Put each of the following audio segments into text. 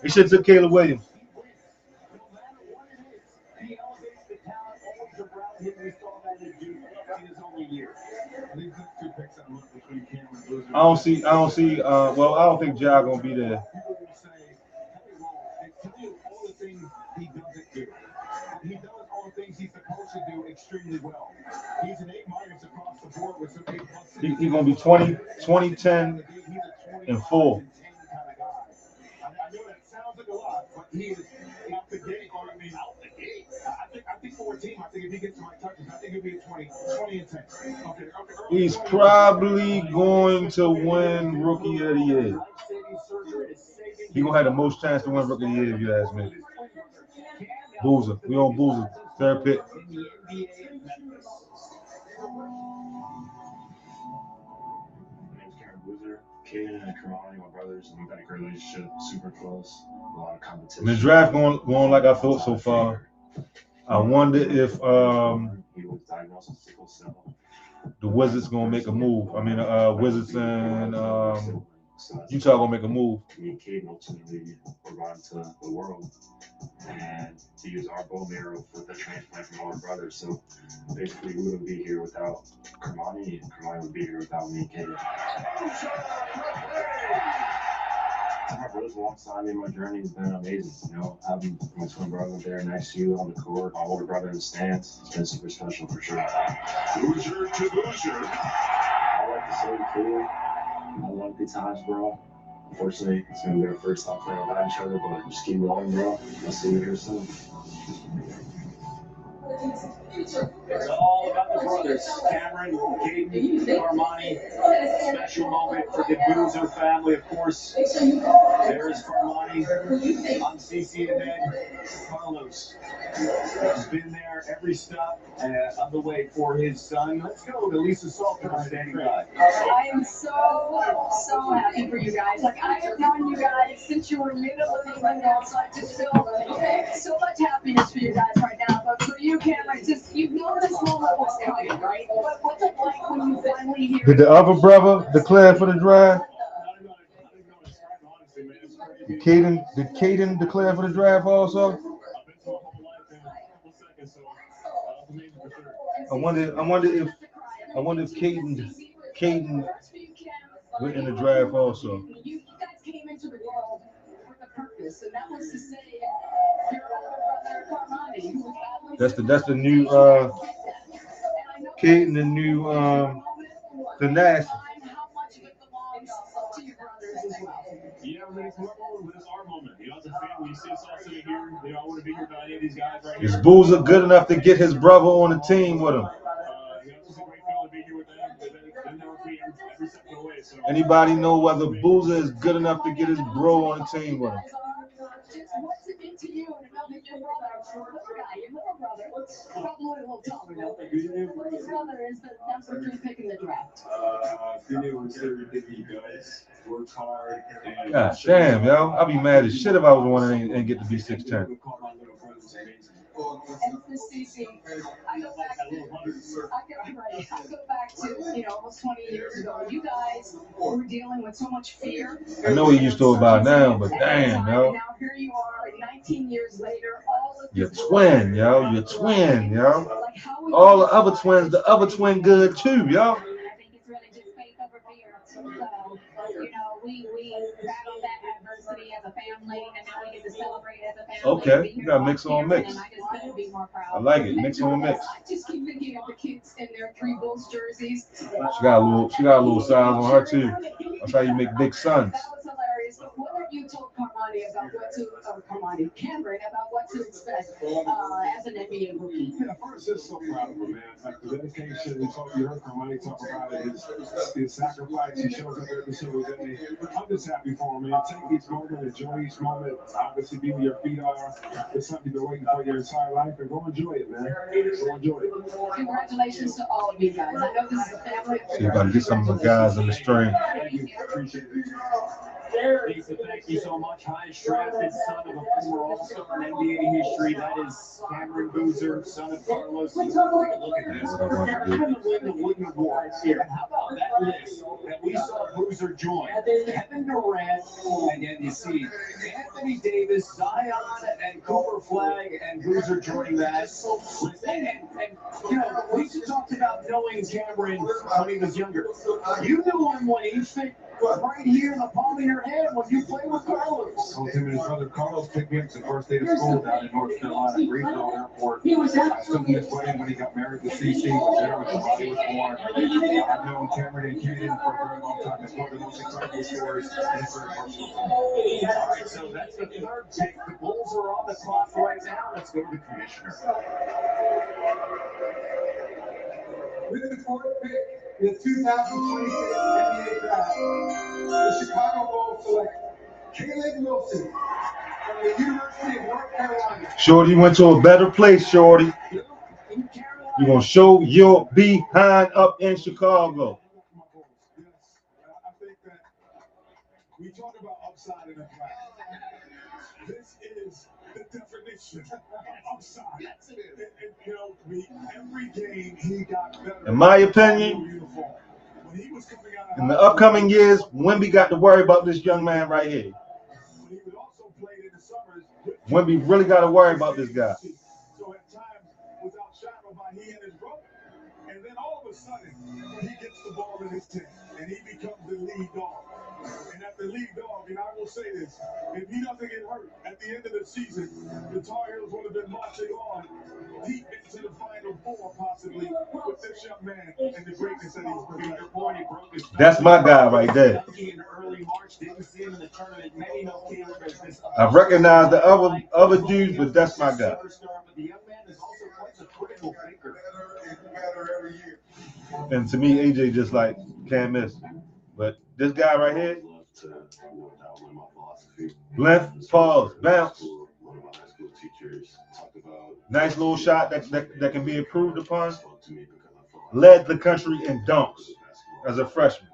They should have took Caleb Williams. I don't see. Well, I don't think Ja gonna be there. He gonna be 20, 20, 10, and 4. He's probably going to win Rookie of the Year. He gonna have the most chance to win Rookie of the Year if you ask me. Boozer. We on Boozer. Third pick. Caden and Kamani, my brothers, we've got a great relationship, super close, a lot of competition. The draft going like I thought so far. I wonder if He was diagnosed with sickle cell. the Wizards gonna make a move. I mean, Wizards and Utah gonna make a move. Me and Caden ultimately were brought into the world, and he was our bone marrow for the transplant from our brothers. So basically, we wouldn't be here without Kamani, and Kamani would be here without me and Caden. My brothers alongside me in my journey has been amazing. You know, having my twin brother there next to you on the court, my older brother in the stands, it's been super special for sure. Hoosier to Hoosier. I like to say, kid, I love good times, bro. Unfortunately, it's gonna be our first time playing without each other, but just keep going, bro. I'll see you here soon. It's all about the brothers, Cameron, Caden, Armani. Special moment for the Boozer family, of course. There's Armani on CC and then Carlos. Has been there every step of the way for his son. Let's go to Lisa Salter standing by. I am so happy for you guys. Like, I have known you guys since you were little and all, so I just feel so much happiness for you guys right now. But for you, Cameron, just you've known this moment was coming, right? What's it like when you finally hear? Did the other brother declare for the draft? Did Caden declare for the draft also? I wonder if Caden went in the draft also. You guys came into the world with a purpose, and that was to say your older brother Carmani, who was That's the new Caden, the new the Nash. Yeah, we're going to come up with this our moment. You know, as a family, you see us all sitting here. You know, I want to be here without any of these guys right here. Is Boozer good enough to get his brother on the team with him? You know, it's just a great feeling to be here with them. They're there with me every step of the way. So. Anybody know whether Boozer is good enough to get his bro on the team with him? What's it mean to you to know that your brother, little guy, your little brother, probably a little taller now, but your little brother is the number 3 pick in the draft? Good news, everything he does. Works hard. God damn, yo. I'd be mad as shit if I was the one that ain't get to be 6'10". And for CC, I go back to, almost 20 years ago. You guys were dealing with so much fear. I know he used to about now, but damn, yo. Now here you are, 19 years later, all of You're twin, yo. You're twin, yo. All the other twin good too, yo. I think it's really just faith over fear. So, we battled that adversity as a family, and now we get to celebrate as a family. Okay, you got mix on mix. And I just couldn't be more proud. I like it, mix on mix. I just keep thinking of the kids in their 3 Bulls jerseys. She got a little size on her too. That's how you make big sons. That was hilarious. But what have you told Cameron about what to expect as an NBA rookie? Yeah, first, just so proud of him, man. Like the dedication, you heard Carmani talk about it, his sacrifice. He shows up every single day. I'm just happy for him, man. Take each moment, enjoy each moment. Obviously, be where your feet are. It's something you've been waiting for your entire life, and go enjoy it, man. Go enjoy it. Congratulations to all of you guys. I know this is a family. So you got to get some of the guys in the string. Thank you. Appreciate it. Lisa, thank you so much. Highest drafted son of a former All-Star in NBA history. That is Cameron Boozer, son of Carlos. Take a look at this. Kevin win the Wooden Award here. How about that list that we saw Boozer join? Kevin Durant, and then you see Anthony Davis, Zion, and Cooper Flag, and Boozer joining that list. And you know, Lisa talked about knowing Cameron when he was younger. You knew him when he fit right here in the palm of your hand when you played with Carlos. So him and his brother Carlos picked me up the first day of school down in North Carolina, Greenville Airport. I took him his wedding when he got married to CC, was there when Bobby was born. I've known Cameron and Kaden for a very long time. It's one of the most incredible stories, and it's very personal. All right, so that's the third pick. The Bulls are on the clock right now. Let's go to the commissioner. With the fourth pick in the 2026 NBA Draft, the Chicago Bulls select Caleb Wilson from the University of North Carolina. Shorty went to a better place, Shorty. You're going to show your behind up in Chicago. Yes, I think that we talk about upside in the draft. This is the definition of upside. And you know, every game he got better. In my opinion, When he was coming out of in the upcoming years, Wemby got to worry about this young man right here. when he would also play in the summers. Wemby really got to worry about this guy. So at times, without shadow by he and his brother. And then all of a sudden, he gets the ball in his hand, and he becomes the lead dog. And at the lead dog, and I will say this, if he doesn't get hurt at the end of the season, the Tar Heels would have been marching on deep into the Final Four, possibly, with this young man and the greatness that he's bringing. Your boy, he broke his That's my guy right there. in early March. Didn't see him in the tournament. Many know Caleb as this. I've recognized the other dudes, but that's my guy. But the young man is also quite the critical thinker. Every year. And to me, AJ just like can't miss. But this guy right here, love to outline my philosophy. length, pause, bounce. One of my high school teachers talked about Nice little shot that can be improved upon. spoke to me because I felt like Led the country in dunks as a freshman.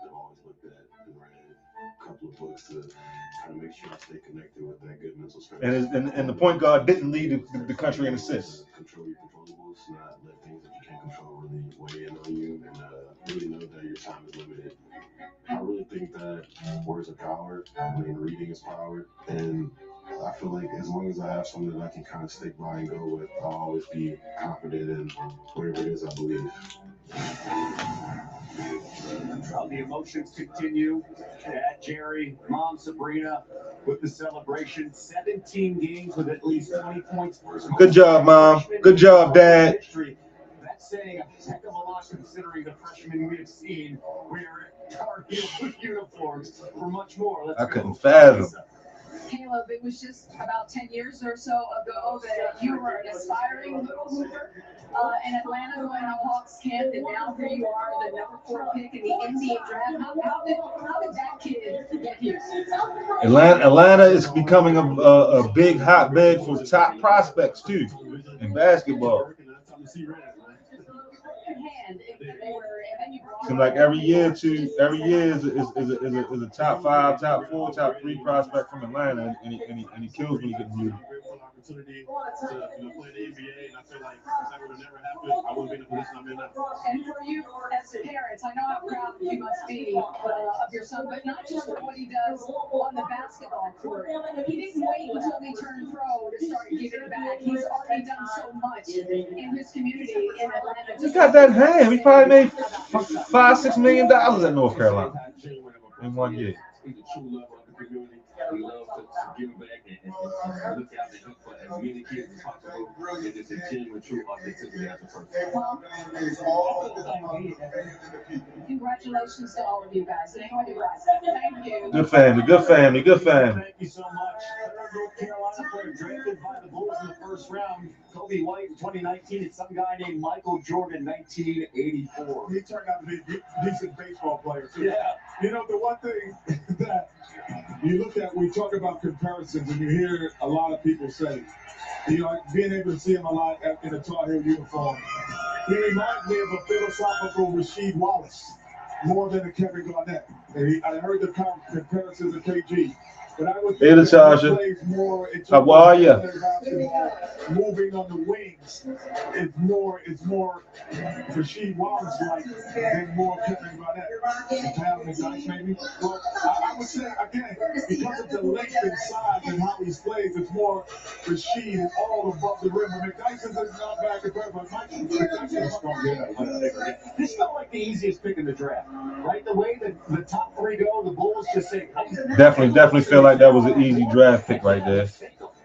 I've always looked at and read a couple of books to kind of make sure I stay connected with that good mental strength. And the point guard didn't lead the country in assists. Control your controllables, not let things that you can't control really weigh in on you, and really know that your time is limited. I really think that words are power. I mean, reading is power, and I feel like as long as I have something that I can kind of stick by and go with, I'll always be confident in whatever it is I believe. The emotions continue. Dad Jerry, Mom Sabrina with the celebration. 17 games with at least 20 points. Good job, Mom. Good job, Dad. That's saying a heck of a lot considering the freshmen we have seen wear Tar Heel uniforms for much more. I couldn't fathom. Caleb, it was just about 10 years or so ago that you were an aspiring little hooper in Atlanta going to Hawks camp, and now here you are, the number 4 pick in the NBA draft. How did that kid get here? Atlanta is becoming a big hotbed for top prospects too in basketball. Seems like every year is a top 5, top 4, top 3 prospect from Atlanta, and he kills when he gets moved. Opportunity to play the NBA, and I feel like if that would have never happened, I wouldn't be in the position I'm in now. And for you as parents, I know how proud you must be of your son, but not just for what he does on the basketball court. He didn't wait until he turned pro to start giving back. He's already done so much in his community in Atlanta. He got that hand. He probably made $5-6 million at North Carolina in 1 year. He's a true lover of the community. He loves to give back and look out and help for as many kids as possible. And it's a genuine, true authenticity as a person. Congratulations to all of you guys. Thank you. Good family, good family, good family. Thank you so much. North Carolina player drafted by the Bulls in the first round. Kobe White in 2019 and some guy named Michael Jordan 1984. He turned out to be a decent baseball player, too. Yeah. You know, the one thing that you look at, we talk about comparisons, and you hear a lot of people say, you know, being able to see him a lot in a Tar Heel uniform, he reminds me of a philosophical Rasheed Wallace more than a Kevin Garnett. I heard the comparison to KG. But I would Hey, the think that Charger. he plays more in terms How are ya? of basketball, moving on the wings. It's more Rasheed Wallace like than more Kevin Garnett. Pound and dice maybe. But I would say again, because of the length and size and how he plays, it's more Rasheed all above the rim. But McDyson is not bad compared, but McDyson is strong. Yeah. This felt like the easiest pick in the draft, right? The way that the top three go, the Bulls just say, Definitely feel like that was an easy draft pick right there.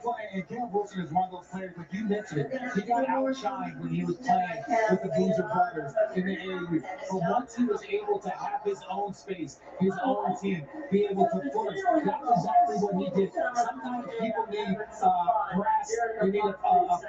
Well, and Caleb Wilson is one of those players, like you mentioned, he got outshined when he was playing with the Boozer brothers in the AAU. But once he was able to have his own space, his own team, be able to flourish, that's exactly what he did. Sometimes people need grass, they need a fertile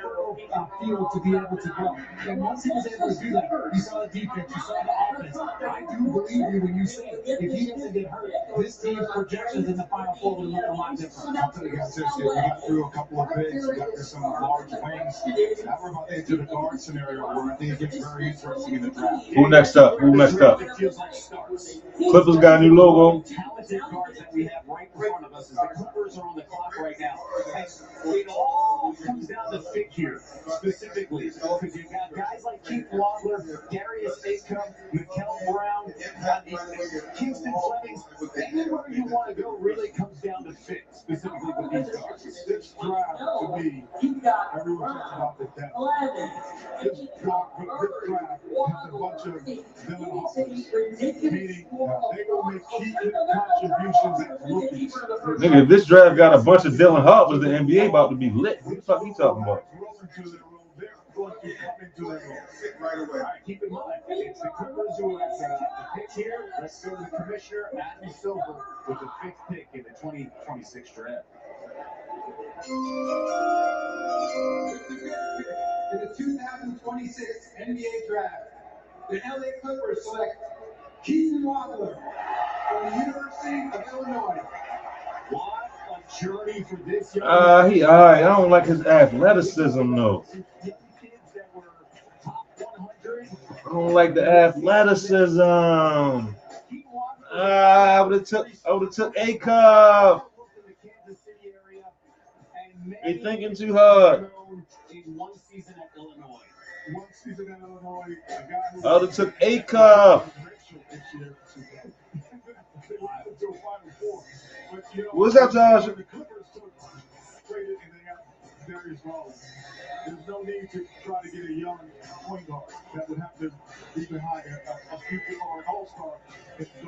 field to be able to grow. And once he was able to do that, you saw the defense, you saw the offense. I do believe you when you say if he doesn't get hurt, this team's projections in the Final Four will look a lot different. I'll tell you guys this year, we got through a couple of bigs, we got through some large wings. Now we're about to enter the guard scenario where I think it gets very interesting in the draft. Who next up? it feels like starts. Clippers got a new logo. Talented guards that we have right in front of us as the Clippers are on the clock right now. And it all comes down to fit here, specifically. Because you've got guys like Keith Wadler, Darius Acom, Mikel Brown, Kingston Flemings. Anywhere you want to go really comes down to fit, specifically with these guards. This draft, to me, everyone talks about the depth. This draft has a bunch of Dylan Hoppers, meaning they will make key contributions as rookies. Nigga, if this draft got a bunch of Dylan Harpers, the NBA about to be lit. What the fuck you talking about? They're going to come into their role. Right away. All right, keep in mind, it's the Clippers who have the pick here. Let's go to the commissioner, Adam Silver, with the 5th pick in the 2026 draft. In the 2026 NBA Draft, the LA Clippers select Keith Wadler from the University of Illinois. What a journey for this young He all right. I don't like his athleticism though. kids that were top 100. I don't like the athleticism. I would have took Acom. You're thinking too hard. In one season at Illinois. One season in Illinois, a guy who I would have took Acom. What's up, Josh? The Clippers traded and they got Darius Wallace. There's no need to try to get a young point guard that would have to be behind a future or an all-star.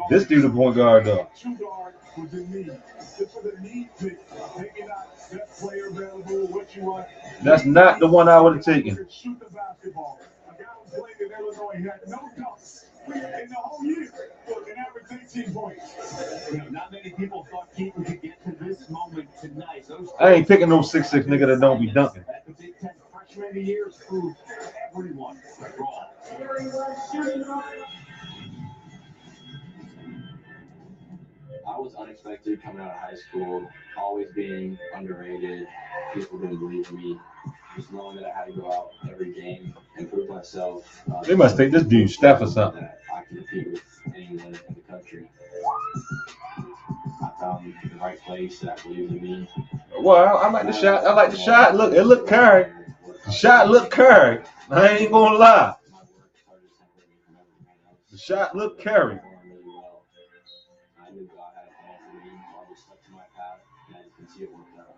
This dude a point guard though. Two guard was in need. This was a need pick. Maybe not best player available, what you want. That's not the one I would have taken. Shoot the basketball. A guy who played in Illinois, he had no dunks in the whole year. Look, an average 18 points. You know, not many people thought Keaton could get to this moment tonight. I ain't picking no 6'6" nigga that don't be dunking. At the Big Ten freshman of the year has proved everyone wrong. I was unexpected coming out of high school, always being underrated. People didn't believe in me. Just knowing that I had to go out every game and prove myself. They must think this dude Steph or something. That I can compete with anyone in the country. I found the right place that believed in me. Well, I like the shot. I like the shot. Look, it looked carried. The shot looked carried. I ain't gonna lie. The shot looked carried. I knew God had a plan for me. I just stuck to my path, and I can see it worked out.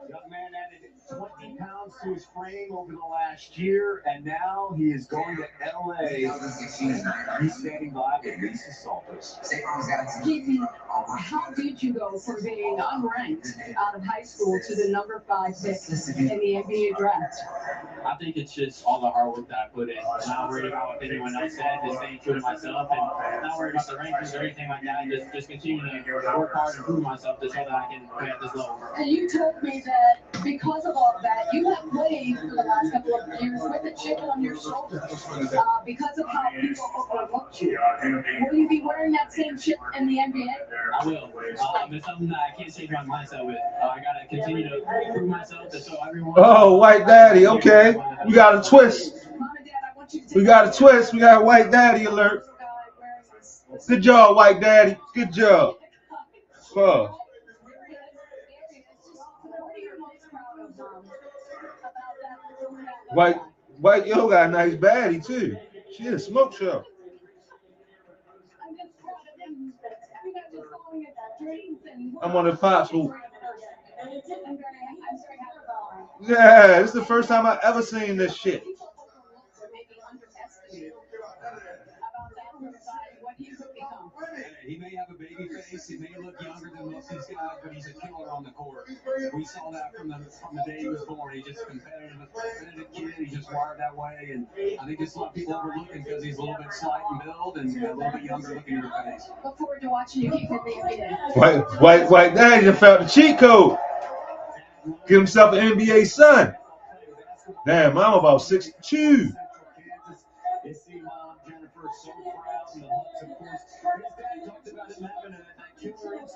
Young man added 20 pounds to his frame over the last year, and now he is going to LA. He's standing by with Lisa Salters. Keaton, how did you go from being unranked out of high school to the number 5 pick in the NBA draft? I think it's just all the hard work that I put in. I'm not worried about what anyone else said, just staying true to myself, and not worried about the rankings or anything like that. Just continue to work hard and prove myself just so that I can play at this level. And you told me that because of all of that, you have played for the last couple of years with a chip on your shoulder because of how people overlooked you. Will you be wearing that same chip in the NBA? I will. It's something that I can't change my mindset with. I got to continue to prove myself to show everyone. Oh, white daddy. Okay, you got a twist. Mom and Dad, I want We got a twist. We got a White Daddy alert. Good job, White Daddy. Good job. Fuck. White Yo got a nice baddie too. She a smoke show. I'm on the Pops. Yeah, this is the first time I ever seen this shit. He may have a baby face, he may look younger than most of these guys, but he's a killer on the court. We saw that from the day he was born. He's just a competitive kid. He's just wired that way, and I think just a lot of people overlooking because he's a little bit slight in build and a little bit younger looking in the face. Look forward to watching you keep your baby. White Daddy just felt the cheat code. Give himself an NBA son. Damn, I'm about 6'2".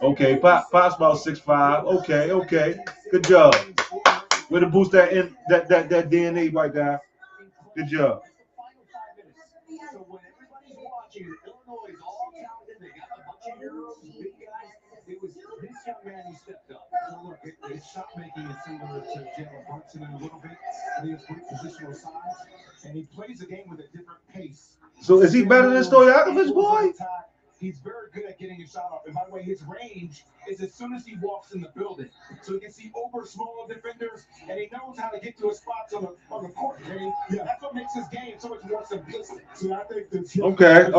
Okay, Pop's about 6'5". Okay. Good job. Way to boost that DNA, white guy. Good job. So when everybody's watching, Illinois is all talented. They got a bunch of Euros, big guys. It was this young man who stepped up. So look, his shot making is similar to Jalen Brunson in a little bit. He has great positional size, and he plays the game with a different pace. So is he better than Stojakovic, boy? He's very good at getting his shot off. And by the way, his range is as soon as he walks in the building. So he can see over smaller defenders, and he knows how to get to his spots on the court. Okay? Yeah, that's what makes his game so much more simplistic. So I think the Okay.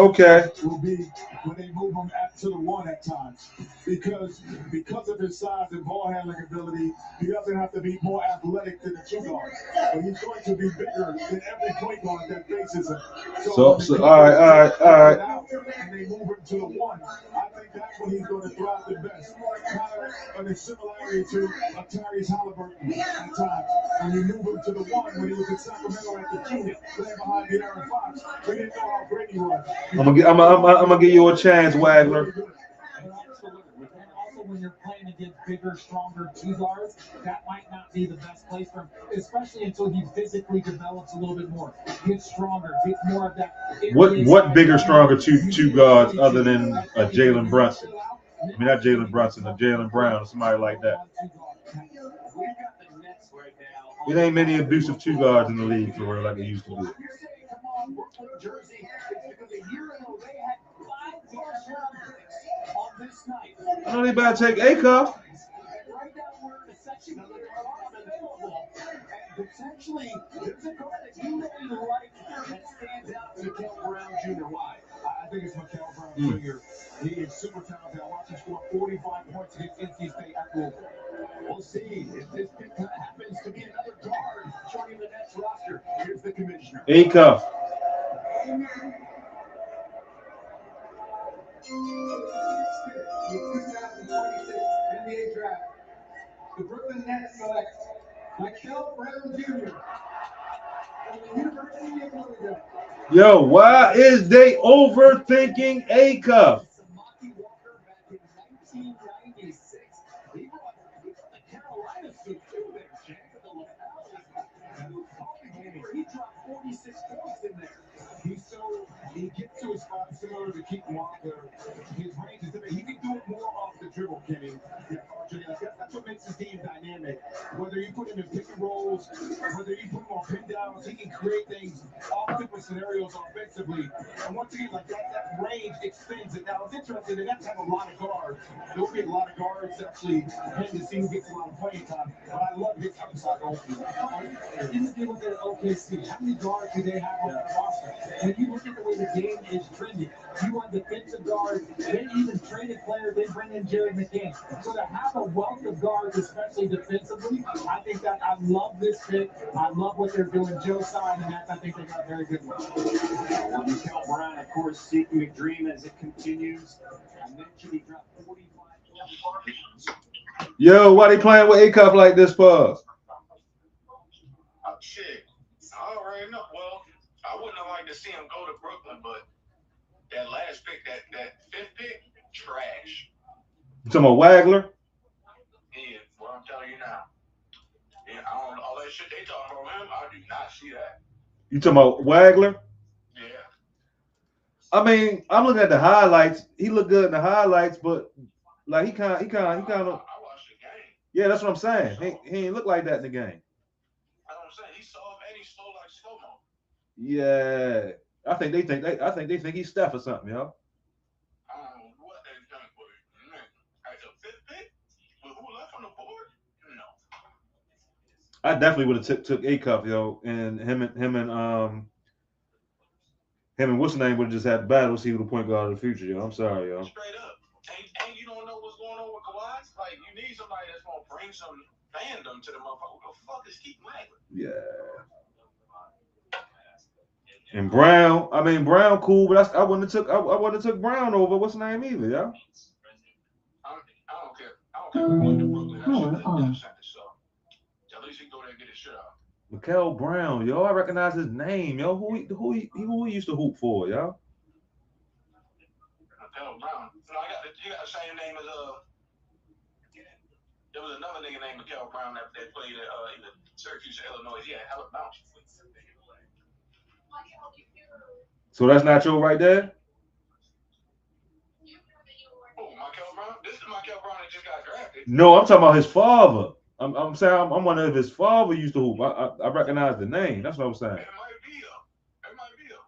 will be when they move him to the one at times. Because of his size and ball handling ability, he doesn't have to be more athletic than the two guards. But he's going to be bigger than every point guard that faces him. So all right. And they move him to the one. I think that's when he's going to thrive the best. Kind of a similarity to Tyrese Halliburton at times. When you move him to the one, when he was in Sacramento at the two, playing behind the Aaron Fox, we didn't know how great he was. I'm gonna give you a chance, Wagner. When you're playing against bigger, stronger two guards, that might not be the best place for him, especially until he physically develops a little bit more, gets stronger, gets more of that. What bigger, stronger two guards other than a Jalen Brunson? I mean, not Jalen Brunson, a Jalen Brown, or somebody like that. It ain't many abusive two guards in the league for real like it used to be. I know they about to take A-Cup. Potentially, there's a card that you really like that stands out to Mikael Brown Jr. Why? I think it's Mikael Brown Jr. He is super talented. I watched him score 45 points against NC State at Louisville. We'll see if this happens to be another guard joining the Nets roster. Here's the commissioner. A-Cup. The 2026 NBA Draft. The Brooklyn Nets select Mikael Brown Jr. from the University of Louisville. Yo, why is they overthinking A-Cup? He dropped 46 points in there. He gets to his spot similar to Keith Walker. His range is different. He can do it more off the dribble, Kenny. That's what makes his game dynamic. Whether you put him in pick and rolls, whether you put him on pin downs, he can create things off different scenarios offensively. And once again, like that range extends it. Now, it's interesting. They have to have a lot of guards. There will be a lot of guards actually playing to see who gets a lot of playing time. But I love his upside ultimately. Even if you look at OKC, how many guards do they have on the roster? And if you look at the way the game is trending, you want defensive guards, they even traded players, they bring in Jerry McCain. So to have a wealth of guards, especially defensively, I think that I love this pick. I love what they're doing. Joe signed, and I think they got a very good one. Mikael Brown, of course, seeking a dream as it continues. I mentioned he dropped 45. Yo, why they playing with A-Cup like this, Pug? Shit, I already know. Well, I wouldn't have liked to see him go to Brooklyn, but that last pick, that fifth pick, trash. You talking about Wagler? Yeah, what I'm telling you now. Yeah, I don't know all that shit they talking about him. I do not see that. You talking about Wagler? I mean, I'm looking at the highlights. He looked good in the highlights, but like he kind of. I watched the game. Yeah, that's what I'm saying. He ain't look like that in the game. That's what I'm saying. He's soft and he's slow like slow mo. Yeah, I think they think he's Steph or something, yo. I don't know what they think, but man, at the fifth pick, with who left on the board? No. I definitely would have took A Cup, yo, and him and what's the name would have just had battles. He was the point guard of the future, yo. I'm sorry, yo. Straight up. And you don't know what's going on with Kawhi. Like, you need somebody that's going to bring some fandom to the motherfucker. Who the fuck is Keith Langland? Yeah. And Brown, I mean Brown, cool, but I wouldn't have took Brown over what's the name either, yo. I don't care. I don't care who went to Brooklyn. That shit is death sentence. So at least he can go there and get his shit out. Mikael Brown, yo, I recognize his name, yo. Who he used to hoop for, yo? Mikael Brown. No, he got the same name as there was another nigga named Mikael Brown that played at either Syracuse or Illinois. Yeah, hella bounce. So that's not your right there? Oh, Mikael Brown? This is Mikael Brown that just got drafted. No, I'm talking about his father. I'm saying I'm wondering if his father used to hoop. I recognize the name. That's what I'm saying. It might be though. It might be though.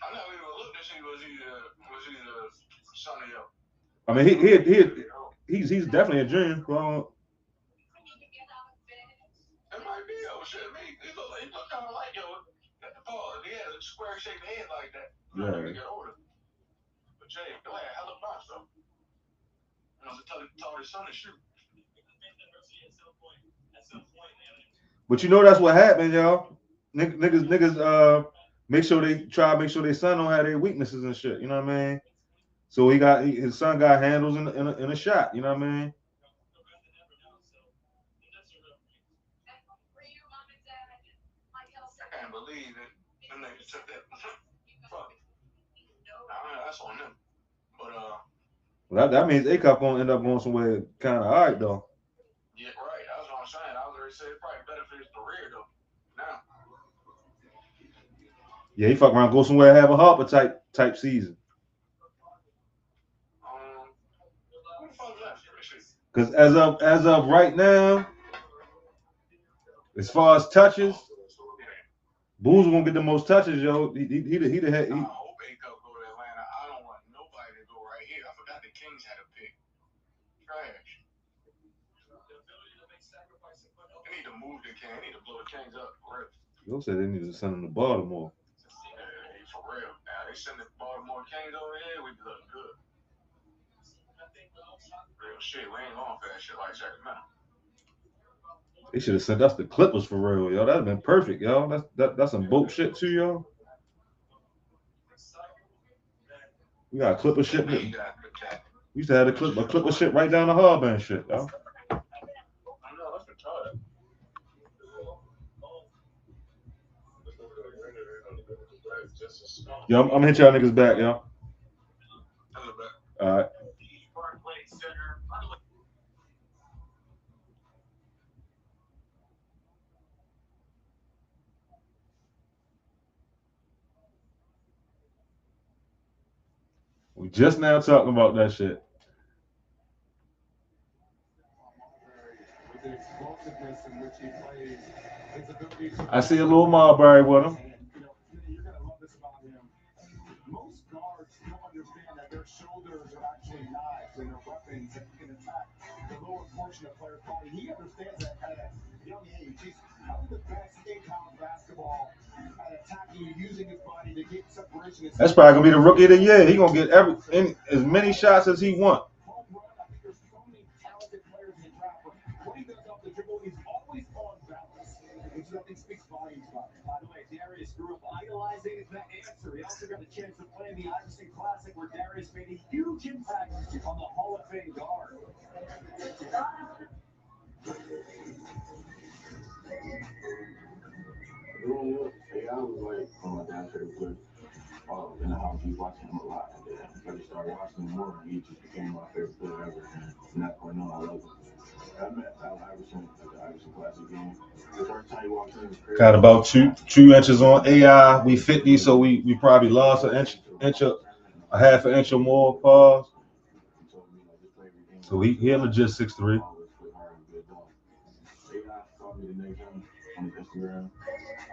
I never even looked to see was he the son of yo. I mean he's definitely a junior. Well, it might be though. Shit, he look kind of like yo. He had a square shaped head like that. Yeah. He got older. But Jay, go ahead, hella bounce though. You know, taught his son to shoot. But you know that's what happened, y'all. Niggas make sure their son don't have their weaknesses and shit. You know what I mean? So his son got handles in a shot. You know what I mean? I can't believe it. Them niggas took that. Fuck. I mean, that's on them. But that means A Cup gonna end up going somewhere kind of all right though. Yeah, right. That's what I'm saying. I was already saying it probably benefit his career though. Now. Yeah, he fuck around, go somewhere, and have a Harper type season. Who the fuck left? Because as of right now, as far as touches, Bulls gonna get the most touches, yo. He the head. I hope A Cup go to Atlanta. I don't want nobody to go right here. I forgot the Kings had a pick. Trash. They need to move the Kings. They need to blow the Kings up. Yo said they need to send him to Baltimore. Yeah, for real. Now they send the Baltimore Kings over here, we be looking good. Real shit. We ain't going for that shit like Sacramento. They should have sent us the Clippers for real, yo. That'd have been perfect, yo. That's some boat shit too, yo. We got Clipper shit. We used to have a Clipper shit right down the harbor and shit, yo. Yo, I'm gonna hit y'all niggas back, yo. All right. We just now talking about that shit. I see a little Marbury with him. You're gonna love this about him. Most guards don't understand that their shoulders are actually knives and they're weapons that can attack the lower portion of players' body. He understands that at a young age. He's probably the best in college basketball at attacking and using his body to get separation. That's probably gonna be the rookie of the year. He gonna get as many shots as he wants. I think there's so many talented players in the draft, but when he goes up the dribble, he's always on balance, which I think speaks volumes about him. By the way, Darius grew up idolizing that answer. He also got a chance to play in the Iverson Classic, where Darius made a huge impact on the Hall of Fame guard. I was like, my dad's favorite player. In the house, he was watching him a lot. And then I just started watching him more, and he just became my favorite player ever. And from that point on, I love him. Got about two inches on AI. We 50, so we probably lost a half an inch or more. Pause. So he legit 6'3".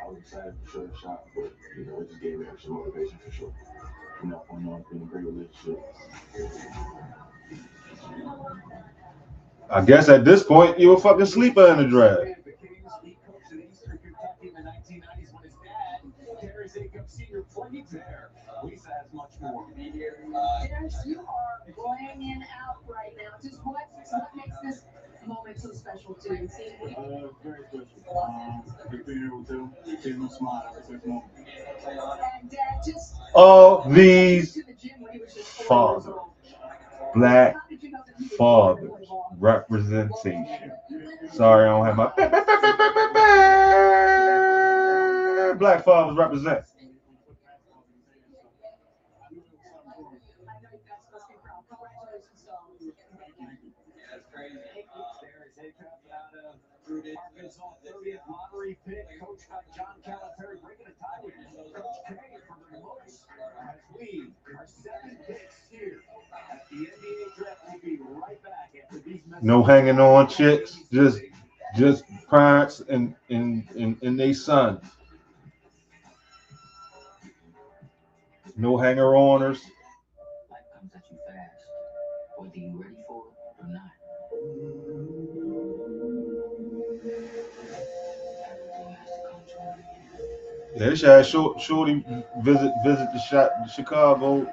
I was excited for sure shot, but it just gave me extra motivation for sure. From that point on, it's been a great relationship. I guess at this point you a fucking sleeper in the draft. Dennis, you are banging out right now. Just what makes this moment so special to you? Very special. We've been here with them. Seeing them smile every single moment. And Dad, just All these fathers, black fathers, representation. Sorry, I don't have my black fathers represent. Arkansas 30th lottery pick, coached by John Calipari, breaking a tie with Coach K for the most as we are 7 picks here at the NBA Draft. We'll be right back after these messages. No hanging on chicks, just parents and they sons. No hanger oners. Life comes at you fast, whether you're ready for it or not. Everything has to come to an end. Yeah, this had Shorty visit the Chicago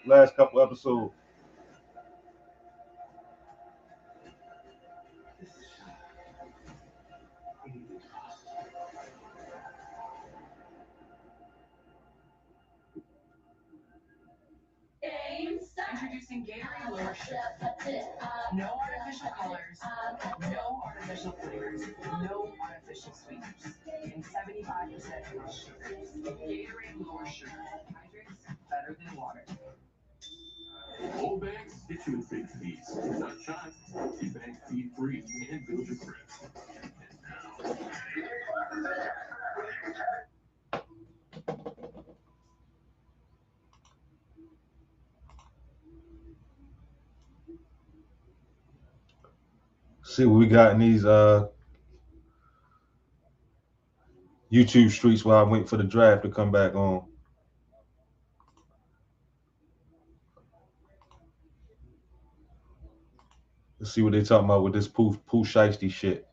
last couple episodes. Introducing Gatorade Lotion. No artificial colors, no artificial flavors, no artificial sweeteners, and 75% less sugar. Gatorade lower sugar hydrates better than water. Old bags get you in big fees. One shot, keep bags feed free and build your crib. See what we got in these YouTube streets while I wait for the draft to come back on. Let's see what they talking about with this Pooh Shiesty shit.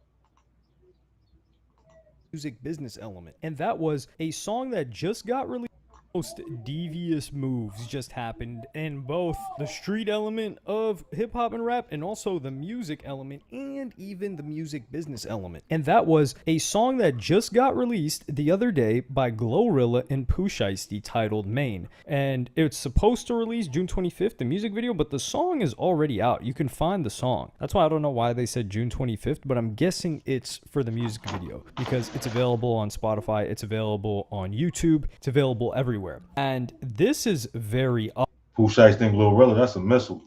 Music business element, and that was a song that just got released. Most devious moves just happened in both the street element of hip-hop and rap and also the music element and even the music business element. And that was a song that just got released the other day by Glorilla and Pooh Shiesty titled Maine. And it's supposed to release June 25th, the music video, but the song is already out. You can find the song. That's why I don't know why they said June 25th, but I'm guessing it's for the music video because it's available on Spotify, it's available on YouTube, it's available everywhere. And this is very Pooh Shiesty and Glorilla, that's a missile.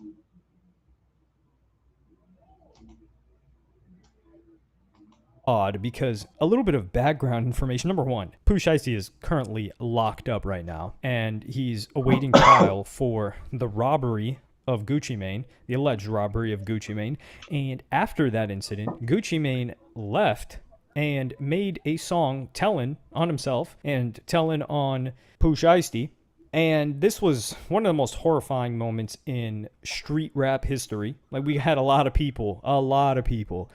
odd because a little bit of background information. Number one, Pooh Shiesty is currently locked up right now, and he's awaiting trial for the robbery of Gucci Mane, the alleged robbery of Gucci Mane. And after that incident, Gucci Mane left and made a song telling on himself and telling on Pooh Shiesty. And this was one of the most horrifying moments in street rap history. Like, we had a lot of people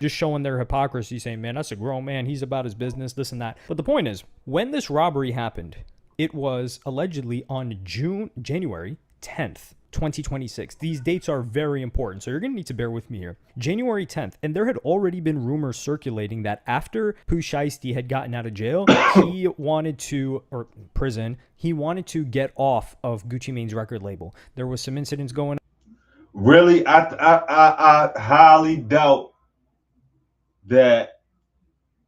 just showing their hypocrisy, saying, man, that's a grown man, he's about his business, this and that. But the point is, when this robbery happened, it was allegedly on January 10th. 2026. These dates are very important, so you're going to need to bear with me here. January 10th, and there had already been rumors circulating that after Pooh Shiesty had gotten out of jail, he wanted to get off of Gucci Mane's record label. There was some incidents going on. Really, I highly doubt that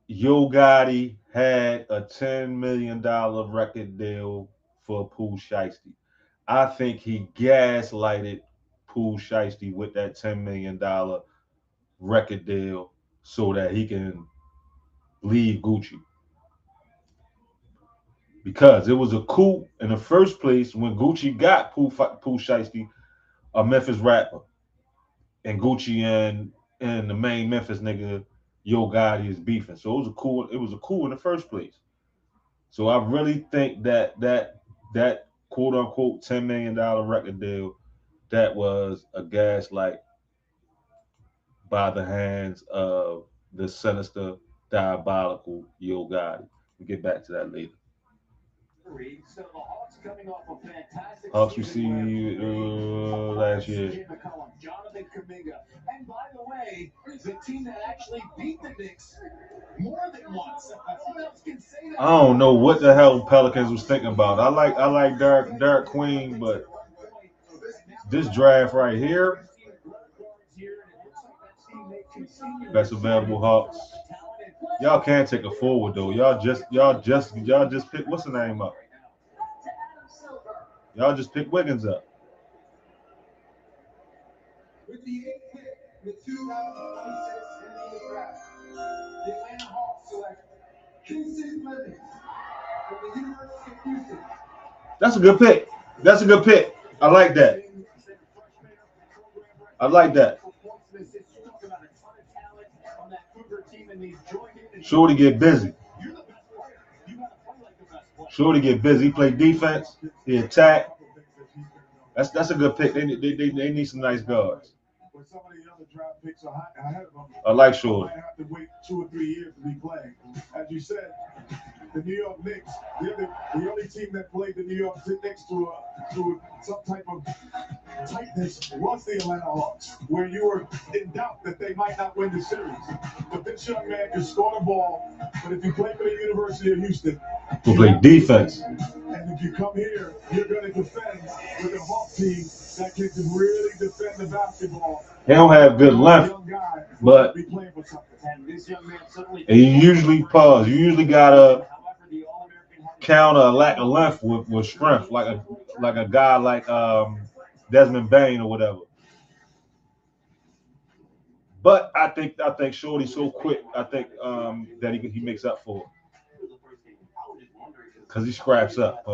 Yo Gotti had a $10 million record deal for Pooh Shiesty. I think he gaslighted Pooh Shiesty with that $10 million record deal so that he can leave Gucci. Because it was a coup in the first place when Gucci got Pooh Shiesty, a Memphis rapper, and Gucci and the main Memphis nigga Yo Gotti is beefing. So it was a coup. It was a coup in the first place. So I really think that quote unquote $10 million record deal that was a gaslight by the hands of the sinister, diabolical Yo Gotti. We'll get back to that later. So the Hawks coming off a fantastic Hawks season received where last year. Jonathan Kuminga. And by the way, the team that actually beat the Knicks more than once. Who else can say that? I don't know what the hell Pelicans was thinking about. I like Derek Queen, but this draft right here, best available Hawks. Y'all can't take a forward though. Y'all just pick what's the name up. Y'all just pick Wiggins up. With the 8th pick in the 2026 NBA Draft, the Atlanta Hawks select Kingston Clemens from the University of Houston. That's a good pick. That's a good pick. I like that. I like that. Shorty get busy. Shorty get busy. He play defense. He attack. That's a good pick. They need some nice guards. Some of the other draft picks are ahead of them. I like Shorty. Might have to wait 2 or 3 years to be playing. As you said, the New York Knicks, the only team that played the New York Knicks to some type of tightness was the Atlanta Hawks, where you were in doubt that they might not win the series. But this young man can score the ball, but if you play for the University of Houston, We'll play defense. and if you come here, you're going to defend with a Hawk team that can really defend the basketball. They don't have good length, but and you usually pause. You usually gotta counter a lack of length with strength, like a guy like Desmond Bain or whatever. But I think Shorty's so quick. I think that he makes up for it because he scraps up. I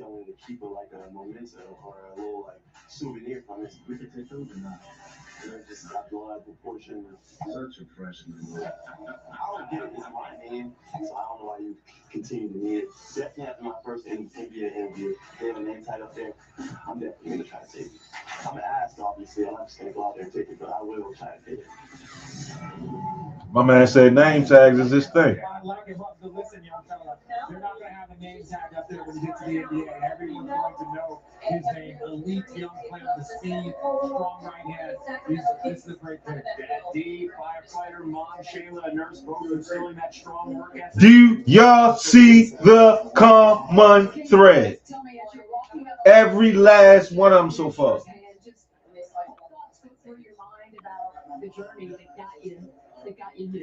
wanted to keep it like a memento or a little like souvenir from it. We could take those or not. Just got a lot of proportion. Such a freshman. I don't get it. It's my name, so I don't know why you continue to need it. Definitely after my first NBA interview, they have a name tag up there. I'm definitely going to try to take it. I'm going to ask, obviously. I'm not just going to go out there and take it, but I will try to take it. My man said name tags is his thing. Listen, young fella, you're not going to have a name tag up there when you get to the NBA. Everyone's going to know his name. Elite young player, the speed, strong right hand. This is a great pick. D, firefighter, mom, Shayla, a nurse, both instilling that strong work ethic. Do y'all see the common thread? Every last one of them so far.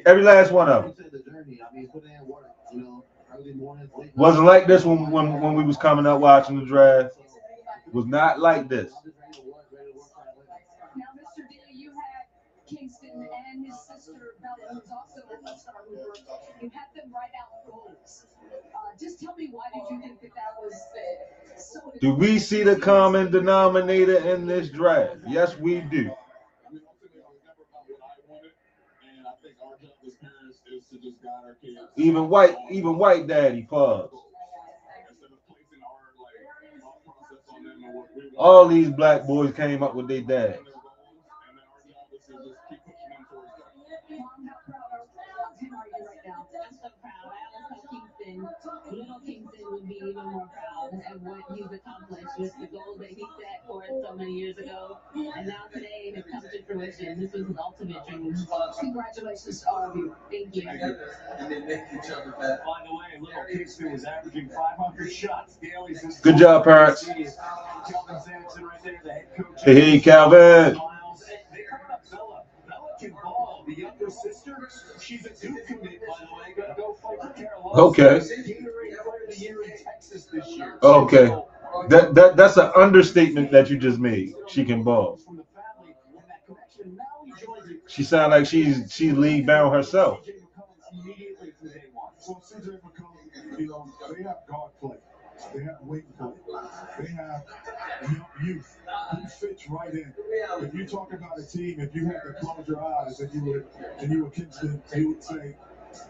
Every last one of them. Wasn't like this when we was coming up watching the draft. Was not like this. Now, Mr. D, you had Kingston and his sister Bella, who's also a star hooper. You had them write out goals. Just tell me, why did you think that was so? Do we see the common denominator in this draft? Yes, we do. Even white daddy, pause. All these black boys came up with their dads. Little Kingston would be even more proud of what he's accomplished with the goal that he set for us so many years ago. And now today it has come to fruition. This was his ultimate dream. Congratulations to all of you. Thank you. And they make each other better. By the way, Little Kingston was averaging 500 shots daily since. Good job, parents. Calvin Sampson right there, the head coach. Hey, Calvin. Bella can ball. The younger sister, she's a Duke commit, by the way. Got to go fight for Carolina. Okay. Gatorade Player of the Year in Texas this year. Okay. That's an understatement that you just made. She can ball. She sound like she's league bound herself. Immediately from day one. Well, CJ McCollum, you know, they have guard play. They have wing play. They have youth. He fits right in. If you talk about a team, if you had to close your eyes and you would Kingston, you would say,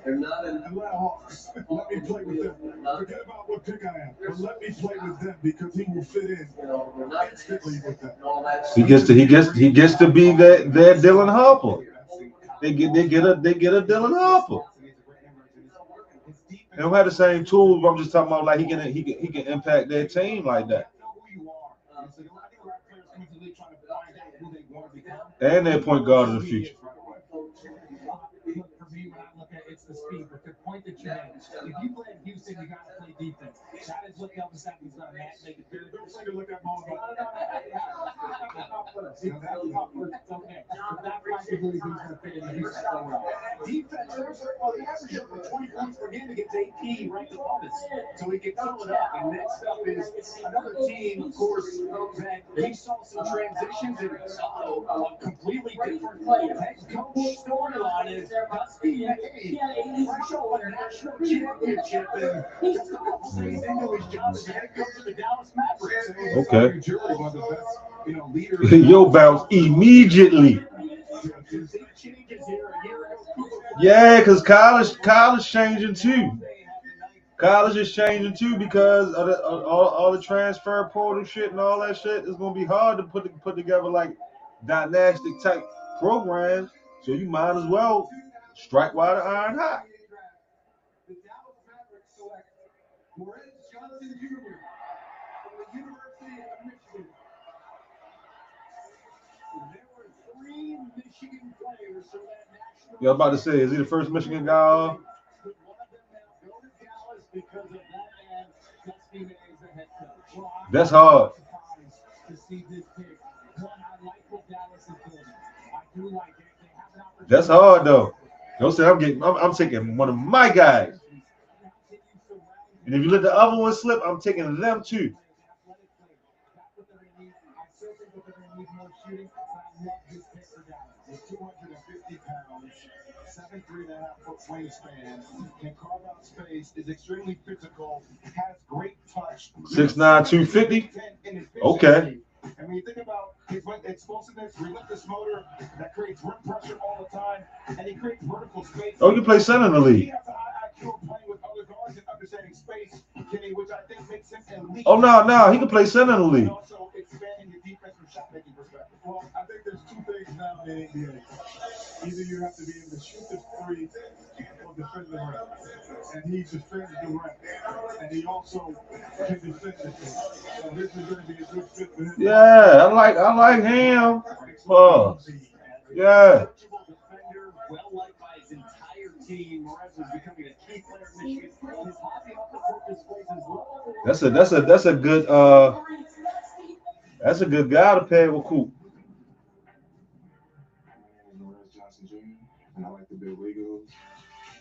Atlanta Hawks, let me play with them. Forget about what pick I am, but let me play with them because he will fit in instantly with them. He gets to be their Dylan Harper. They get a Dylan Harper. They don't have the same tools, but I'm just talking about like he can impact their team like that. And their point guard in the future. For me, when I look at it, it's the speed. But the point that you made, if you play in Houston, you got to play defense. That is what Elvis Sappy's going to make it very difficult to look at ball. It's okay. But that practically is going to fit in Houston so well. Defense, well, he averages over 20 points per game against AP ranked opponents. So he can fill it up. And next up is another team, of course, that we saw some transitions and a completely different head coach storyline is Dusty May, fresh off a national championship, and just a couple days into his job as head coach of the Dallas Mavericks. Okay. Yo, bounce immediately. Yeah, because college changing too. College is changing too because of all the transfer portal shit and all that shit. It's gonna be hard to put together like dynastic type programs. So you might as well strike while the iron hot. The Dallas Mavericks select Morris Johnson Jr. from the University of Michigan. There were 3 Michigan players from that national. Yeah, I was about to say, is he the first Michigan guy? One of them now go to Dallas because of that man, Dusty May, as the head coach. That's hard. To see this pick. One, I like what Dallas is doing. I do like it. They have an opportunity. That's hard though. Don't say I'm taking one of my guys. And if you let the other one slip, I'm taking them too. I still think that they're going to need more shooting, but I love this pick for Dallas. With 250 pounds, 7'3.5" wingspan, can carve out space, is extremely physical, has great touch. 6'9", 250. Okay. And when you think about his explosiveness, relentless motor that creates rim pressure all the time, and he creates vertical space. Oh, you play center in the league. He has an IQ of playing with other guards and understanding space, Kenny, which I think makes him elite. Oh no, he can play center in the league. And also expanding your defense from shot making perspective. Well, I think there's 2 things now in the NBA. Either you have to be able to shoot the 3 or defend the rim. And he defends the rim. And he also can defend the 3. So this is going to be a good fit for him. Yeah, I like him. Yeah. Well liked by his entire team. Morez is becoming a key player in Michigan. His hobby off the court displays his love. That's a good guy to pair with Coop. Morris Johnson Jr. and I like to build Legos.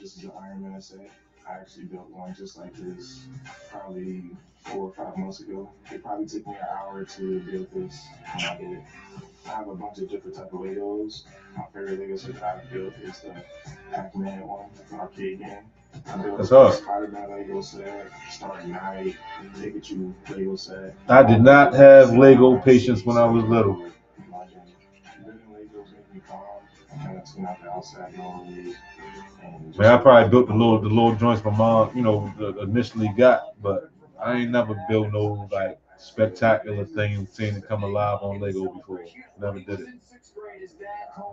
This is an Iron Man set. I actually built one just like this probably 4 or 5 months ago. It probably took me an hour to build this when I did it. I have a bunch of different type of Legos. My favorite Lego set that I've built is the Pac-Man one, arcade game. I built a Spider-Man Lego set, Starry Night, Pikachu Lego set. I did not have Lego patience when I was little. Building Legos make me calm. I kind of tune out the outside noise. Man, I probably built the little joints my mom, initially got, but I ain't never built no like spectacular thing seen it come alive on Lego before. Never did it.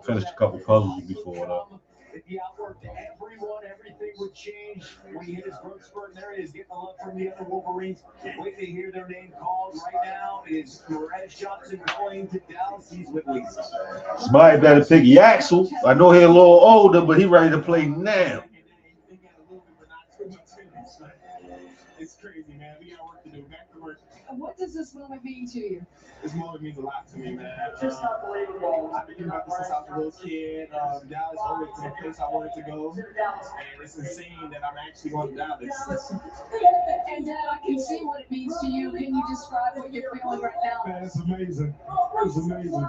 Finished a couple puzzles before though. If he outworked everyone, everything would change. When he hit his growth spurt, there he is, getting the love from the other Wolverines. Wait to hear their name called right now. Is Morez Johnson going to Dallas? He's with Lisa. Somebody better pick Yaxel. I know he's a little older, but he ready to play now. It's crazy, man. We got work to do. Back to work. What does this moment mean to you? This moment means a lot to me, man. Just unbelievable. I've been thinking about this since I was a little kid. Dallas always was the place I wanted to go. And it's insane that I'm actually going to Dallas. And Dad, I can see what it means to you. Can you describe what you're feeling right now? Man, it's amazing. It's amazing.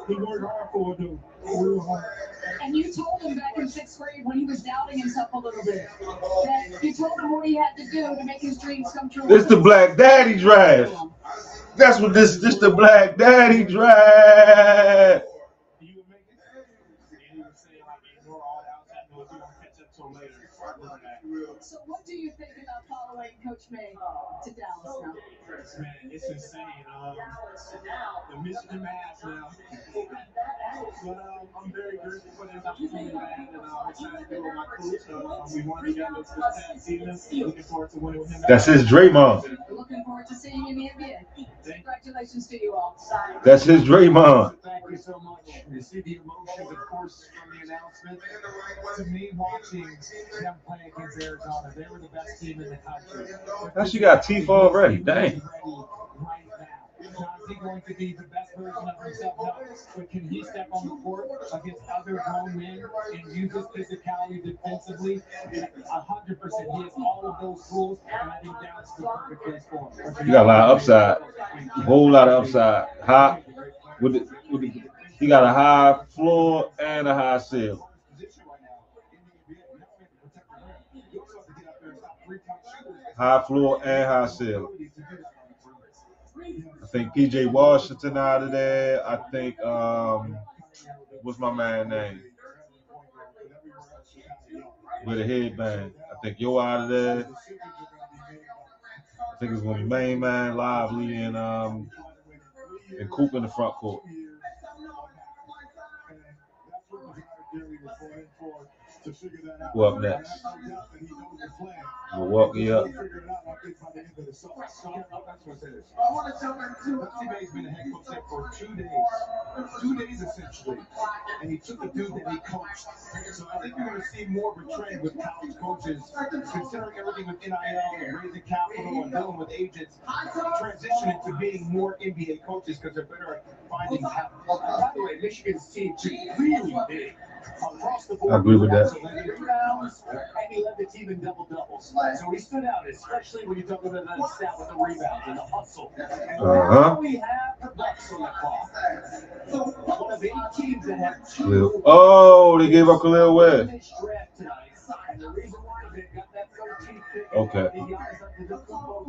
He worked hard for it, though. Real hard. And you told him back in 6th grade when he was doubting himself a little bit that you told him what he had to do to make his dreams come true. This the Black Daddy Draft. That's what this the Black Daddy Draft. So what do you think about following Coach May to Dallas now? Man, it's insane. The mission to mass now. But I'm very grateful for this opportunity, man, and I'm excited to be with my coach. We won together this past season. Looking forward to winning with him. That's his Draymond. Looking forward to seeing you in the NBA. Congratulations to you all. That's his Draymond. Thank you so much. You see the emotions, of course, from the announcement. To me, watching them play against Arizona, they were the best team in the country. Now she got teeth already. Dang. Right now. Now, is he going to be the best version of himself? No. But can he step on the court against other grown men and use his physicality defensively? 100%. He has all of those tools, and I think that's the perfect place for him. You got a lot of upside. A whole lot of upside. High. He got a high floor and a high ceiling. High floor and high ceiling. I think PJ Washington out of there. I think what's my man's name? With a headband. I think you're out of there. I think it's gonna be Main Man, Lively, and Coop in the front court. Who up next? Milwaukee up. I want to tell you, May's been a head coach there for 2 days. 2 days essentially. And he took the dude that he coached. So I think you're going to see more of a trend with college coaches, considering everything with NIL and raising capital and dealing with agents, transitioning to being more NBA coaches because they're better at finding talent. By the way, Michigan's team is really big. Across the board, I agree with that. Rebounds, and he led the team in double-doubles. So he stood out, especially when you talk about that stat with the rebounds and the hustle. And now we have the Bucks on the clock. So one of 8 teams that have 2. Oh, they gave up Khalil Webb. And the reason why they got that 13th pick. Okay.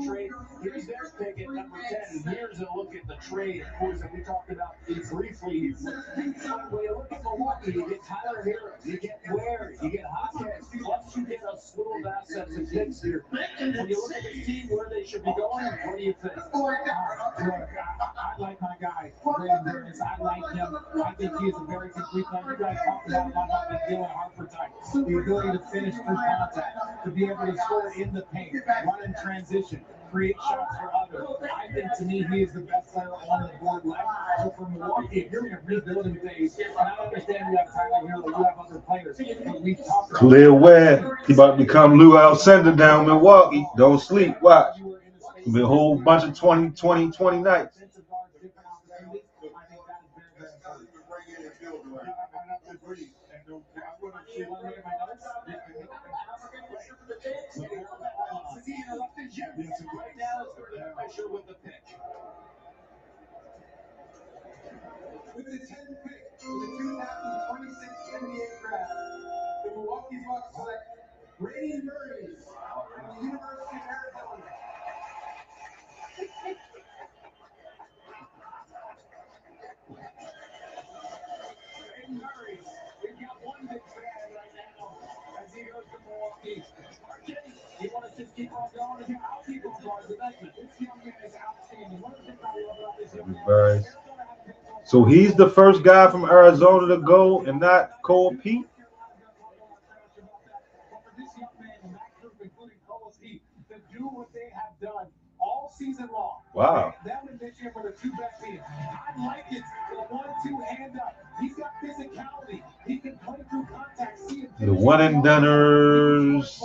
Trade. Here's their pick at number 10. And here's a look at the trade, of course, that we talked about briefly. When you look at Milwaukee, you get Tyler Hero, you get Ware, you get Hopkins, plus you get a slew of assets and picks here. When you look at this team, where they should be going, what do you think? I like my guy, Brandon Burns. I like him. I think he is a very complete player. You guys talked about how he's doing Harper type. The ability to finish through contact, to be able to score in the paint, run in transition, create shots for others. I think to me, he is the best player on the board left. So for Milwaukee, if you're in a rebuilding phase, and I understand you have Tyler here, but you have other players. But we talked about Khalil Webb. He about to become Lou Alcindor down Milwaukee. Don't sleep. Watch. It'll be a whole bunch of 20 nights. With the 10th pick in the 2026 NBA Draft, the Milwaukee Bucks select Brady Murray from the University of Arizona. Brady Murray, we've got one big fan right now as he goes to Milwaukee. You want to just keep on going? I'll keep on going. This young man is outstanding. One of the things I love about this young man is so he's the first guy from Arizona to go and not Cole Pete? Season long. Wow. Them and Michigan were the 2 best teams. I like it. The 1-2 hand up. He's got physicality. He can play through contact. The one and doneers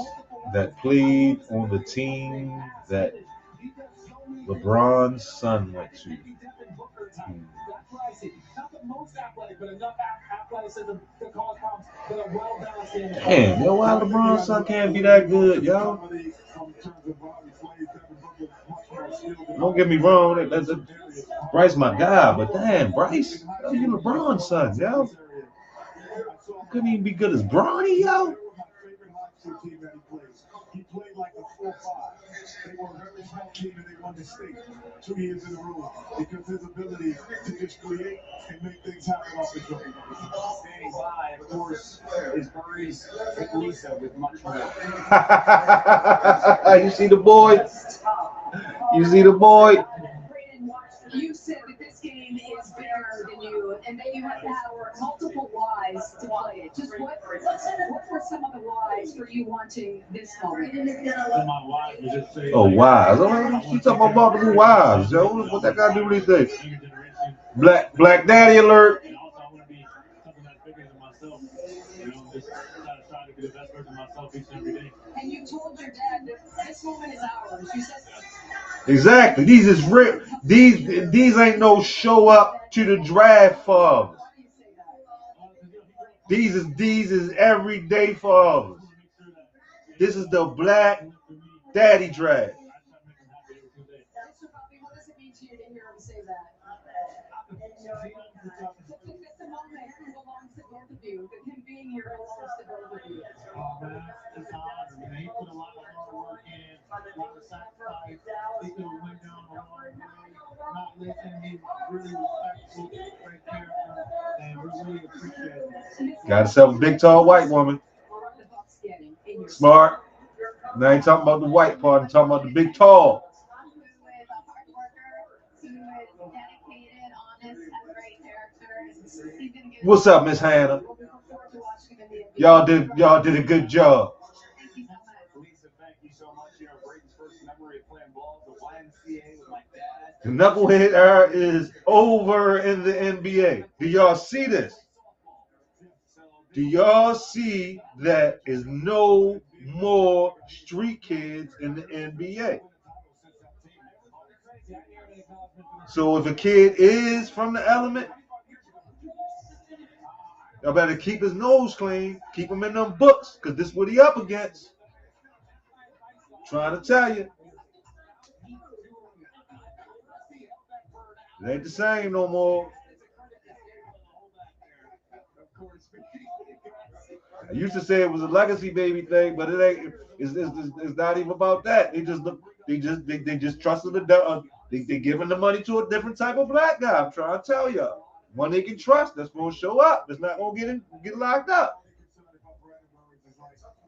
that played on the team that LeBron's son went to. Not the most athletic, but enough athleticism to cause problems, but a well-balanced. Damn, yo, why LeBron's son can't be that good, yo? Don't get me wrong, Bryce my guy, but damn, Bryce, you LeBron's son, yo. couldn't even be good as Bronny, yo. Team that he plays. He played like a 4-5. They were a very small team and they won the state 2 years in a row because his ability to just create and make things happen off the dribble. Standing by, of course, is Murray's with Lisa with much more. You see the boy? You see the boy? You said that this game is bigger than you, and that you have to have multiple whys to play it. Just what were some of the whys for you wanting this moment? Oh, wives. You talking about multiple wives, yo? What that got to do with anything? Black Daddy alert. And also, I want to be something that's bigger than myself. You know, just try to be the best version of myself each and every day. And you told your dad that this moment is ours. You said exactly. These is real. These ain't no show up to the draft fathers. These is everyday fathers. This is the Black Daddy draft. What does it mean to you to hear him say that? The moment belongs to both of you. That him being here belongs to both of you. Oh, man, it's hard. I mean, he put a lot of hard work in, a lot of sacrifice. He could have went down the wrong way, not listening. He's really respectful, great character, and we really appreciate it. Got yourself a big, tall white woman. Smart. Now I ain't talking about the white part. I'm talking about the big, tall. What's up, Miss Hannah? Y'all did a good job. Lisa, thank you so much. You know, Braden's first memory of playing ball at the YMCA with my dad. The knucklehead era is over in the NBA. Do y'all see this? Do y'all see that is no more street kids in the NBA? So if a kid is from the element, y'all better keep his nose clean, keep him in them books, because this is what he up against. Trying to tell you. It ain't the same no more. I used to say it was a legacy baby thing, but it ain't. It's not even about that. They just trusted the. They giving the money to a different type of black guy. I'm trying to tell y'all. One they can trust that's gonna show up. That's not gonna get locked up.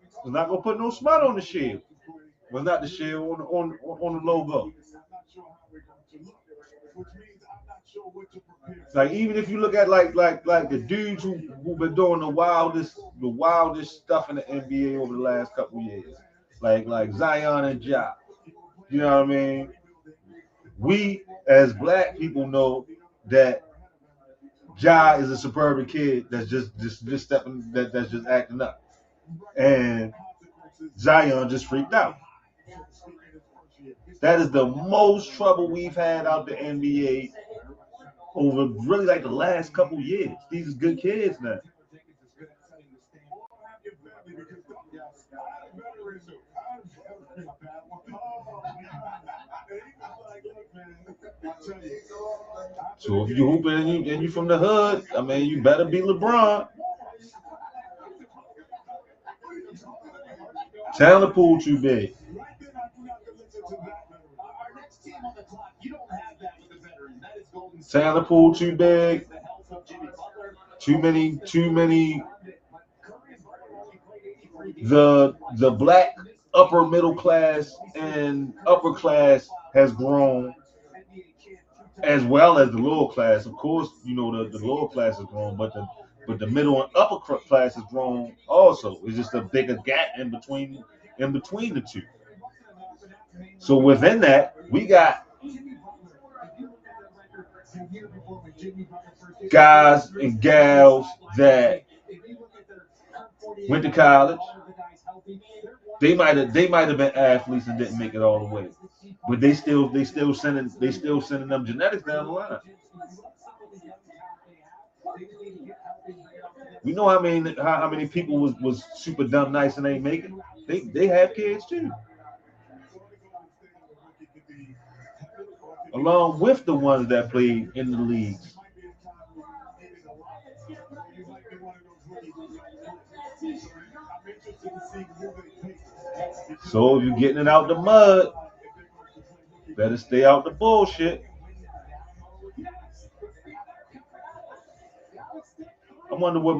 It's not gonna put no smut on the shield. Well, not the shield on the logo. Like even if you look at like the dudes who've been doing the wildest stuff in the NBA over the last couple years, like Zion and Ja. You know what I mean? We as black people know that Ja is a suburban kid that's just stepping that's just acting up, and Zion just freaked out. That is the most trouble we've had out the NBA over really like the last couple years. These are good kids now. So if you hooping and you from the hood, I mean, you better be LeBron. Talent pool too big. Talent pool too big. Too many. The black upper middle class and upper class has grown, as well as the lower class. Of course, you know the lower class has grown, but the middle and upper class has grown also. It's just a bigger gap in between the two. So within that, we got guys and gals that went to college. They might have been athletes and didn't make it all the way, but they still sending them genetics down the line. We know how many people was super dumb nice and ain't make it. They have kids too, along with the ones that played in the leagues. So if you're getting it out the mud, better stay out the bullshit. I wonder what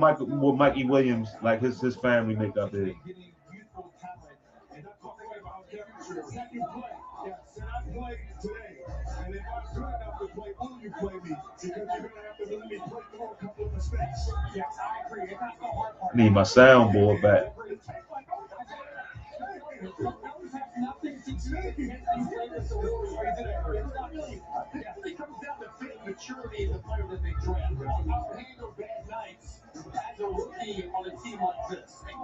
Mikey Williams, like his family makeup is. I need my soundboard back. Maturity in the player that they draft. How handle bad nights as a rookie on a team like this. And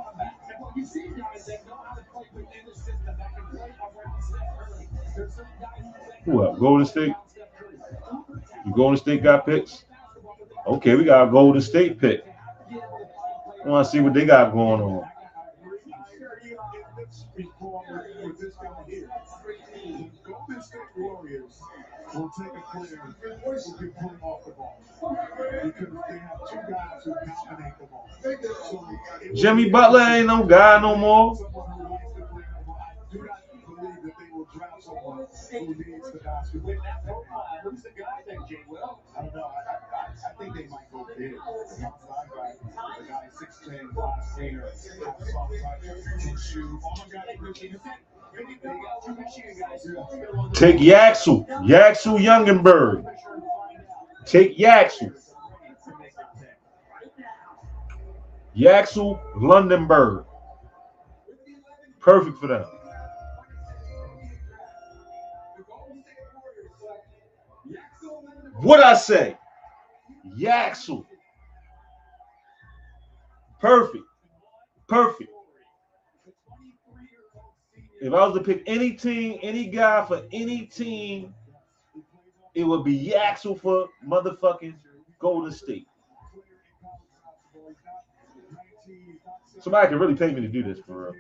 what you see guys that know how to play within the system that can play around Steph Curry. There's some guys who up? Golden State? You Golden State got picks? Okay, we got a Golden State pick. I want to see what they got going on. Golden State Warriors will take a player who can play off the ball because they have two guys who dominate the ball. So Jimmy Butler ain't no guy no more. I do not believe that they will draft someone who needs the basketball. Who's the guy then, Jay Will? I don't know. I think they might go big. The outside guy, the guy 6'10", 5'10", has soft touch, can shoot. Oh my God, take Yaxu. Yaxu Youngenberg. Take Yaxu. Yaxu Londonberg. Perfect for them. What I say? Yaxu. Perfect. Perfect. If I was to pick any team, any guy for any team, it would be Yaxel for motherfucking Golden State. Somebody can really pay me to do this for real.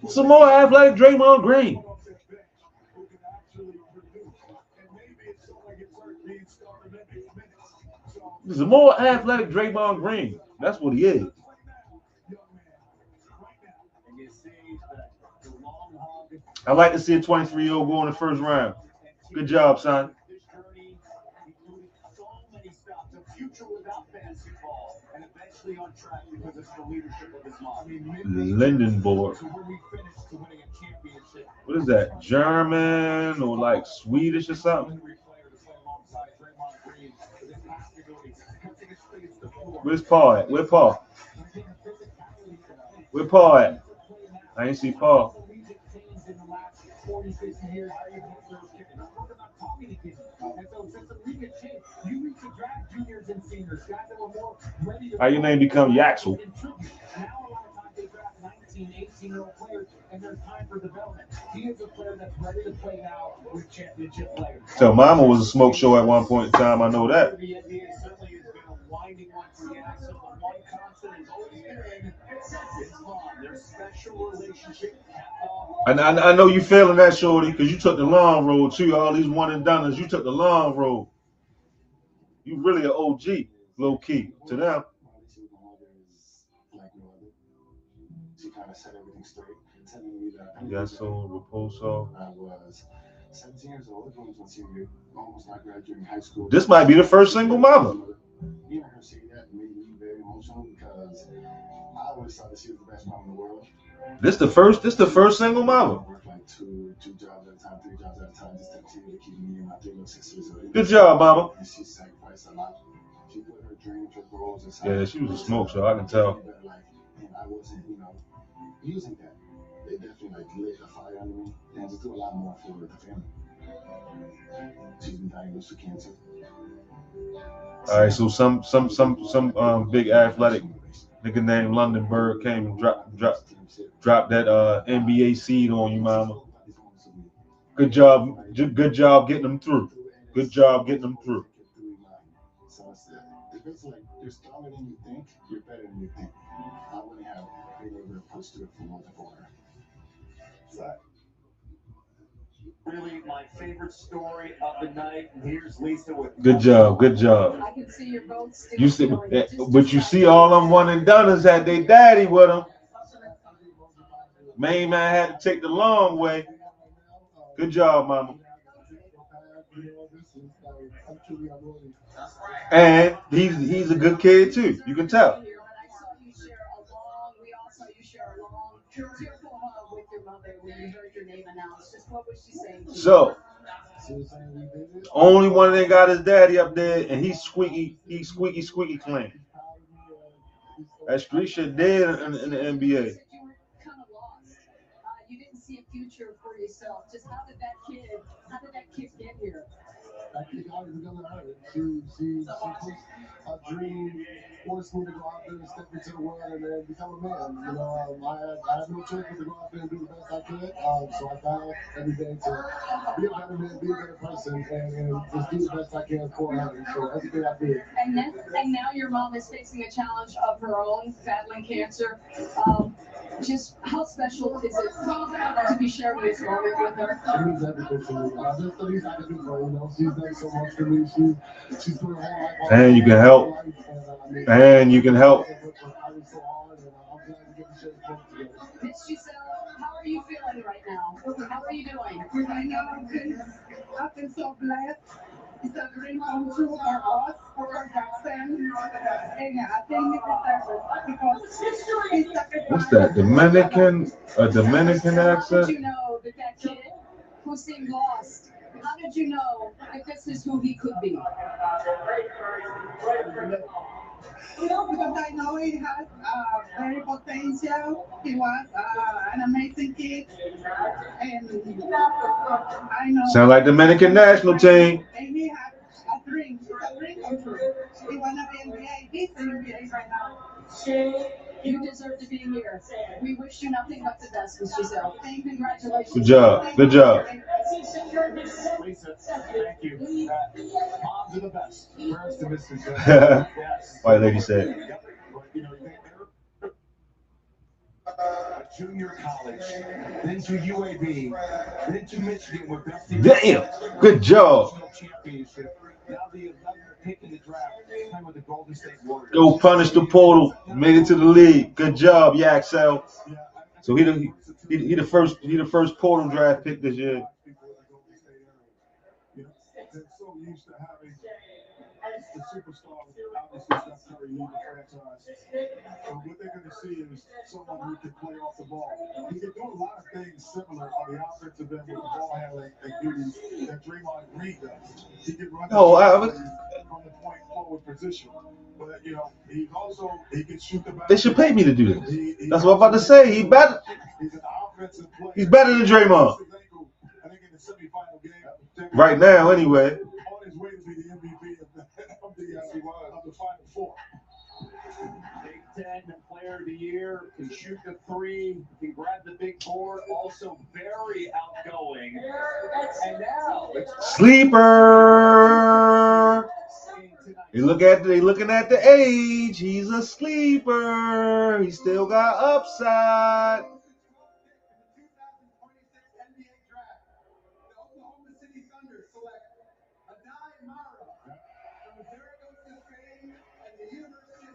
Some more athletic Draymond Green. There's a more athletic Draymond Green. That's what he is. I like to see a 23-year-old go in the first round. Good job, son. Lindenborg. What is that? German or like Swedish or something? Where's Paul at? Where Paul? Where Paul at? I ain't see Paul. How your name become Yaxel? So Mama was a smoke show at one point in time. I know that. I know you feeling that, Shorty, because you took the long road too. All these one and doneers, you took the long road. You really an OG, low key to them. She kind of set everything straight, telling me that Reposo. I was 17 years old when I was on senior, almost not graduating high school. This might be the first single mama. Hearing her say that made me very emotional because I always thought that she was the best mom in the world. This the first single mama. I worked like two jobs at a time, 3 jobs at a time, just to continue to keep me and my 3 little sisters. Good job, mama. And she sacrificed a lot. She put her dreams, her goals aside. Yeah, she was a smoke show, I can tell. And I wasn't, using that. They definitely lit a fire under me and just do a lot more for the family. She's been diagnosed with cancer. All right, so some big athletic nigga named Londonberg came and dropped that NBA seed on you, mama. Good job getting them through. Good job getting them through. So it's basically like you're stronger than you think, you're better than you think. I wouldn't have a little bit of push to it for more than 400. Really, my favorite story of the night. And here's Lisa with. Good job. Good job. I can see you're both still You see, feeling it. but you see, all them one and doneers had their daddy with them. Main man had to take the long way. Good job, mama. And he's a good kid too. You can tell. We all saw you share a long, tearful hug with your mother when you heard your name announced. Just what was she saying to you? So, only one that got his daddy up there, and he's squeaky clean. That street shit dead in the NBA. You were kind of lost. You didn't see a future for yourself. Just how did that kid get here? I think I was gonna have it. She pushed a dream, forced me to go out there and step into the world and then become a man. You know, I had no choice but to go out there and do the best I could. So I found every day to be a better man, be a better person, and just do the best I can for her. So everything I did. And now your mom is facing a challenge of her own, battling cancer. Just how special is it to be sharing this moment with her? It means everything to me. Just the least I can do for her. You know, she's done so much for me. She's put her whole life on. And you can help. And you can help. Miss Giselle, how are you feeling right now? How are you doing? Right now, I feel so blessed. It's a dream come true for us, for our family. And I think we deserve it because it's sacrifice. What's that? Dominican? A Dominican How accent? did you know that kid who seemed lost, how did you know that this is who he could be? Because I know he has very potential. He was an amazing kid. And I know. Sound like Dominican national team. And he had a dream come true. He wanted to be NBA. He's in NBA right now. You deserve to be here. We wish you nothing but the best, Miss Giselle. Congratulations. Good job. Good job. Lisa, thank you. Moms are the best. Prayers to Miss Giselle. Yes. White lady said. Junior college, then to UAB, then to Michigan with best team. Damn. Good job. Championship. Now the 11th pick in the draft, playing with the Golden State Warriors. Go punish the portal. Made it to the league. Good job, Yaxel. So he the first portal draft pick this year. They're so used to having the superstar, obviously Steph Curry lead the franchise. So what they're going to see is someone who can play off the ball. He can do a lot of things similar on the offensive end with the ball handling and duties that Draymond Green does. He can run from the point forward position. But, you know, he can shoot the basketball. They should pay me to do this. That's what I'm about to say. He's better. He's an offensive player. He's better than Draymond. I think in the semifinal game. Right now, anyway. On his way to be the MVP of the Final Four. Big Ten Player of the Year, can shoot the three, can grab the big board, also very outgoing. And now Sleeper. They looking at the age. He's a sleeper. He still got upside.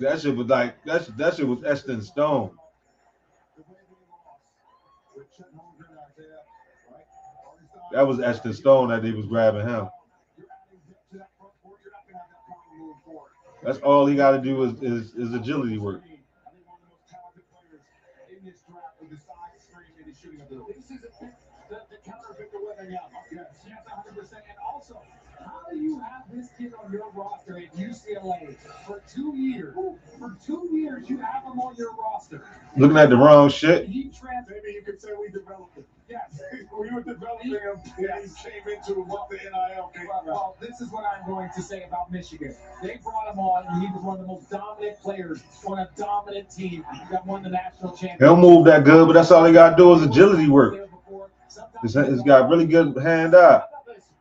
That shit was like that shit was etched in stone. That was etched in stone that they was grabbing him. That's all he got to do is agility work. This is the counter Victor Wembanyama. Yes, 100%. And also, how do you have this kid on your roster at UCLA for 2 years? For 2 years, you have him on your roster. Looking at the wrong shit. Maybe you could say we developed him. Yes, we were developing him. Yes. He came into what the NIL came out. Well, this is what I'm going to say about Michigan. They brought him on, and he was one of the most dominant players on a dominant team that won the national championship. He don't move that good, but that's all he got to do is agility work. He's got really good hand-eye.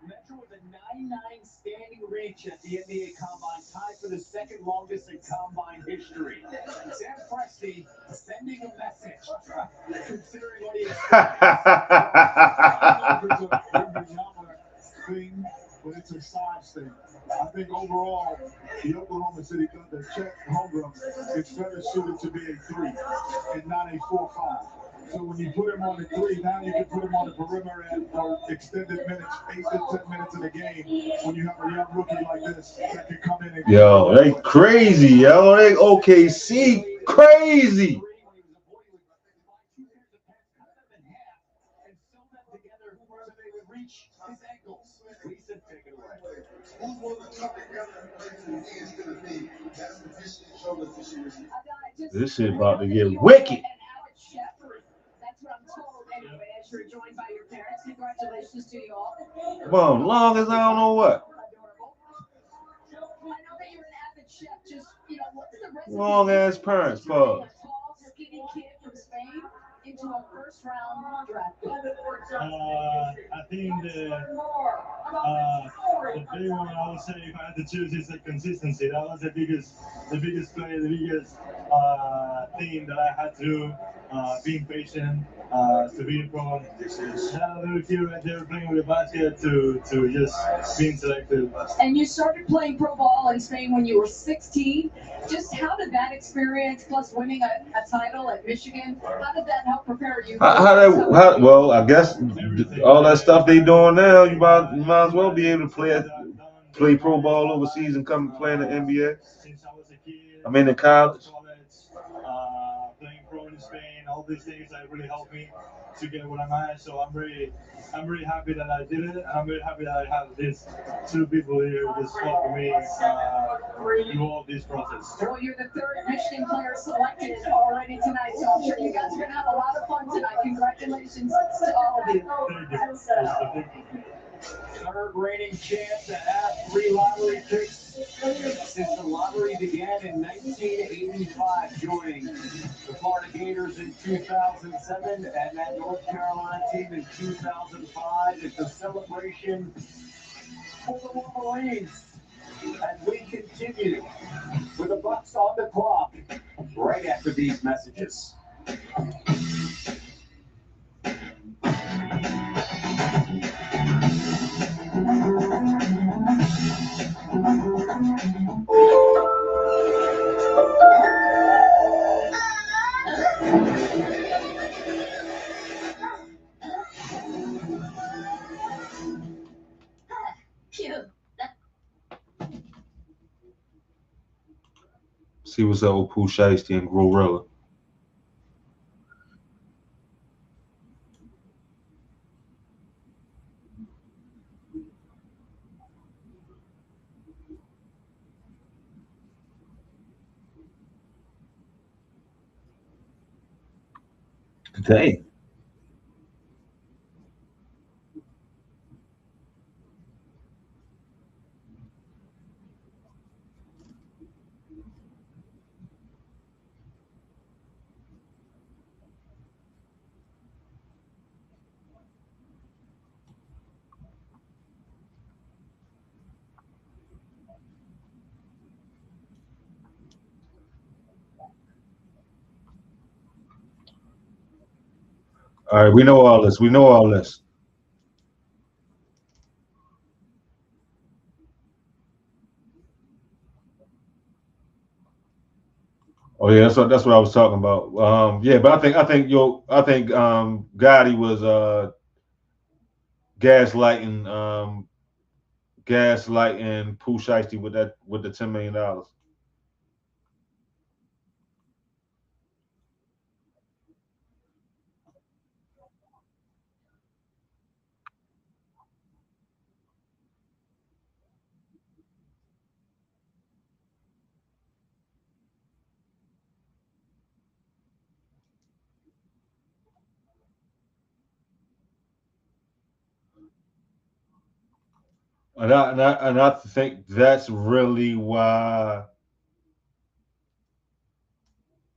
Metro with a 9.9 standing reach at the NBA Combine, tied for the second longest in Combine history. Sam Presti sending a message, considering what he has. thing, but it's a size thing. I think overall, the Oklahoma City Thunder, Chet Holmgren, is better suited to be a 3 and not a 4-5. So when you put him on the 3, now you can put him on the perimeter and for extended minutes, 8 to 10 minutes in a game. When you have a young rookie like this that can come in and Yo, they crazy, yo. They OKC crazy. This shit about to get wicked. That's what I'm told anyway, as you're joined by your parents. Congratulations to you all. Come on, long as I don't know what. I know that you're an avid chef. Just, what's the recipe? Long ass parents, pause. A tall, skinny kid from Spain into a first-round draft pick. I think the big one I would say if I had to choose is the consistency. That was the biggest play, the biggest thing that I had to do. Being patient, to be from that little kid right there playing with the basket to just being selected. And you started playing pro ball in Spain when you were 16. Just how did that experience, plus winning a title at Michigan, how did that help prepare you? Well, I guess all that stuff they doing now, you might as well be able to play pro ball overseas and come play in the NBA. Since I was a kid, I mean, in college. Playing pro in Spain, all these things that really helped me to get what I'm at. So I'm really happy that I did it, and I'm very happy that I have these two people here just helping me through all this process. Well, you're the third Michigan player selected already tonight, so I'm sure you guys are going to have a lot of fun tonight. Congratulations to all of you. Thank you. Third reigning champ to have 3 lottery picks since the lottery began in 1985, joining the Florida Gators in 2007 and that North Carolina team in 2005. It's a celebration for the Wolverines as we continue with the Bucks on the clock right after these messages. See what's up with Pooh Shiesty and Glorilla. Dang. All right, we know all this. Oh yeah, that's what I was talking about. Yeah, but I think Gotti was gaslighting Pooh Shiesty with the $10 million. And I think that's really why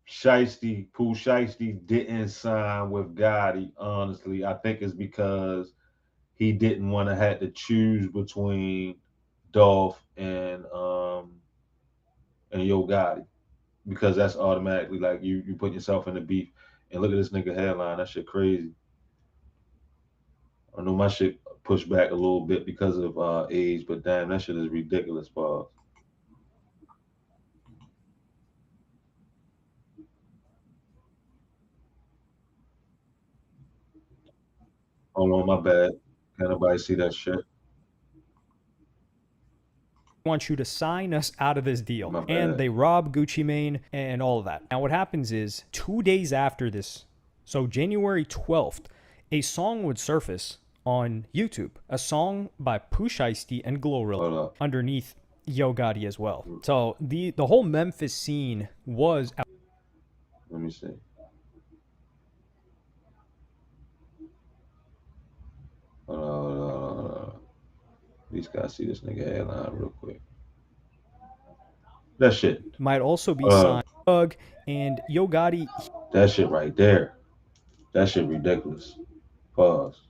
Pooh Shiesty didn't sign with Gotti. Honestly, I think it's because he didn't want to have to choose between Dolph and Yo Gotti, because that's automatically like you put yourself in the beef. And look at this nigga headline. That shit crazy. I know my shit pushed back a little bit because of age, but damn, that shit is ridiculous, pause. Hold on, my bad. Can't nobody see that shit? Want you to sign us out of this deal. My And bad. they rob Gucci Mane and all of that. Now, what happens is 2 days after this, so January 12th, a song would surface on YouTube, a song by Pooh Shiesty and Hold Glorilla up. underneath Yo Gotti as well. So the whole Memphis scene was Let me see. Hold on, hold on, hold on. These guys see this nigga headline real quick. That shit. might also be signed Thug and Yo Gotti. That shit right there. That shit ridiculous. Pause.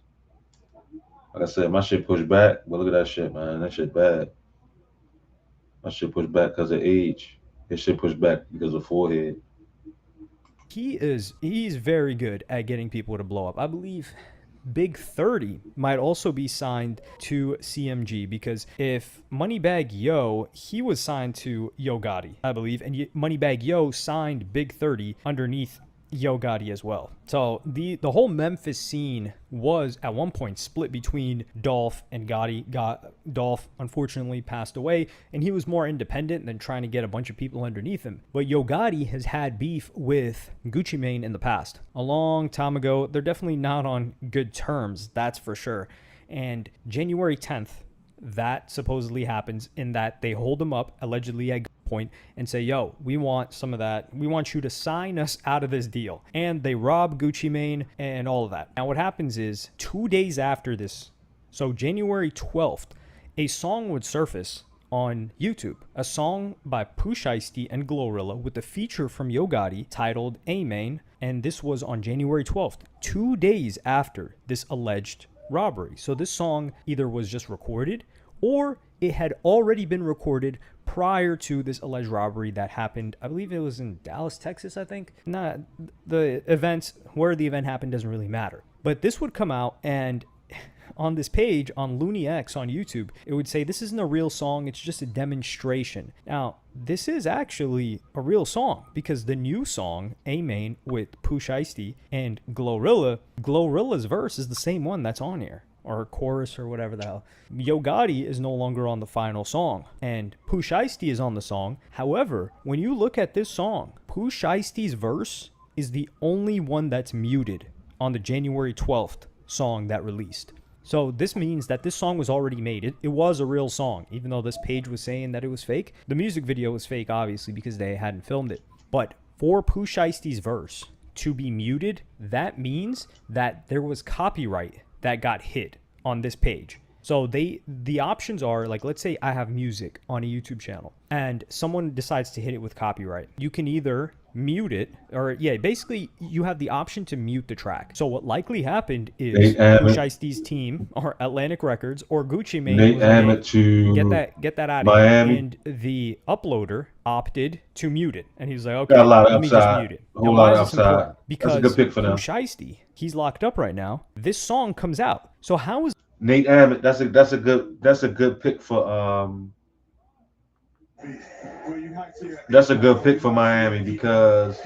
Like I said, my shit pushed back, but look at that shit, man. That shit bad. My shit pushed back because of age. His shit pushed back because of forehead. He's very good at getting people to blow up. I believe Big 30 might also be signed to CMG, because if Moneybagg Yo, he was signed to Yo Gotti, I believe, and Moneybagg Yo signed Big 30 underneath Yo Gotti as well. So the whole Memphis scene was at one point split between Dolph and Gotti. Dolph unfortunately passed away, and he was more independent than trying to get a bunch of people underneath him. But Yo Gotti has had beef with Gucci Mane in the past, a long time ago. They're definitely not on good terms, that's for sure. And January 10th, that supposedly happens, in that they hold him up allegedly at point and say, yo, we want some of that. We want you to sign us out of this deal. And they rob Gucci Mane and all of that. Now what happens is 2 days after this, so January 12th, a song would surface on YouTube, a song by Pooh Shiesty and Glorilla with a feature from Yo Gotti titled Amen, and this was on January 12th, 2 days after this alleged robbery. So this song either was just recorded, or it had already been recorded prior to this alleged robbery that happened. I believe it was in Dallas, Texas, I think. Not the events, where the event happened doesn't really matter. But this would come out, and on this page on Looney X on YouTube, it would say this isn't a real song, it's just a demonstration. Now, this is actually a real song, because the new song, Amen, with Pooh Shiesty and Glorilla's verse is the same one that's on here, or chorus, or whatever the hell. Yo Gotti is no longer on the final song, and Pooh Shiesty is on the song. However, when you look at this song, Pooh Shiesty's verse is the only one that's muted on the January 12th song that released. So this means that this song was already made. It was a real song, even though this page was saying that it was fake. The music video was fake, obviously, because they hadn't filmed it. But for Pooh Shiesty's verse to be muted, that means that there was copyright that got hit on this page. So the options are, like, let's say I have music on a YouTube channel and someone decides to hit it with copyright. You can either mute it, or basically you have the option to mute the track. So what likely happened is Pooh Shiesty's team, or Atlantic Records, or Gucci Mane, get that out of Miami. here. And the uploader opted to mute it, and he's like, okay, Got a lot of let me just mute it. A whole lot of upside. Important? Because that's a good pick for them. Pooh Shiesty, he's locked up right now. This song comes out. So how is Nate Ammett? That's a good pick for That's a good pick for Miami, because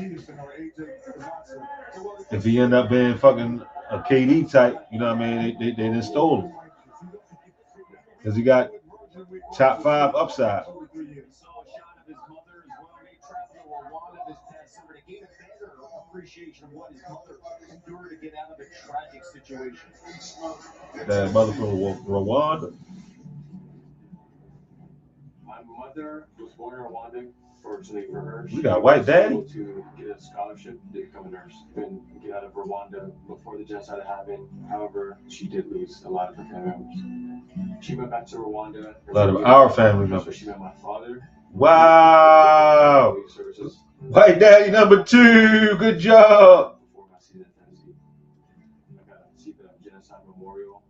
if he end up being fucking a KD type, you know what I mean? They done stole him, because he got top 5 upside. That mother from Rwanda. My mother was born in Rwanda. Fortunately for her, you got a white daddy? To get a scholarship to become a nurse and get out of Rwanda before the genocide happened. However, she did lose a lot of her family members. She went back to Rwanda. A lot of our family members. She met my father. Wow. White daddy number 2. Good job. Before my season in Tennessee, I got to see the genocide memorial.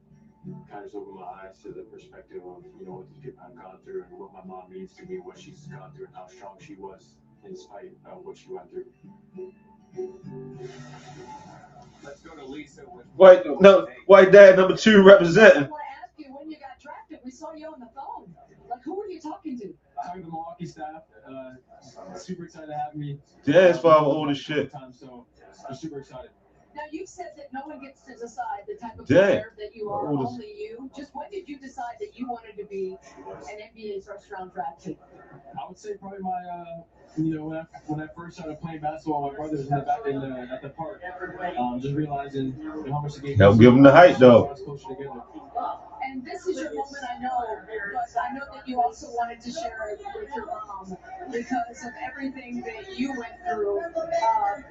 Kind of opened my eyes to the perspective of, what these people have gone through, and what my mom means to me, what she's gone through, and how strong she was in spite of what she went through. Let's go to Lisa with. Wait, no. White dad number 2 representing. I want to ask you, when you got drafted, we saw you on the phone. Like, who were you talking to? Talking to the Milwaukee staff. Super excited to have me. Dad's father old as shit. So I'm super excited. Now, you've said that no one gets to decide the type of Damn. player that you are, only you. Just when did you decide that you wanted to be an NBA first-round draft pick? I would say probably my, when I first started playing basketball, my brothers in the back at the park, just realizing how much the game. Help give him the height though. And this is your moment, I know, but I know that you also wanted to share it with your mom because of everything that you went through,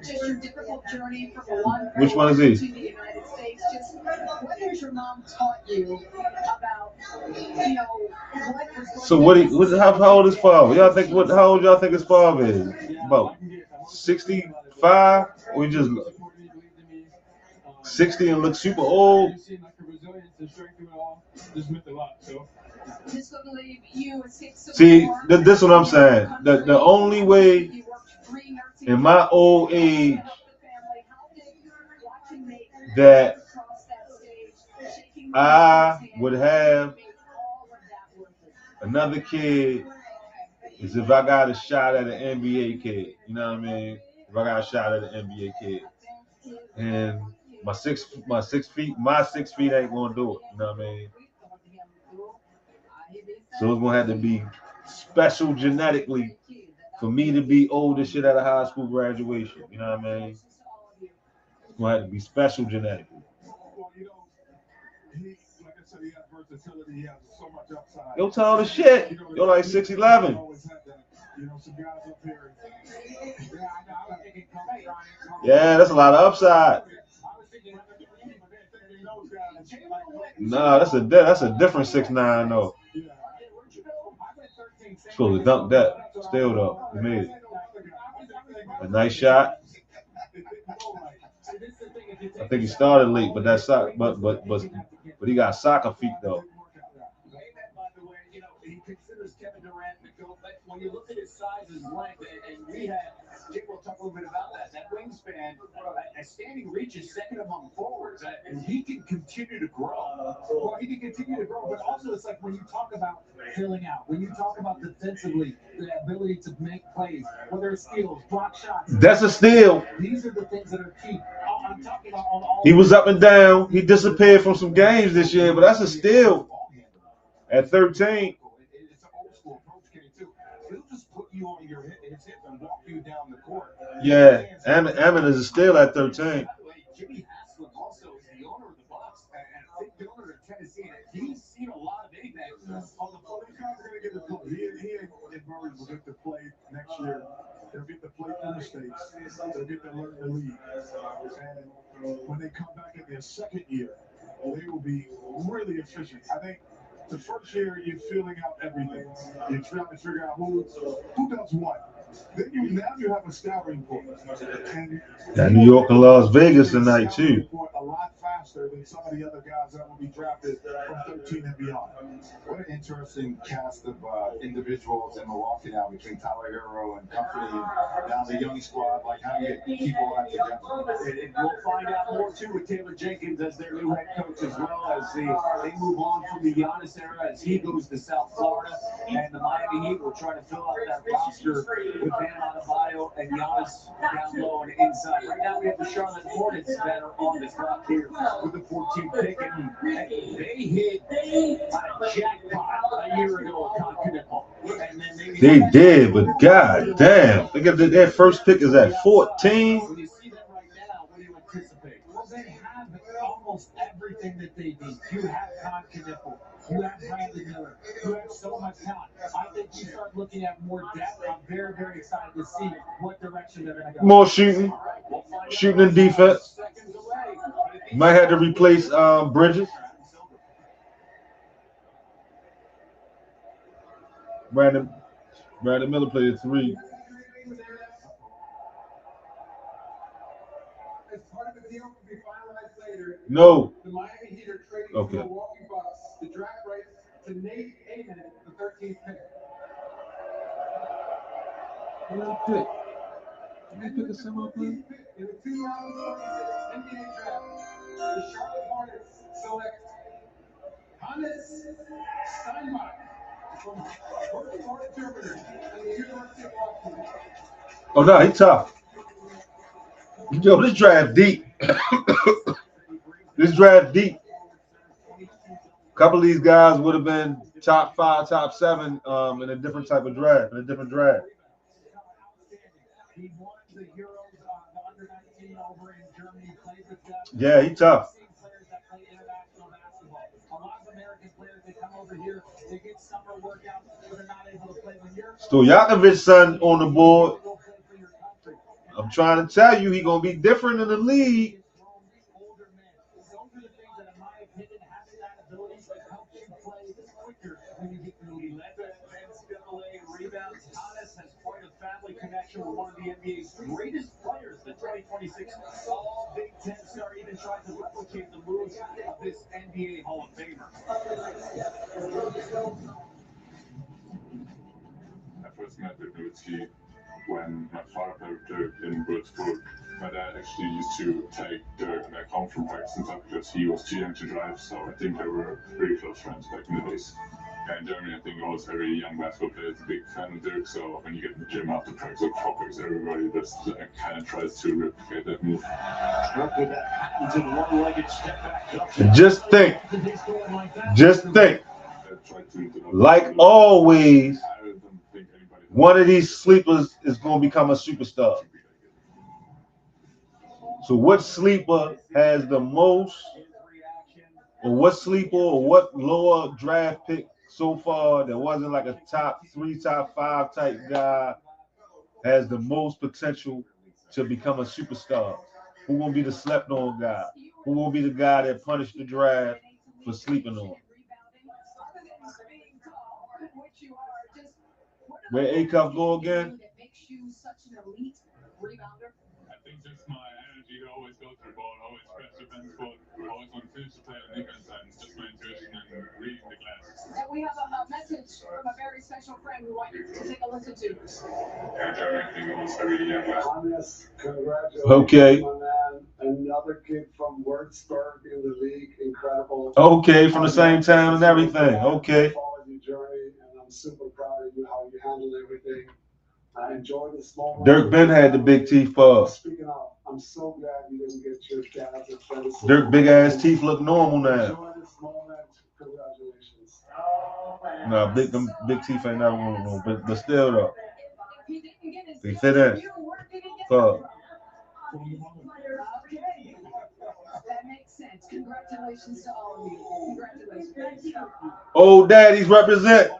just your difficult journey from one Which one is he? to the United States. Just what has your mom taught you about, what was going So how old is father? Y'all think how old y'all think his father is? About 65? Or he just 60 and look super old? See, this is what I'm saying. The only way in my old age that I would have another kid is if I got a shot at an NBA kid. You know what I mean? If I got a shot at an NBA kid. And my six feet ain't gonna do it. You know what I mean? So it's gonna have to be special genetically for me to be old as shit at a high school graduation. You know what I mean? It's gonna have to be special genetically. Like I said, he has versatility. He has so much upside. Yo, tall as shit. Yo, like 6'11". Some guys up here. Yeah, that's a lot of upside. Nah, that's a different 6'9" though. Supposed to dunk that. Still though, he made it. A nice shot. I think he started late, but that's but he got soccer feet though. He considers Kevin Durant the GOAT, but when you look at his size, his length, and we had, Jake will talk a little bit about that wingspan, a standing reach is second among forwards, and he can continue to grow. Well, he can continue to grow, but also it's like when you talk about filling out, when you talk about defensively, the ability to make plays, whether it's steals, block shots. That's a steal. These are the things that are key. I'm talking about on all. He was up and down. He disappeared from some games this year, but that's a steal. At 13. It's an old school approach, Kenny, too. He'll just put you on your his hip and walk you down the court. Yeah, Ammon is a steal at 13. Jimmy Haslem also is the owner of the Bucks and I think the owner of Tennessee. He's seen a lot of impact on the floor. He's not going to get the play. He and Murray will get the play next year. They'll get the play in the States. They'll get to learn the league. And when they come back in their second year, they will be really efficient. I think the first year you're filling out everything. You're trying to figure out who does what. Then you have a scouting report. And Got New York and Las Vegas tonight too. A lot faster than some of the other guys that will be drafted from 13 and beyond. What an interesting cast of individuals in Milwaukee now between Tyler Hero and company, and now the young squad. Like, how do you keep all that together? And we'll find out more too with Taylor Jenkins as their new head coach, as well as they move on from the Giannis era as he goes to South Florida, and the Miami Heat will try to fill out that roster with Bam Adebayo and Giannis down low and inside. Right now we have the Charlotte Hornets that are on the clock here with the 14th pick, and they hit a jackpot a year ago at Continental. They did, but god damn, they got their first pick is at 14. When you see that right now, what do you anticipate? Well, they have almost everything that they need. You have Continental. You have Brandon Miller. You have so much talent. I think you start looking at more depth. I'm very, very excited to see what direction they're going to go. More shooting and defense. Might have to replace Bridges. Brandon Miller played a 3. As part of the deal to be finalized later, No. the Miami Heat are trading Okay. the Milwaukee Bucks the draft rights to Nate Amen, the 13th pick. Pick. You pick a similar player? In the 2026 NBA Draft, the Charlotte Hornets Oh no, he tough. Yo, this draft deep. This draft deep. A couple of these guys would have been top 5, top 7 in a different type of draft, in a different draft. Yeah, he tough. Stojakovic's son on the board. I'm trying to tell you, he's gonna be different in the league. Connection with one of the NBA's greatest players, the 2026 All-Big Ten star, even tried to replicate the moves of this NBA Hall of Famer. I first met with Nowitzki when my father played with Dirk in Würzburg. My dad actually used to take Dirk back home from practice and stuff because he was too young to drive, so I think they were really close friends back in the days. And in Germany, I think almost every young basketball player is a big fan of Dirk, so when you get in the gym after practice or topics, everybody just kind of tries to replicate that move. Just think, like always, one of these sleepers is going to become a superstar. So what sleeper has the most, or what sleeper, or what lower draft pick so far that wasn't like a top 3, top 5 type guy has the most potential to become a superstar? Who will be the slept on guy? Who will be the guy that punished the draft for sleeping on? Where A-Cup go again? I think just my energy to always go through ball, always press defense ball, always want to finish the play on the defense side, just my intuition and reading the glass. And we have a message from a very special friend we want you to take a listen to. Okay. Another kid from Würzburg in the league, incredible. Okay, from the same town and everything. Okay. Followed your journey, and I'm super proud of you how you handled everything. I enjoyed this moment. Dirk Ben had the big teeth for. Speaking of, I'm so glad you didn't get your dad's athleticism. Dirk big ass teeth look normal now. Enjoy this moment. Congratulations. No, big teeth ain't never one of them, but still though, they fit in. Fuck. That makes sense. Congratulations to all of you. Congratulations. Old daddies represent.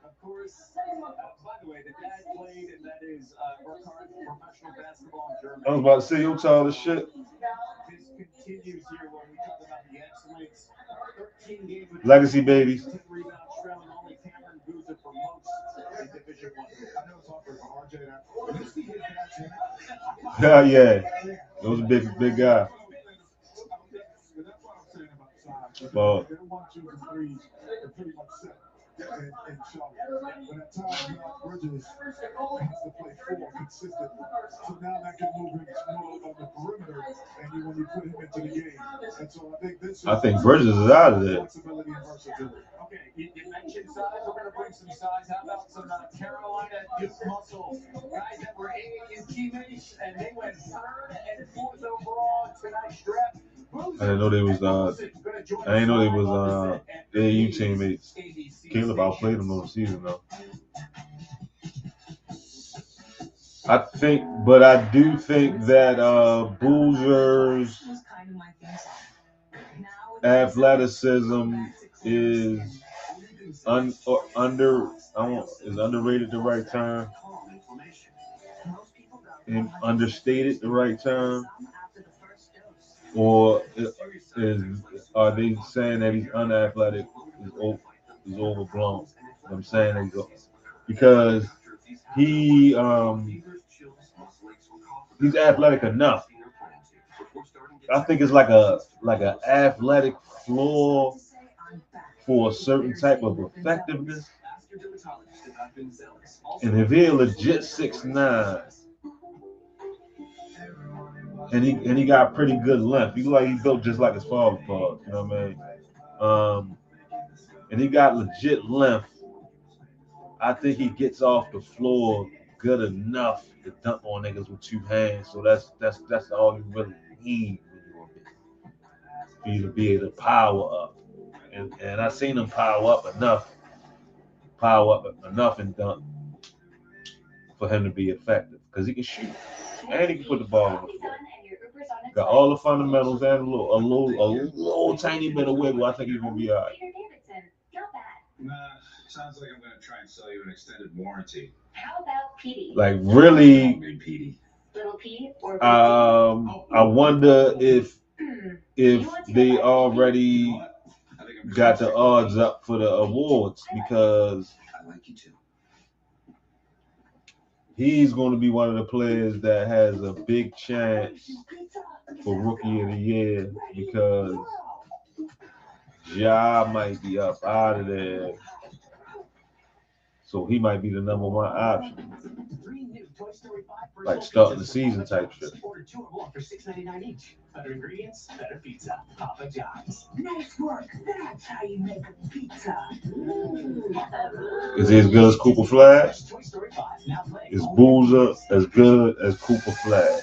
Of course, by the way, the dad played, and that is professional basketball in Germany. I was about to say, you tall as shit. This continues here when we talk about the excellence. 13 games with Legacy babies. 10 rebounds, trailing only Cameron Boozer for most in Division 1. I know it's awkward for RJ now. When you see his dad, Hell yeah. It was a big guy. that's what I'm saying about size. Well, Their 1, 2, and 3s are pretty much set. And Charlotte. But at times, Bridges has to play 4 consistently. So now that can move him more on the perimeter, and when you put him into the game. And so I think Bridges is out of there. Flexibility and versatility. Okay, you mentioned size. We're going to bring some size. How about some Carolina Duke muscle? Guys that were AAU teammates, and they went 3rd and 4th overall tonight's draft. I didn't know they was AAU teammates. Caleb outplayed them over the season though. I do think that Boozer's athleticism is underrated the right time, and understated the right time, or are they saying that he's unathletic is overblown? I'm saying that because he's athletic enough. I think it's like an athletic floor for a certain type of effectiveness. And if he's legit 6'9", and he got pretty good length, he built just like his father, you know what I mean? and he got legit length. I think he gets off the floor good enough to dunk on niggas with 2 hands. So that's all you really need for you to be able to power up. And I seen him power up enough and dunk for him to be effective because he can shoot and he can put the ball on the floor. Got all the fundamentals and a little tiny bit of wiggle. I think he's gonna be all right. Nah, sounds like I'm gonna try and sell you an extended warranty. How about Petey? Like really, Little P or I wonder if they already got the odds up for the awards because I like you too. he's going to be one of the players that has a big chance for Rookie of the Year because Ja might be up out of there. So he might be the number 1 option. Like starting the season type shit. Order 2 or more for $6.99 each. Better ingredients, better pizza. Papa John's. Nice work. That's how you make a pizza. Is he as good as Cooper Flag? Is Boozer as good as Cooper Flag?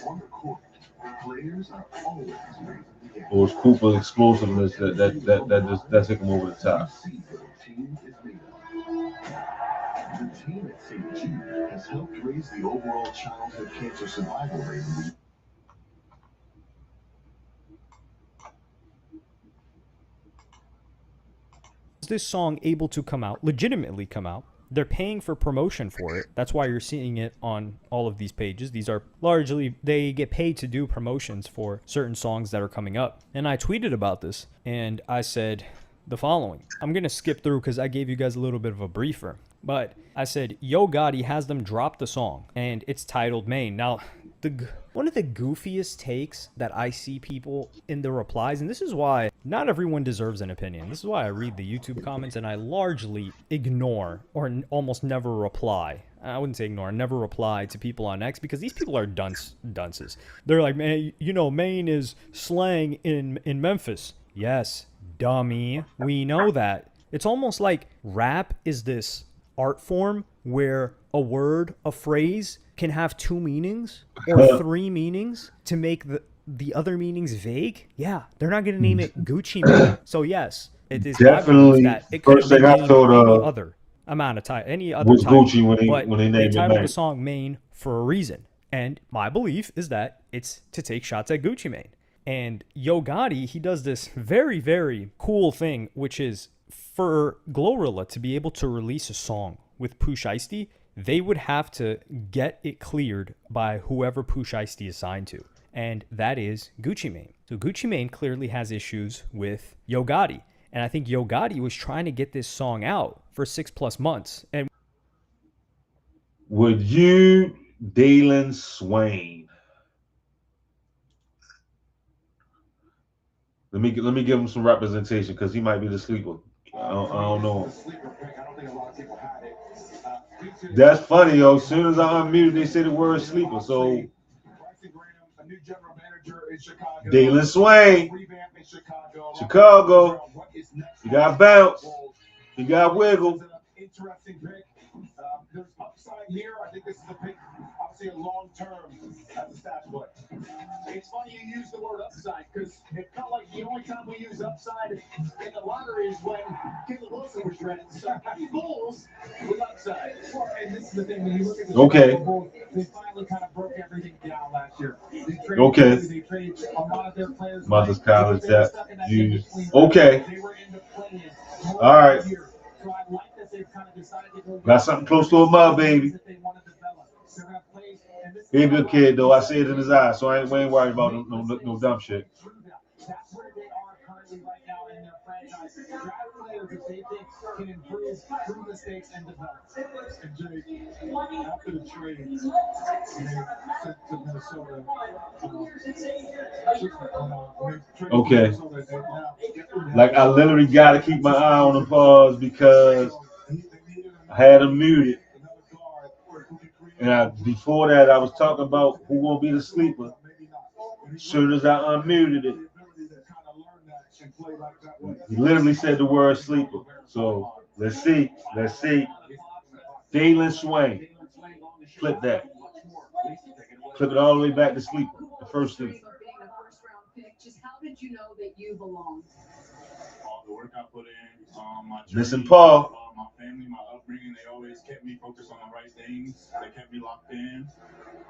Or is Cooper explosiveness that took him over the top? The team at St. Jude has helped raise the overall childhood cancer survival rate in the Is this song able to come out, legitimately come out? They're paying for promotion for it. That's why you're seeing it on all of these pages. These are largely, they get paid to do promotions for certain songs that are coming up. And I tweeted about this and I said the following. I'm going to skip through because I gave you guys a little bit of a briefer. But I said, Yo Gotti has them drop the song, and it's titled Maine. Now, one of the goofiest takes that I see people in the replies, and this is why not everyone deserves an opinion. This is why I read the YouTube comments, and I largely ignore or almost never reply. I wouldn't say ignore, never reply to people on X because these people are dunces. They're like, man, you know, Maine is slang in Memphis. Yes, dummy. We know that. It's almost like rap is this art form where a word, a phrase can have 2 meanings or 3 meanings to make the other meanings vague. Yeah, they're not going to name it Gucci Mane. So yes, it is definitely that it could have been named any other amount of time, any other was title. Gucci when they named titled it the song Mane for a reason. And my belief is that it's to take shots at Gucci Mane. And Yo Gotti, he does this very, very cool thing, which is for Glorilla to be able to release a song with Pooh Shiesty, they would have to get it cleared by whoever Pooh Shiesty is signed to. And that is Gucci Mane. So Gucci Mane clearly has issues with Yo Gotti. And I think Yo Gotti was trying to get this song out for 6+ months. And would you, Dalen Swain? Let me give him some representation because he might be the sleeper. I don't know. That's funny, yo. As soon as I unmuted, they say the word sleeper. So, Dalen Swain, Chicago. You got bounce. You got wiggle. There's upside here. I think this is a pick, obviously, a long term as a stat boy. It's funny you use the word upside because it felt like the only time we use upside in the lottery is when Caleb Wilson was drafted. So Bulls with upside. And this is the thing when you look at the Bulls, they finally kind of broke everything down last year. They traded a lot of their players. Marcus Collins, that you. Okay. All right. So I like that they've kind of decided to go. Got something close to a mouth, baby. He's a good kid, though. I see it in his eyes, so I ain't worried about no dumb shit. That's where they are currently right now in their franchise. Draft players that they think can improve, prove mistakes, and develop. And Jay, after the trade, sent to Minnesota. Okay. Like, I literally got to keep my eye on the pause because I had him muted. And before that, I was talking about who will be the sleeper. As soon as I unmuted it, and play like that way. He literally said the word sleeper. So let's see. Let's see. Dalen Swain. Flip that. Flip it all the way back to sleeper. The first sleeper. Just how did you know that you belonged? All the work I put in, my Listen, Paul. My family, my upbringing, they always kept me focused on the right things. They kept me locked in.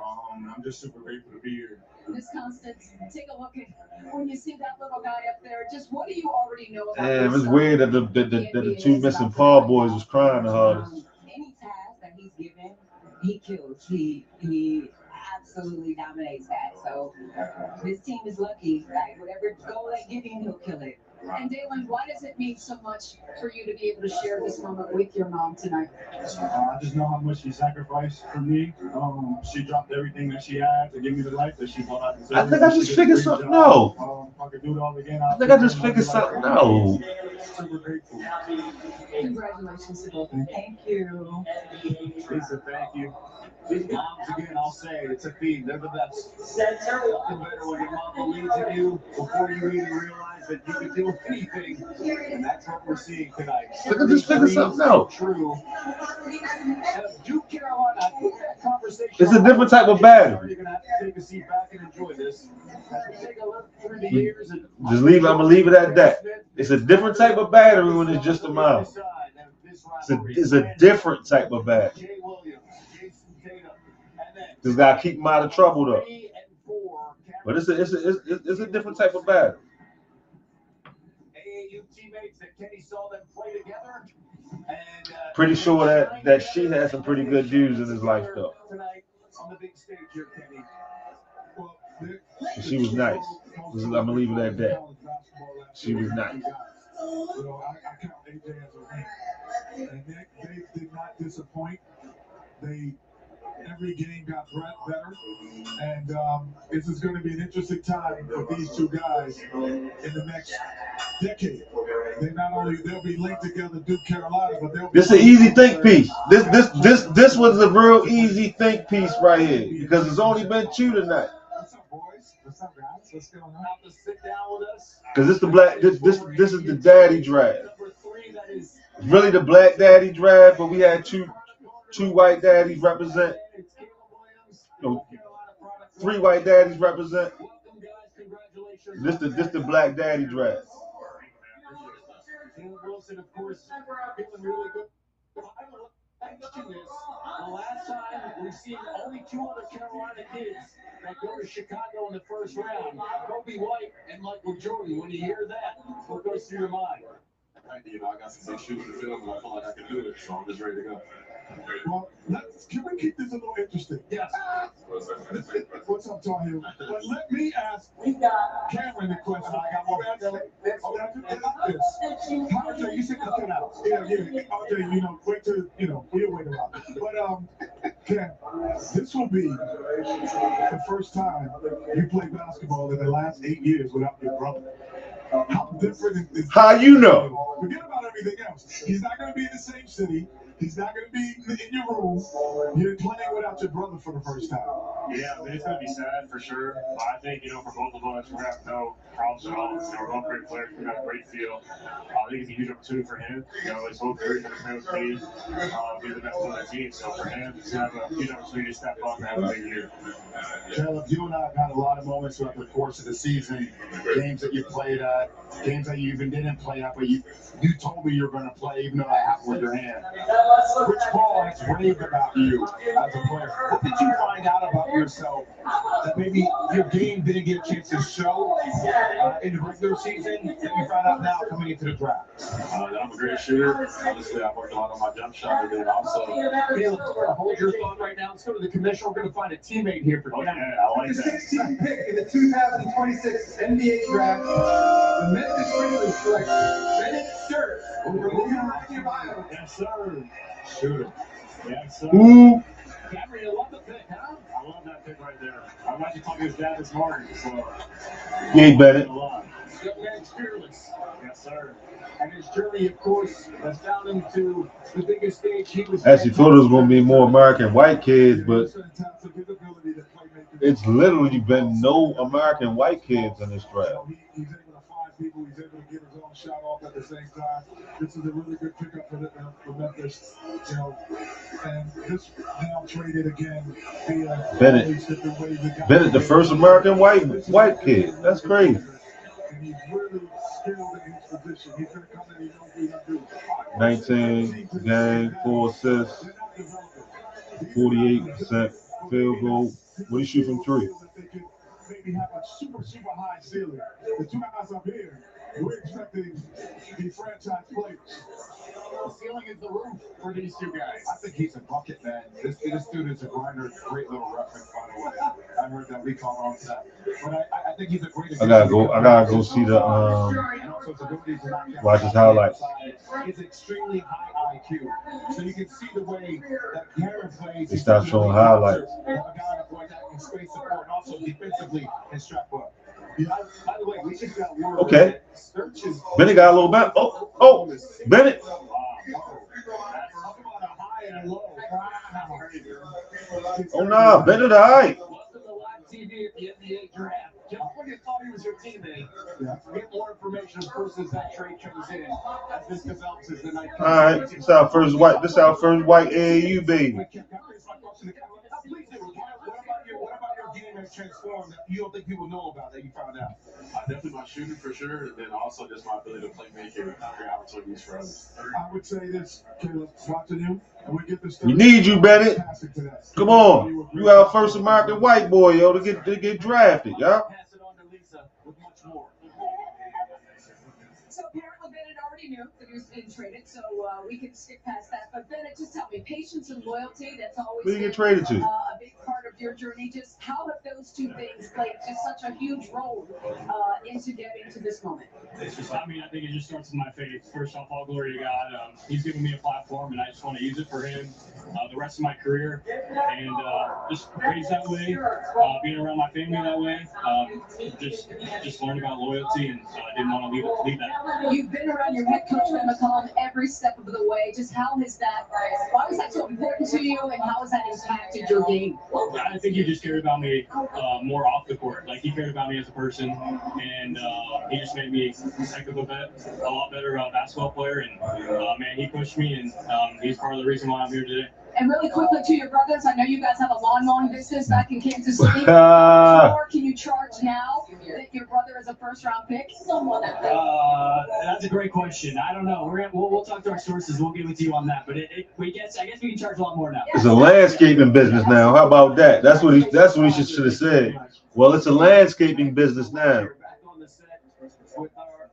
I'm just super grateful to be here. Miss Constance, take a look at when you see that little guy up there. Just what do you already know about? Damn, it's weird that the two missing Paul boys was crying the hardest. Any task that he's given, he kills. He absolutely dominates that. So this team is lucky. Like whatever goal they give him, he'll kill it. And Dalen, why does it mean so much for you to be able to share this moment with your mom tonight? I just know how much she sacrificed for me. She dropped everything that she had to give me the life that she thought I deserved. I think I just figured something out. If I could do it all again, I think I just figured something out. Super grateful. Congratulations to both. Thank you. Lisa, thank you. Moms, again, I'll say it's a feed. They're the best. Nothing better when your mom believes in you before you even realize that you can do anything. And that's what we're seeing tonight. Look at this figure something out. True. Duke Carolina, that conversation. It's a different type of battery. You're going to have to take a seat back and enjoy this. Take a look through the years. Just leave. I'm gonna leave it at that. It's a different type of battery when it's just a mile. It's a different type of battery. Just gotta keep them out of trouble though. But it's a different type of battery. AAU teammates that Kenny saw them play together. And, pretty sure that she had some pretty good dudes in his life though. Tonight on the big stage here, Kenny. She was nice. I'm gonna leave it at that. She was nice. You know, I count AJ as a win. And they did not disappoint. Every game got better. And this is going to be an interesting time for these two guys in the next decade. They'll be linked together, Duke Carolina, but they'll be. This is an easy think piece. This was a real easy think piece right here because it's only been two tonight. What's up, boys? What's up, guys? What's going on? Have to sit down with us. Because this the black. This is the daddy draft. It's really the black daddy draft, but we had two white daddies represent. No, three white daddies represent. This the black daddy draft. Wilson, of course, feeling really good. The last time we've seen only two other Carolina kids that go to Chicago in the first round, Kobe White and Michael Jordan. When you hear that, what goes through your mind? You know, I got some big shoes to fill, and I feel like I can do it, so I'm just ready to go. Well, can we keep this a little interesting? Yes. What's up, Tahir? But let me ask Cameron the question. I got one. RJ, you sit this out. Yeah. RJ, wait till, we'll wait a while. But, Cam, this will be the first time you play basketball in the last 8 years without your brother. How different is this? How you know? Forget about everything else. He's not going to be in the same city. He's not going to be in your room. You're playing without your brother for the first time. Yeah, I mean, it's going to be sad for sure. But I think, for both of us, we're going to have no problems at all. We're both great players. We've got a great feel. I think it's a huge opportunity for him. His whole career he's going to play with me, be the best on the team. So for him, it's going to have a huge opportunity to step up and have a big year. Caleb, you and I have had a lot of moments throughout the course of the season, games that you played at, games that you even didn't play at, but you told me you were going to play, even though I have with your hand. Which Paul has raved about you as a player. What did you find out about yourself that maybe your game didn't get a chance to show in the regular season that you found out now coming into the draft? That I'm a great shooter. Obviously, I've worked a lot on my jump shot, and then also. Caleb, hold your thought right now. Let's go to the commissioner. We're going to find a teammate here for Cameron. I like the that. 16th pick in the 2026 NBA Draft, the Memphis Grizzlies select Bennett Sturt. Yes, sir. Shooter. Yes, sir. Ooh. Cameron, you love the pick, huh? I love that pick right there. I'm actually talking to his dad this morning, so. Yeah, Bennett. Young man's fearless. Yes, sir. And his journey, of course, has found him to the biggest stage he was. Actually, thought it was going to be more American white kids, but it's literally been no American white kids in this draft. He's able to find people. He's able to get his own shot off at the same time. This is a really good pickup for Memphis. You know, and this now traded again via Bennett, the first American white kid. That's crazy. And he's really skilled in his position. He's going to come in, he knows what he's going to do. 19 game, 4 assists, 48% field goal. What do you shoot from three? Maybe have a super high ceiling. The two guys up here, we're expecting the franchise players. The ceiling is the roof for these two guys. I think he's a bucket man. This dude is a grinder. Great little reference, by the way. I heard that we call on set. But I think he's a great. I gotta go see the watch his highlights. It's extremely high IQ. So you can see the way that Cameron plays. They stopped showing highlights. A guy that can space support and also defensively can strap up. By the way, we just got word. Okay. Bennett got a little back. Oh, Bennett. Oh no, Bennett all right. Welcome to live TV at the NBA Draft. Just when you thought he was your teammate, get more information as soon as that trade comes in. As this develops as the night comes. All right, this is our first white AAU baby. What about your game has transformed that you don't think people know about that you found out? Definitely my shooting for sure, and then also just my ability to play making and create opportunities for others. I would say this, Caleb, watching you, and we get this. We need you, Bennett. Come on, you our first American white boy, yo, to get drafted, y'all. Pass it on to Lisa with much more. So apparently Bennett already knew that he was being traded, so we can skip past that. But Bennett, just tell me, patience and loyalty, that's always Who you get traded to? A big part of your journey. Just how have those two things played just such a huge role into getting to this moment? It's just, I mean, I think it just starts with my faith. First off, all glory to God. He's given me a platform, and I just want to use it for him the rest of my career. And just raised that way, being around my family that way, just learned about loyalty, and didn't want to leave that. You've been around your head coach, Ben McCollum, every step of the way. Just why was that so important to you, and how has that impacted your game? I think he just cared about me more off the court. Like, he cared about me as a person, and he just made me a heck of a lot better basketball player. And man, he pushed me, and he's part of the reason why I'm here today. And really quickly to your brothers, I know you guys have a long distance back in Kansas City. How much more can you charge now that your brother is a first-round pick? That's a great question. I don't know. We'll talk to our sources. We'll give it to you on that. But I guess we can charge a lot more now. It's a landscaping business now. How about that? That's what he should have said. Well, it's a landscaping business now. With our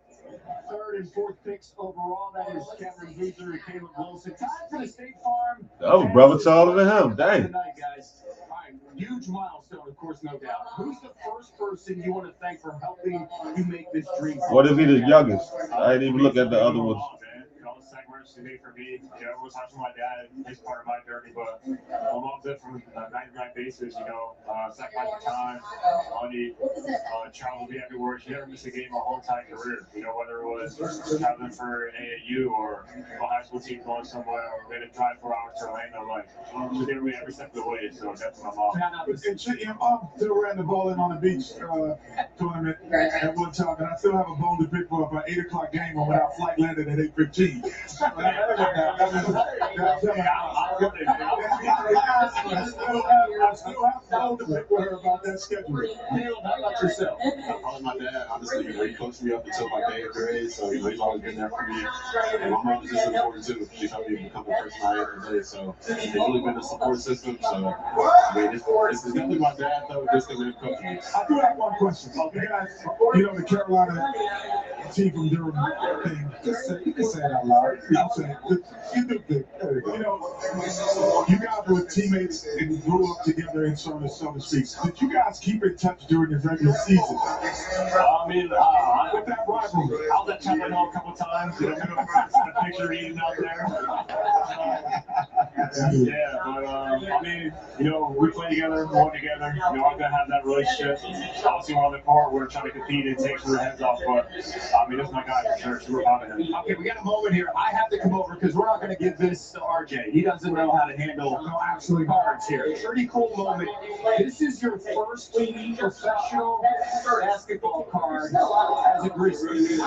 third and fourth picks overall, that is Cameron Boozer and Caleb Wilson. Time for the State Farm. The other brother taller than him. Dang. Tonight, guys. All right, huge milestone, of course, no doubt. Who's the first person you want to thank for helping you make this dream? What if he the youngest? I didn't even look at the other ones. All the sacrifices he made for me. You know, it was not from my dad, his part of my journey, but my mom did from a 99 basis, you know, sacrificing time, money, travel me everywhere. She never missed a game her whole entire career, you know, whether it was traveling for AAU or a high school team going somewhere, or we had to drive 4 hours to Orlando, like, she did me every step of the way, so that's my mom. And your mom still ran the ball in on the beach tournament at one time, and I still have a bone to pick for an 8 o'clock game when our flight landed at 8:15. I still have a bone to pick with her about that schedule. How about yourself? Probably my dad, honestly. He coached me up until my 8th grade, so he's always been there for me. And my mom is just important too. She helped me become the person I am today. So they've really been a support system. So I mean, it's definitely my dad though, just because they've coached me. I do have one question. You know, the Carolina team from Durham thing. You can say it out loud. You do good. You know, you guys were teammates and grew up together in so to speak. Did you guys keep in touch during the regular season? I mean, with that rivalry, I was at Chapel Hill a couple times. You know, the picture eating out there. Yeah, but I mean, you know, we play together, we work together. You know, I'm gonna have that relationship. Obviously, we're on the court, we're trying to compete and take their heads off. But I mean, this is my guy for sure. Super proud of him. Okay, we got a moment here. I have to come over because we're not going to give this to RJ. He doesn't know how to handle absolute cards here. Pretty cool moment. This is your first professional basketball card as a Grizzly.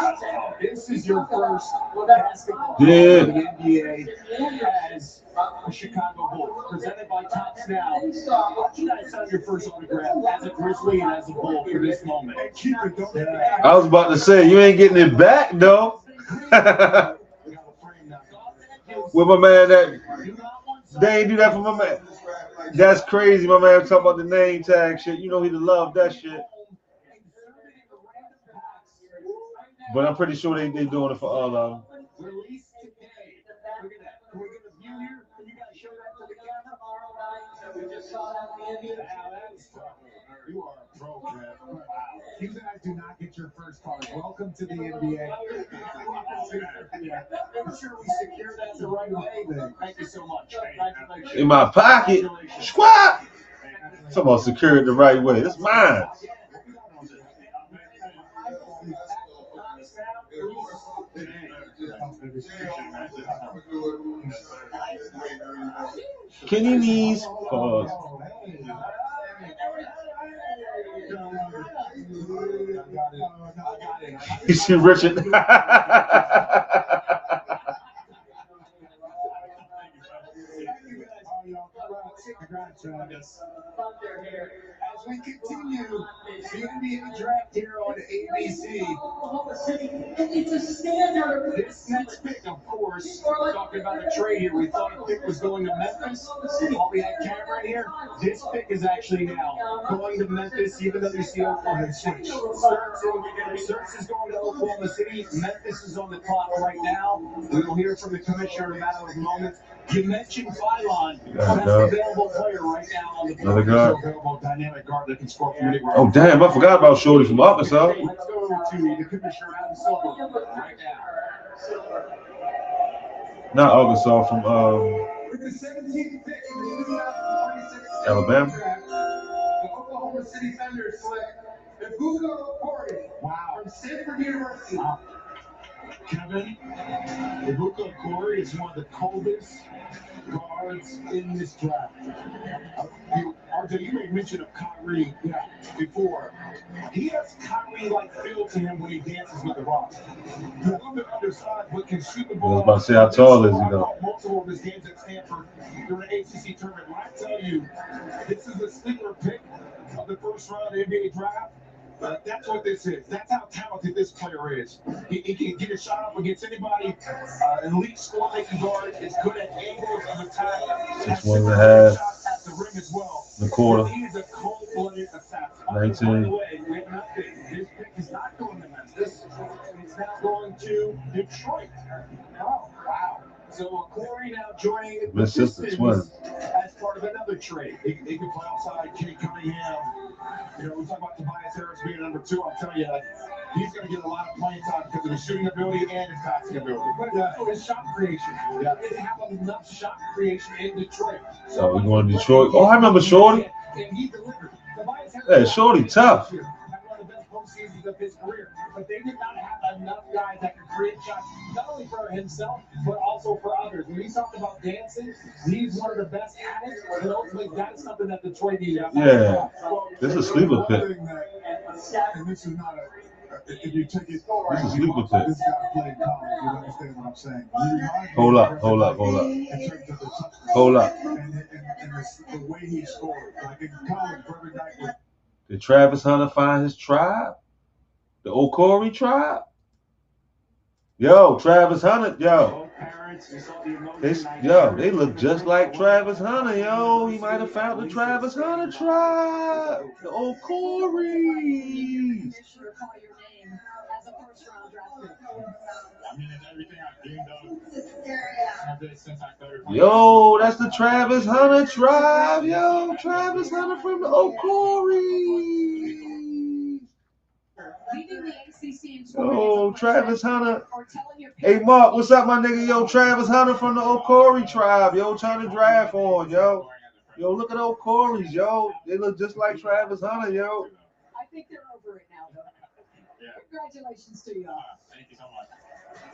This is your first basketball card in the NBA as a Chicago Bull, presented by Tops Now. Why don't you guys sign your first autograph as a Grizzly and as a Bull for this moment? I was about to say, you ain't getting it back, though. With my man, they ain't do that for my man. That's crazy, my man. Talking about the name tag shit. You know he'd love that shit. But I'm pretty sure they doing it for all of them. You are a pro, man. Wow. You guys do not get your first card. Welcome to the NBA. I'm sure we secured that the right way. Thank you so much. In my pocket. Squat. Talking about secured the right way. It's mine. Kenny knees. Pause. You see Richard? As we continue the NBA Draft here on ABC, this next pick, of course, talking about a trade here, we thought a pick was going to Memphis. While we had Cameron here, this pick is actually now going to Memphis, even though you see Oklahoma switch. Sturts is going to Oklahoma City. Memphis is on the clock right now. We will hear from the commissioner in a matter of moments. You mentioned Phylon, best available player right now on the another guard. Dynamic guard that can score from anywhere. Oh damn! I forgot about Shorty from Arkansas. Let's go to the commissioner Adam Silver right now. Not Arkansas, from With the 17th pick in the 2026 Alabama. Draft, the Oklahoma City Thunder select Ibuka Okori from Stanford University. Wow. Kevin, Ibuka Okori is one of the coldest guards in this draft. RJ, you made mention of Kyrie before. He has Kyrie-like feel to him when he dances with the Rock. He's a little bit undersized, but can shoot the ball. I was about to say, how tall is he, though? Multiple of his games at Stanford during the ACC tournament. When I tell you, this is a sleeper pick of the first round of the NBA draft. That's what this is. That's how talented this player is. He can get a shot up against anybody. An elite score making guard is good at angles of attack. 6'1.5" at the rim as well. in the quarter. He is a cold-blooded assassin. 19. By the way, we have nothing. This pick is not going to Memphis. It's now going to Detroit. Oh, wow. So Corey now joining the Pistons as part of another trade. He can play outside Kate Cunningham. You know, we talk about Tobias Harris being number 2. I'll tell you, he's going to get a lot of playing time because of his shooting ability and his passing ability. But his shot creation. They didn't have enough shot creation in Detroit. So we're going to Detroit. Oh, I remember Shorty. And he delivered. Yeah, Shorty tough. Had one of the best postseasons of his career. But they did not have enough guys that could create shots, not only for himself, but also for others. When he talked about dancing, he's one of the best at it. And ultimately, that's something that Detroit needed. Yeah, this is a sleeper pick. And this is not if you take it, This is a sleeper pick. this guy played college, you understand what I'm saying? Hold up. In terms of the touchdown. Hold up. And the way he scored. Like in college, every night was Did Travis Hunter find his tribe? The Okori tribe? Yo, Travis Hunter, yo. They look just like Travis Hunter, yo. He might have found the Travis Hunter tribe. The Okori. Yo, that's the Travis Hunter tribe, yo. Travis Hunter from the Okori. Leading the ACC in Oh Yo, Travis Hunter. Hey, Mark, what's up, my nigga? Yo, Travis Hunter from the Okori tribe. Yo, trying to draft on, yo. Yo, look at Okoris, yo. They look just like Travis Hunter, yo. I think they're over it now, though. Congratulations to y'all. Thank you so much.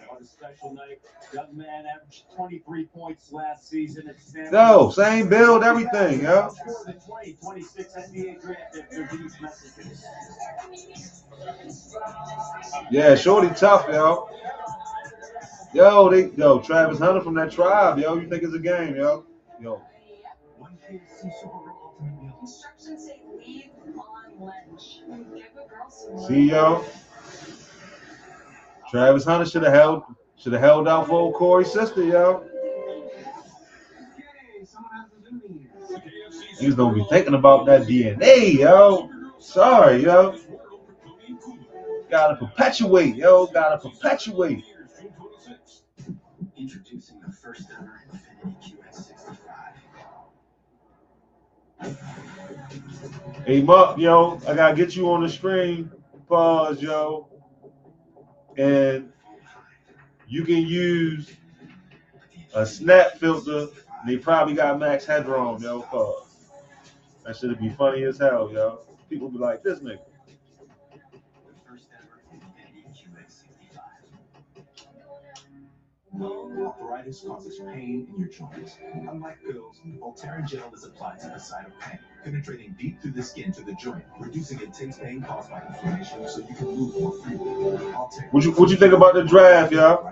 What a special night. Young man averaged 23 points last season at San Yo, same build, everything, yo. The 2026 NBA Draft after these messages. Yeah, shorty tough, yo. Yo, Travis Hunter from that tribe, yo. You think it's a game, yo? Yo. Instructions say leave on ledge. Give a girl some See, yo. Travis Hunter should have held out for Corey's sister, yo. He's gonna be thinking about that DNA, yo. Sorry, yo. Gotta perpetuate, yo. Gotta perpetuate. Introducing the first ever Infinity QS65. Hey, Mark, yo, I gotta get you on the screen. Pause, yo. And you can use a snap filter. They probably got max headroom, yo. Pause. That should be funny as hell, yo. People be like, this nigga. Arthritis causes pain in your joints. Unlike pills, Voltaren gel is applied to the site of pain, penetrating deep through the skin to the joint, reducing intense pain caused by inflammation so you can move more freely. What you think about the draft, yo?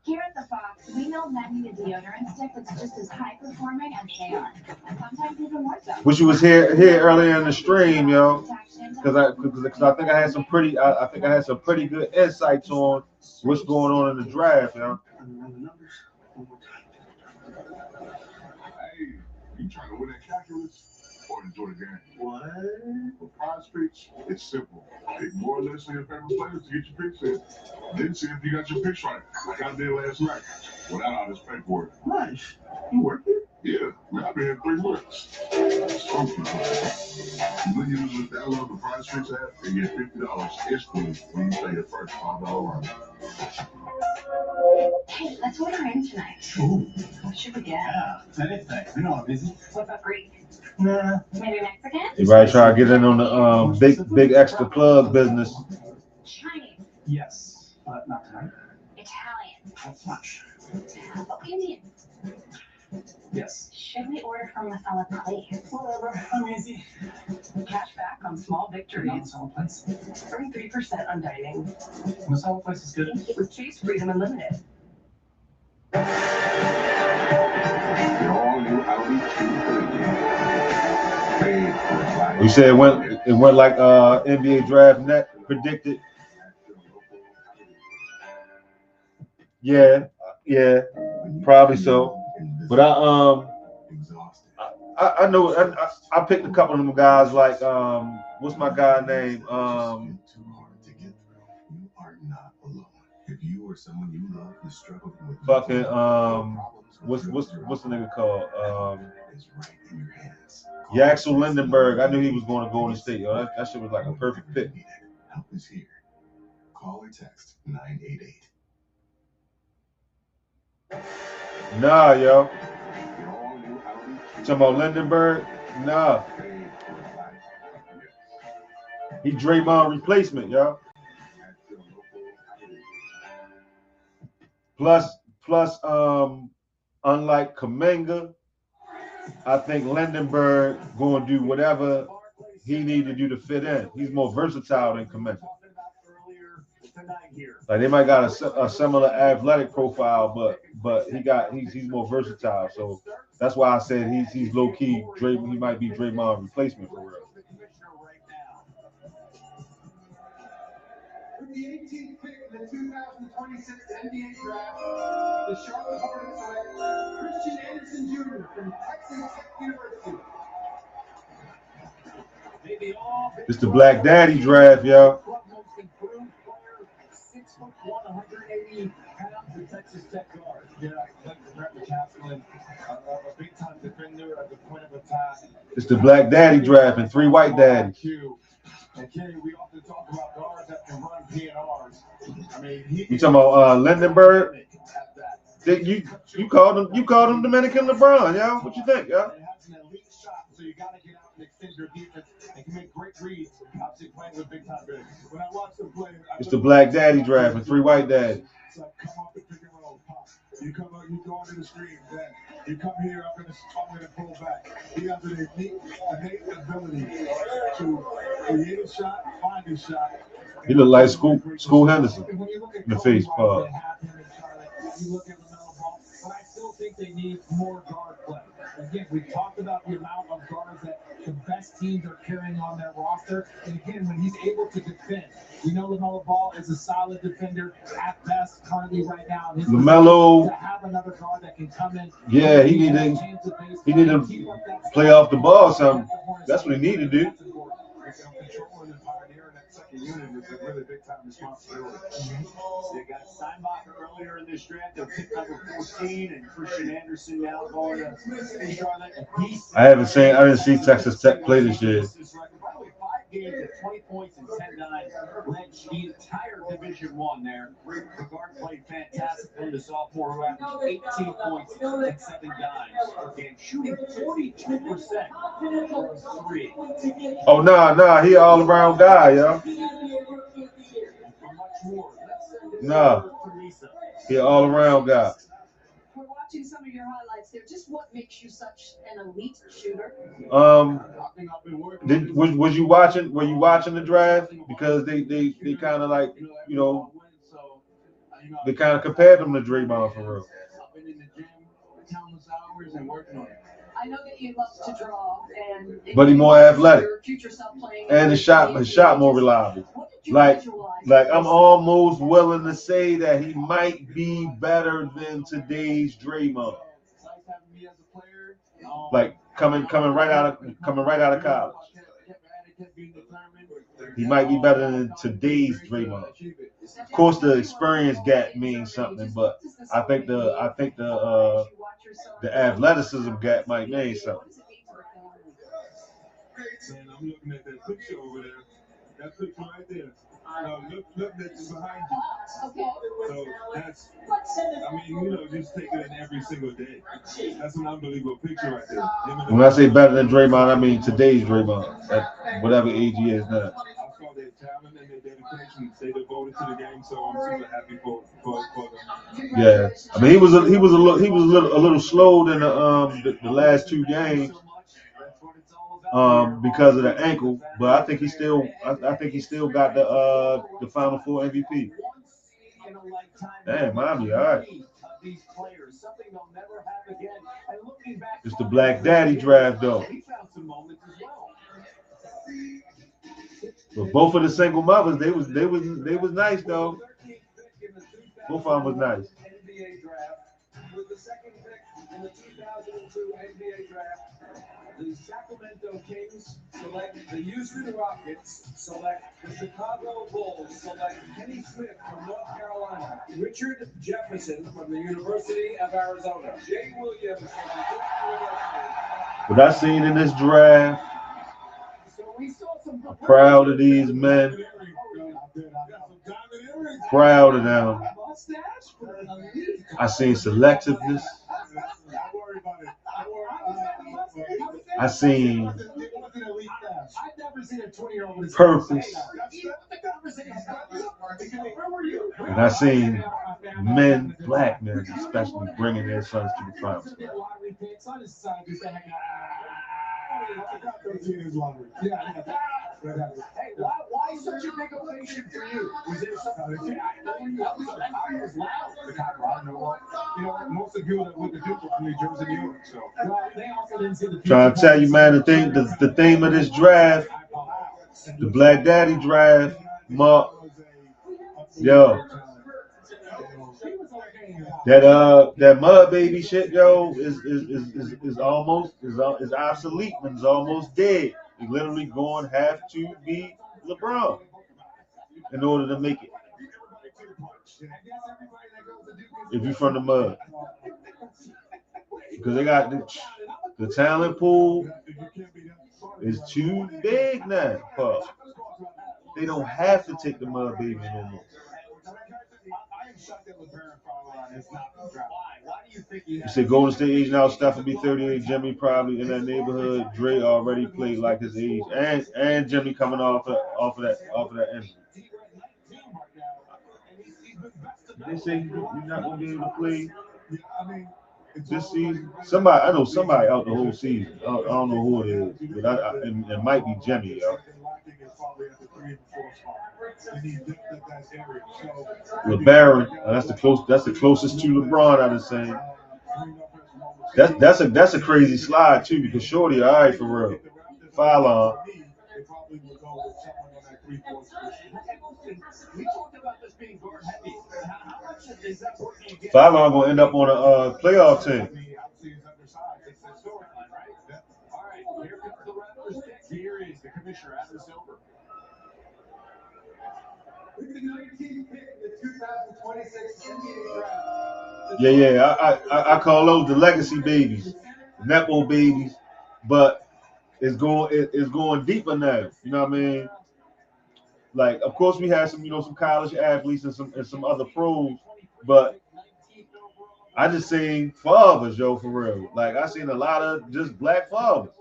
Here at the Fox, we know men need a deodorant stick that's just as high performing as they are, and sometimes even more so. Wish you was here earlier in the stream, yo, because I think I had some pretty good insights on what's going on in the draft, yo. Hey, you trying to win that calculus or enjoy the game? What? For prize picks, it's simple. Pick more or less of your favorite players to get your picks in. Then see if you got your picks right, like I did last night, without all this paperwork. Nice. You worked it? Yeah, man, I've been here 3 months. Funky. When you just download the Prize Picks app and get $50 instantly when you pay your first $5 run. Hey, let's order in tonight. Ooh. What should we get? Yeah, anything. You know I'm busy. What about Greek? Nah. Maybe Mexican? Everybody try to get in on the big extra plug business. Chinese. Yes, but not tonight. Italian. Not much. Oh, Indian. Yes. Should we order from Masala Place? Whatever. I'm easy. Cash back on small victories. Masala Place. Earn 3% on dining. Masala Place is good. With Cheese Freedom Unlimited. The all-new Audi Q30. You said it went like NBA Draft Net predicted. Yeah, probably so. But I know I picked a couple of them guys like what's my guy name? If you or someone you love is struggling with fucking what's the nigga called? Yaxel Lindenberg. I knew he was going to Golden State. Yo, that shit was like a perfect pick. Help is here. Call or text 988. Nah, yo. Talking about Lindenberg? Nah. He Draymond replacement, yo. Plus, unlike Kuminga, I think Lindenberg going to do whatever he need to do to fit in. He's more versatile than Kuminga. Like they might got a similar athletic profile, but he's more versatile. So that's why I said he's low key. He might be Draymond replacement for real. With the 18th pick in the 2026 NBA Draft, the Charlotte Hornets select Christian Anderson Jr. from Texas Tech University. It's the Black Daddy draft, yo. 6'1", 180 pounds of Texas Tech guard. Yeah, a big time defender at the point of attack. It's the Black Daddy draft and 3 white daddies. And Kenny, we often talk about guards that can run PNRs. You talking about Lindenberg? You called him Dominican LeBron, yo. What you think, yo? So you got to get out and extend your defense and can make great reads. Obviously playing with big time bigs. When I watch them play, It's the Black Daddy draft with 3 white daddies. It's like come off the pick and roll, pop. You come out, you go into the screen, then you come here, I'm gonna pull back. He has an innate ability to create a shot, find a shot. He look like School Henderson in the face, Paul. You look at LaMelo Ball, but I still think they need more guard play. Again, we've talked about the amount of guards that the best teams are carrying on their roster. And again, when he's able to defend, we know LaMelo Ball is a solid defender at best currently right now. LaMelo, to have another guard that can come in. Yeah, he need to play off the ball. Something. That's what he need to do. Controlling and pioneering that second unit is a really big time responsibility. They got Steinbacher earlier in this draft. They'll pick number 14, and Christian Anderson now going to Charlotte. I didn't see Texas Tech play this year. Probably 5 games at 20 points and 10 dimes. Led the entire Division I there. The guard played fantastic for the sophomore who averaged 18 points and 7 dimes. And shooting 42% from 3. Oh, nah, he all around guy, yo. Nah, he all around guy. We're watching some of your highlights there. Just what makes you such an elite shooter? Was you watching? Were you watching the draft? Because they kind of like, you know, they kind of compared him to Draymond for real. I've been in the gym countless hours and working on it. I know that you love to draw, but he's more athletic, and his shot more reliable. Like I'm almost willing to say that he might be better than today's Draymond. Like coming right out of college, he might be better than today's Draymond. Of course, the experience gap means something, but I think the athleticism gap might mean something. Man, I'm looking at that picture over there. That picture right there. Look that's behind you. So that's, I mean, you know, just take it in every single day. That's an unbelievable picture right there. When I say better than Draymond, I mean today's Draymond, at whatever age he is now. I saw their talent and their dedication. They devoted to the game, so I'm super happy for them. Yeah, I mean he was a little slow in the last 2 games. Because of the ankle, but I think he still got the Final Four MVP. Damn, mommy, all right. It's the Black Daddy draft though. But both of the single mothers, they was nice though. Both of them was nice. NBA draft with the second pick in the 2002 NBA draft. The Sacramento Kings select the Houston Rockets, select the Chicago Bulls, select Kenny Smith from North Carolina, Richard Jefferson from the University of Arizona, Jay Williams from Duke University. What I seen in this draft, I'm proud of these men. Proud of them. I seen selectiveness. I seen purpose. And I seen men, black men especially, bringing their sons to the promised land. Hey, why such a big ovation for you? Was there something You know, most of the people that went to Duke were from New Jersey, New York. So they also didn't see the trying to tell you, man, the theme of this draft, the Black Daddy draft, Mark, yo, that mud baby shit, yo, is almost is obsolete and is almost dead. You literally going to have to be LeBron in order to make it. If you're from the mud, because they got the talent pool is too big now. They don't have to take the mud babies no more. You said Golden State aging out. Steph will be 38. Jimmy probably in that neighborhood. Dre already played like his age, and Jimmy coming off of that injury. They say you're not gonna be able to play this season. I know somebody out the whole season. I don't know who it is, but it might be Jimmy, yo. LeBaron, that's the closest to LeBron, I'd say. That's a crazy slide too, because Shorty, all right, for real. Fallon. Fallon gonna end up on a playoff team. Here is the commissioner, Adam Silver. With the 19th pick in the 2026 NBA Draft. Yeah. I call those the legacy babies, Nepo babies, but it's going deeper now. You know what I mean? Like, of course, we had some college athletes and some other pros, but I just seen fathers, yo, for real. Like, I seen a lot of just black fathers.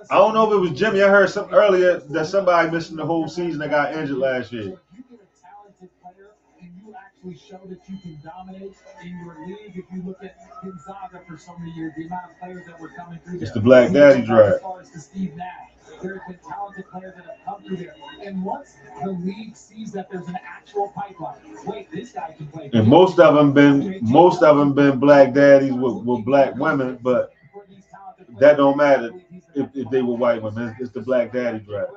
I don't know if it was Jimmy. I heard something earlier that somebody missing the whole season that got injured last year. Show that you can dominate in your league. If you look at Gonzaga for so many years, the amount of players that were coming through there. It's the Black Daddy Draft. As far as the Steve Nash, there have been talented players that have come through there. And once the league sees that there's an actual pipeline, wait, this guy can play. And most of them been black daddies with black women, but that don't matter if they were white women. It's the Black Daddy Draft.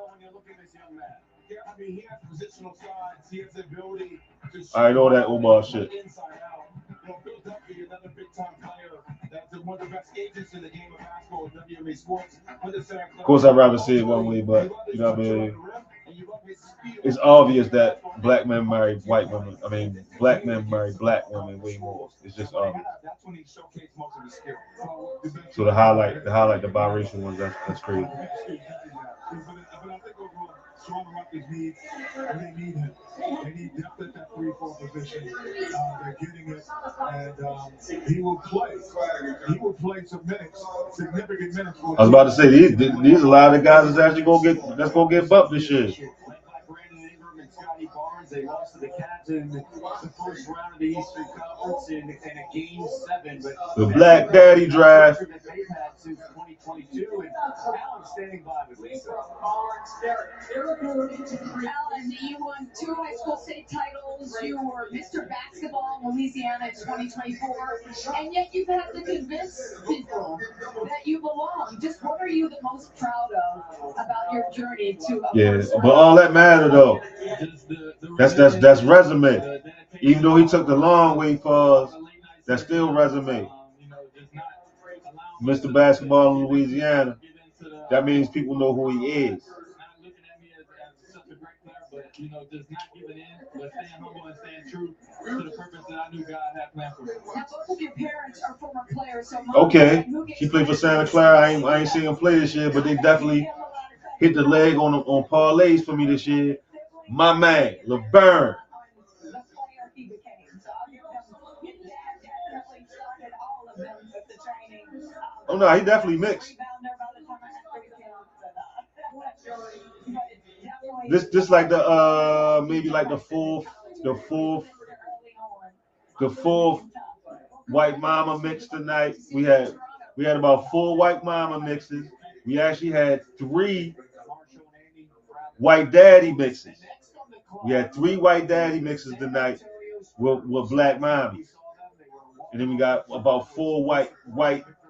I know that Omar shit. Of course, I'd rather see it one way, but you know what I mean. It's obvious that black men marry white women. I mean, black men marry black women way more. It's just obvious. So to highlight the biracial ones, that's crazy. Toronto Raptors need him. They need depth at that 3-4 position. They're getting it, and he will play. He will play some minutes, significant minutes. I was about to say these a lot of guys that's actually gonna get bumped this year. They lost to the Cavs in the first round of the Eastern Conference in a Game 7. But the Black Daddy Draft. That they've had since 2022, and Alan standing by with Lisa. Alan, you won 2 high school state titles. You were Mr. Basketball in Louisiana in 2024, and yet you've had to convince people that you belong. Just what are you the most proud of about your journey to? But all that matter though. That's resume. Even though he took the long way for us, that's still resume. Mr. Basketball in Louisiana. That means people know who he is. Just not giving in, but staying humble and staying true to the purpose that I knew God had planned for me. Now, both of your parents are former players, so okay, he played for Santa Clara. I ain't seen him play this year, but they definitely hit the leg on parlays for me this year. My man, LeBaron. Oh no, he definitely mixed. This like the maybe like the fourth white mama mix tonight. We had about 4 white mama mixes. We actually had 3 white daddy mixes. We had 3 white daddy mixes tonight with black mommies. And then we got about 4 white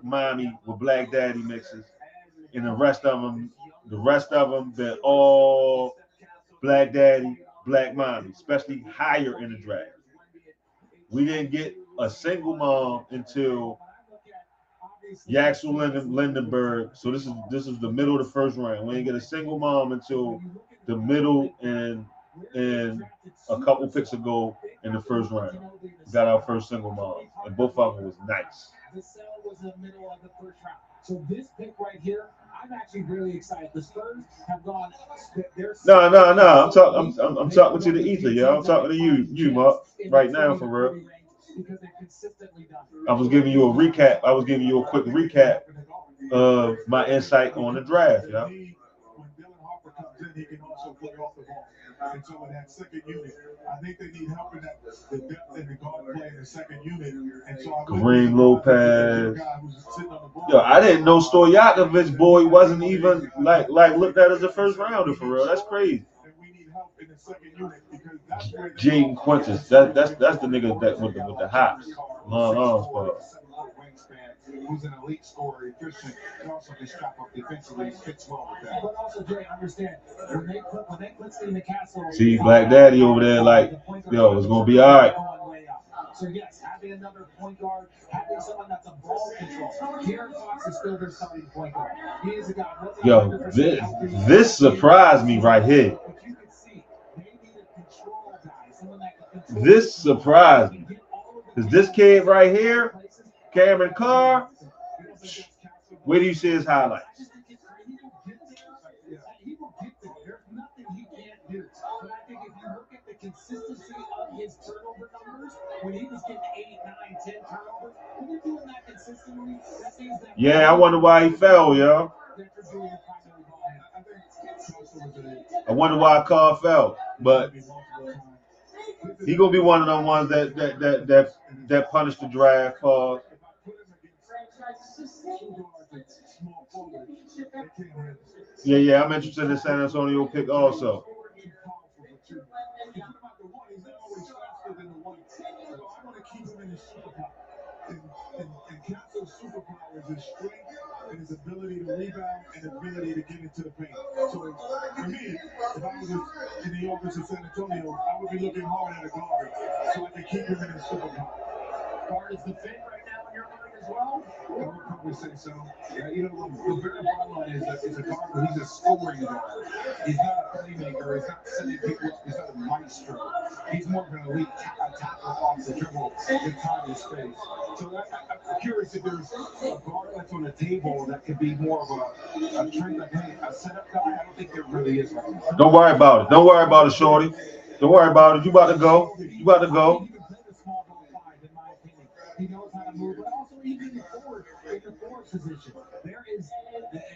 mommy with black daddy mixes. And the rest of them, they're all black daddy, black mommy, especially higher in the draft. We didn't get a single mom until Yaxel Lindenberg. So this is the middle of the first round. We didn't get a single mom until the middle and a couple picks ago in the first round. We got our first single mom, and both of them was nice. The sale was in the middle of the first round. So this pick right here, I'm actually really excited. The Spurs have gone. No. I'm talking to the ether, yo. I'm talking to you, Mark, right now for real. I was giving you a recap. I was giving you a quick recap of my insight on the draft, yo. When Dylan Harper comes in, he can also play off the ball. And so in that second unit, I think they need help in that the depth in the guard play in the second unit. And so Kareem Lopez. Yo, I didn't know Stojakovic boy wasn't even like looked at as a first rounder for real. That's crazy. Jaden Quintus. That's the nigga that with the hops. Long arms for. Who's an elite scorer, efficient, and also can strap up defensively, fits well with that. But also, Jay, understand when they put in the castle. See Black Daddy over there, like, yo, it's gonna be all right. So yes, having another point guard, having someone that's a ball control. De'Aaron Fox is still their starting point guard. He is a guy. Yo, this surprised me right here. This surprised me. Cause this kid right here, Cameron Carr, where do you see his highlights? He will get there. There's nothing he can't do. But I think if you look at the consistency of his turnover numbers, when he was getting 8, 9, 10 turnovers, when you're doing that consistently, that means that. Yeah, I wonder why he fell, yo. I wonder why Carr fell, but he gonna be one of them ones that punished the draft for. Yeah, I'm interested in the San Antonio pick also. And Castle's superpower is his strength and his ability to rebound and ability to get into the paint. So for me, if I was in the office of San Antonio, I would be looking hard at a guard so I can keep him in his superpower. Guard is the fit right now in your mind as well? I would probably say so. You know, Roberto Barlon is a guard, but he's a scoring guard. He's not a playmaker. He's not setting people up. He's not a maestro. He's more of an elite tackler off the dribble in time and space. So I'm curious if there's a guard that's on the table that could be more of a trend, like, hey, a setup guy. I don't think there really is right now. Don't worry about it. Don't worry about it, shorty. Don't worry about it. You about to go. You about to go. He knows how to move, but also even in the forward position. There is,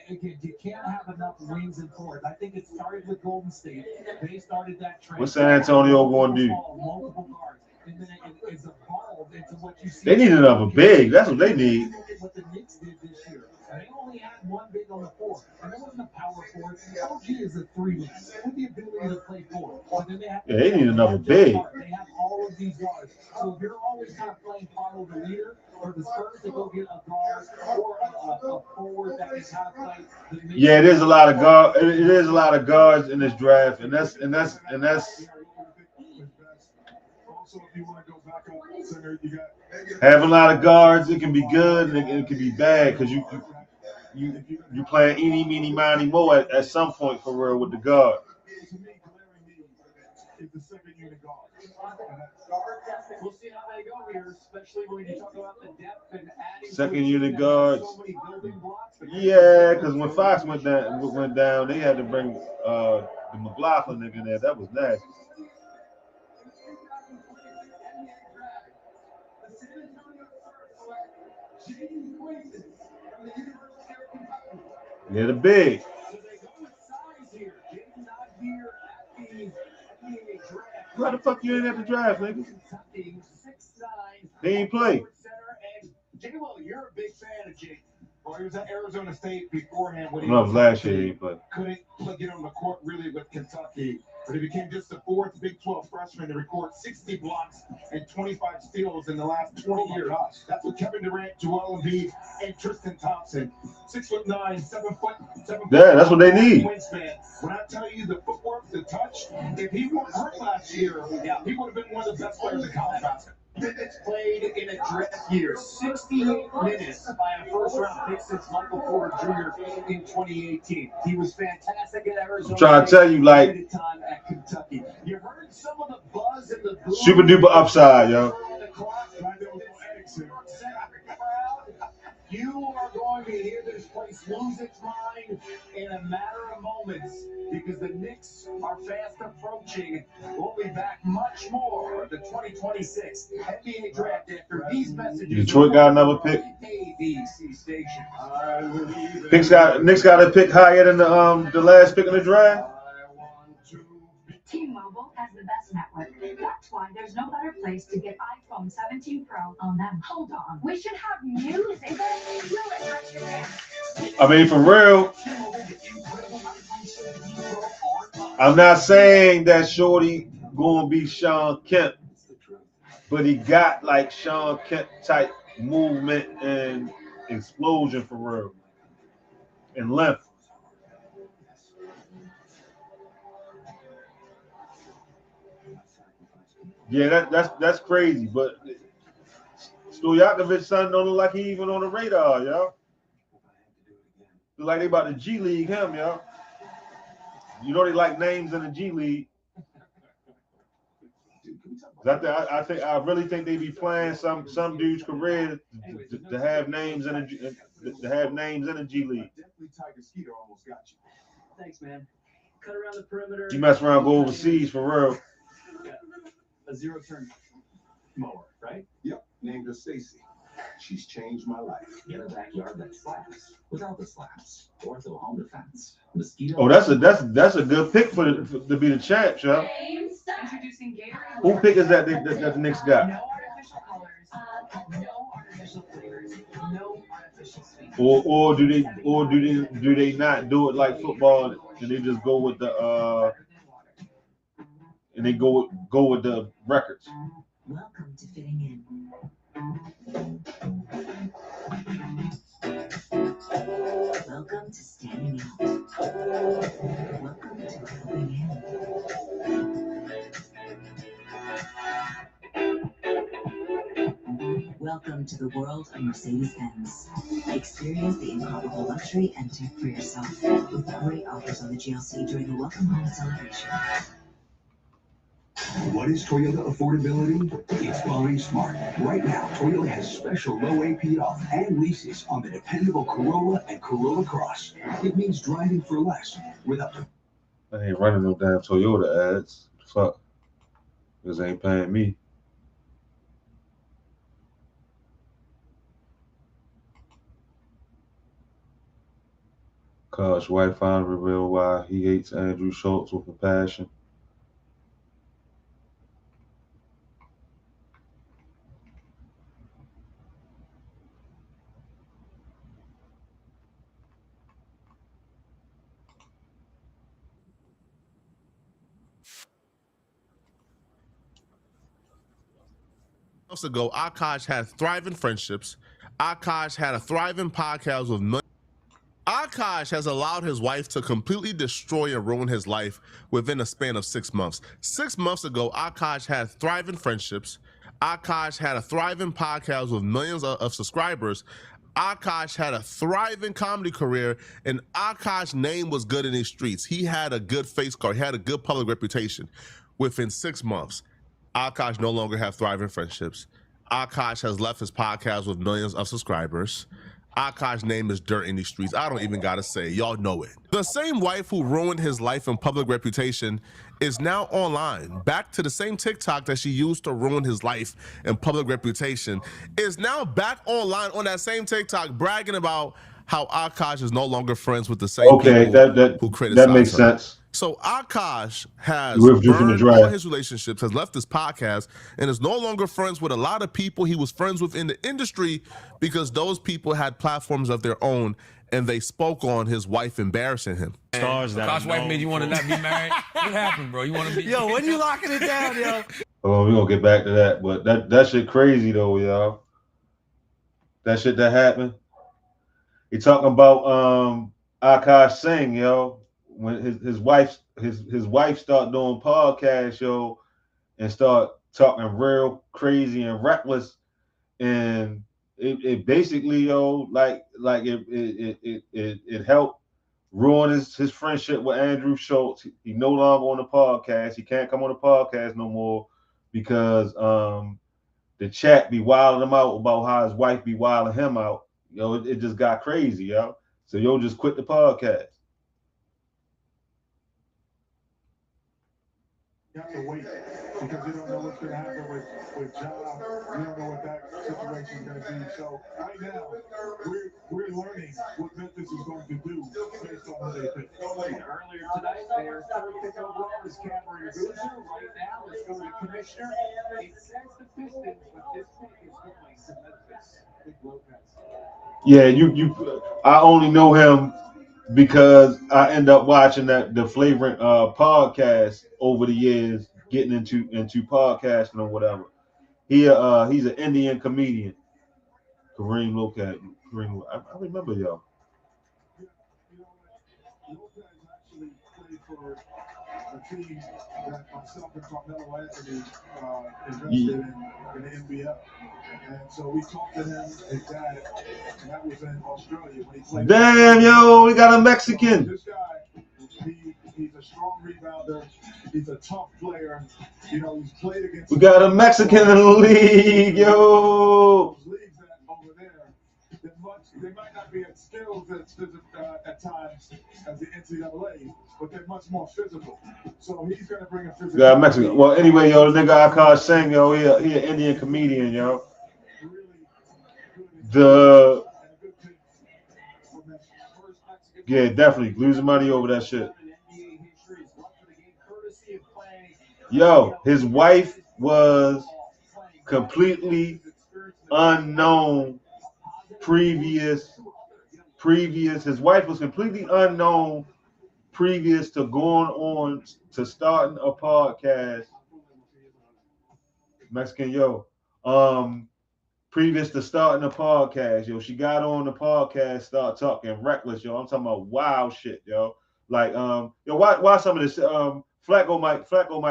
again, you can't have enough wings and forwards. I think it started with Golden State. They started that trend. What's San Antonio going to do? Multiple guards. And then it's evolved into what you see. They need another big. That's what they need. What the Knicks did this year. They only had one big on the floor. And there wasn't a power forward. OG is a 3-man with the ability to play forward. So then they need another big. They have all of these guards. So if you're always kind of playing follow the leader, or the Spurs to go get a guard or a forward that can kind of play the middle. Yeah, it is a lot of guard. It is a lot of guards in this draft, and that's. Having a lot of guards, it can be good and it can be bad because you playing eeny, meeny, miny, mo at some point for real with the guard. We'll see how they go here, especially when you talk about the depth and adding. Second unit guards. Yeah, because when Fox went down, they had to bring the McLaughlin nigga in there. That was nasty. They're the big. Why the fuck you ain't at the draft, nigga? They ain't play. J-Lo, you're a big fan of Jake. Well, he was at Arizona State beforehand. When he was last year, but couldn't get on the court really with Kentucky. But he became just the fourth Big 12 freshman to record 60 blocks and 25 steals in the last 20 years. That's with Kevin Durant, Joel Embiid, and Tristan Thompson. 6'9", 7 foot. Yeah, that's what they need. Wingspan. When I tell you the footwork, the touch, if he weren't hurt last year, he would have been one of the best players in college basketball. Minutes played in a draft year, 68 minutes by a first-round pick since Michael Porter Jr. in 2018. He was fantastic at Arizona. I'm trying to tell you, like, time at Kentucky. You heard some of the buzz in the booth. Super duper upside, yo. You are going to hear this place Just lose its mind in a matter of moments because the Knicks are fast approaching. We'll be back much more of the 2026 NBA Draft after these messages. Detroit got another pick. ABC station. Knicks got a pick higher than the last pick in the draft. T-Mobile has the best network. That's why there's no better place to get iPhone 17 Pro on them. Hold on. We should have music. I mean, for real. I'm not saying that Shorty gonna be Sean Kemp, but he got like Sean Kemp type movement and explosion for real, and length. Yeah, that's crazy, but Stojakovic's son don't look like he even on the radar, y'all. Look like they about to G League him, y'all. You know they like names in the G League. I really think they be playing some dude's career to have names in the G League. Thanks, man. Cut around the perimeter. You mess around, go overseas for real. A zero-turn mower, right? Yep, named her Stacy. She's changed my life. Get a backyard that slaps without the slaps. Ortho Home Defense. Mosquito. Oh, that's a good pick to be the champ, y'all. Introducing Gatorade. Who pick is that the Knicks got? No artificial colors, no artificial flavors, no artificial sweeteners. Or do they not do it like football and they just go with the and they go with the records? Welcome to fitting in. Welcome to standing out. Welcome to filling in. Welcome to the world of Mercedes-Benz. Experience the incomparable luxury and tech for yourself with great offers on the GLC during the Welcome Home celebration. What is Toyota affordability? It's buying smart. Right now, Toyota has special low APR and leases on the dependable Corolla and Corolla Cross. It means driving for less without. I ain't running no damn Toyota ads. Fuck. Because they ain't paying me. Koch's wife finally revealed why he hates Andrew Schultz with a passion. Months ago, Akash had thriving friendships. Akash had a thriving podcast with millions. Akash has allowed his wife to completely destroy and ruin his life within a span of 6 months. 6 months ago, Akash had thriving friendships. Akash had a thriving podcast with millions of subscribers. Akash had a thriving comedy career, and Akash's name was good in these streets. He had a good face card. He had a good public reputation. Within 6 months, Akash no longer have thriving friendships. Akash has left his podcast with millions of subscribers. Akash's name is dirt in these streets. I don't even gotta say, y'all know it. The same wife who ruined his life and public reputation is now online. Back to the same TikTok that she used to ruin his life and public reputation is now back online on that same TikTok bragging about how Akash is no longer friends with the same people who criticize that makes her. sense. So Akash has Withdrew from the burned all draft. his relationships, has left his podcast, and is no longer friends with a lot of people he was friends with in the industry because those people had platforms of their own and they spoke on his wife embarrassing him. Stars that Akash wife made you want to not be married? What happened, bro? You want to be? Yo, when you locking it down, yo? Oh, we're gonna get back to that, but that shit crazy though, y'all. That shit that happened. He talking about Akash Singh, yo. When his wife start doing podcasts, yo, and start talking real crazy and reckless, and it basically, yo, like it helped ruin his friendship with Andrew Schultz. He no longer on the podcast. He can't come on the podcast no more because the chat be wilding him out about how his wife be wilding him out. Yo, it just got crazy, yo. So yo just quit the podcast. You have to wait because you don't know what's going to happen with Ja. You don't know what that situation is going to be. So right now, we're learning what Memphis is going to do based on who they pick. Earlier tonight, their third pick overall is Cameron Boozer. Right now, let's go to the commissioner. It says the Pistons, but this pick is going to Memphis. Big Lopez. Yeah, I only know him because I end up watching the Flagrant podcast over the years, getting into podcasting or whatever. He's an Indian comedian. Kareem Lopez. I remember y'all. Lopez actually played for a team that myself and Carmelo Anthony invested in the NBL. And so we talked to him, his dad, and that was in Australia when he played. Damn, yo, we got a Mexican. This guy, he's a strong rebounder. He's a tough player. You know, he's played against. We got a Mexican in the league, yo. Those leagues that over there, they might not be as skilled at times as the NCAA, but they're much more physical. So he's gonna bring a physical. Got a Mexican. Well, anyway, yo, the nigga Akash Singh, yo, he an Indian comedian, yo. Yeah, definitely losing money over that shit. Yo, his wife was completely unknown previous. His wife was completely unknown previous to going on to starting a podcast. Mexican, yo. Previous to starting the podcast, yo, she got on the podcast, start talking reckless, yo. I'm talking about wild shit, yo. Like, yo, why some of this? Flacco might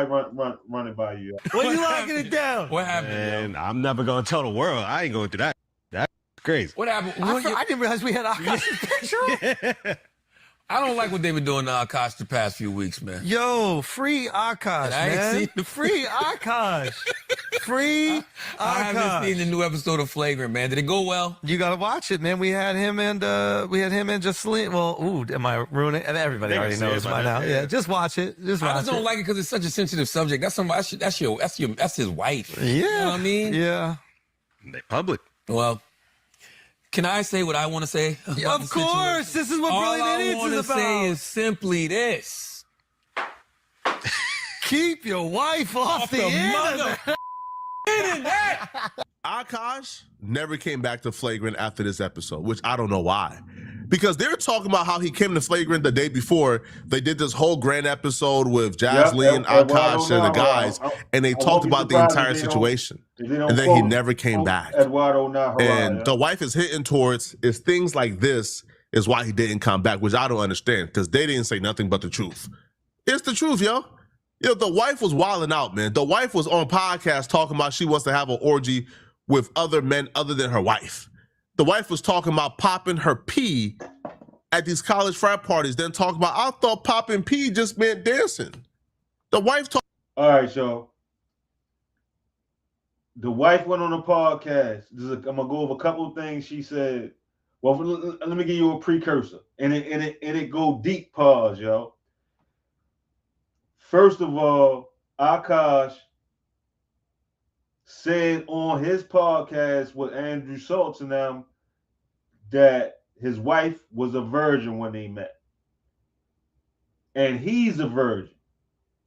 run it by you. When you locking it down? What happened? And I'm never gonna tell the world. I ain't going through that. That's crazy. What happened? I didn't realize we had Akash's picture. I don't like what they've been doing to Akash the past few weeks, man. Yo, free Akash, man. Free Akash. Free Akash. I haven't seen the new episode of Flagrant, man. Did it go well? You gotta watch it, man. We had him and Jocelyn. Well, am I ruining it? Everybody already knows by now. Yeah, just watch it. I just don't like it because it's such a sensitive subject. That's his wife. Yeah. You know what I mean? Yeah. They public. Well, can I say what I want to say? Of course. This is what Brilliant Idiots is about. All I want to say is simply this. Keep your wife off the internet. Akash never came back to Flagrant after this episode, which I don't know why. Because they're talking about how he came to Flagrant the day before. They did this whole grand episode with Jaslyn, Akash, and the guys, and they talked about the entire situation. And then he never came back. And the wife is hitting towards is things like this is why he didn't come back, which I don't understand because they didn't say nothing but the truth. It's the truth, yo. Yo, the wife was wilding out, man. The wife was on podcast talking about she wants to have an orgy with other men other than her wife. The wife was talking about popping her pee at these college frat parties, then talking about, I thought popping pee just meant dancing. The wife talked. All right, so the wife went on a podcast. I'm gonna go over a couple of things she said. Well, let me give you a precursor, and it go deep. Pause, yo. First of all, Akash said on his podcast with Andrew Schultz and them that his wife was a virgin when they met. And he's a virgin.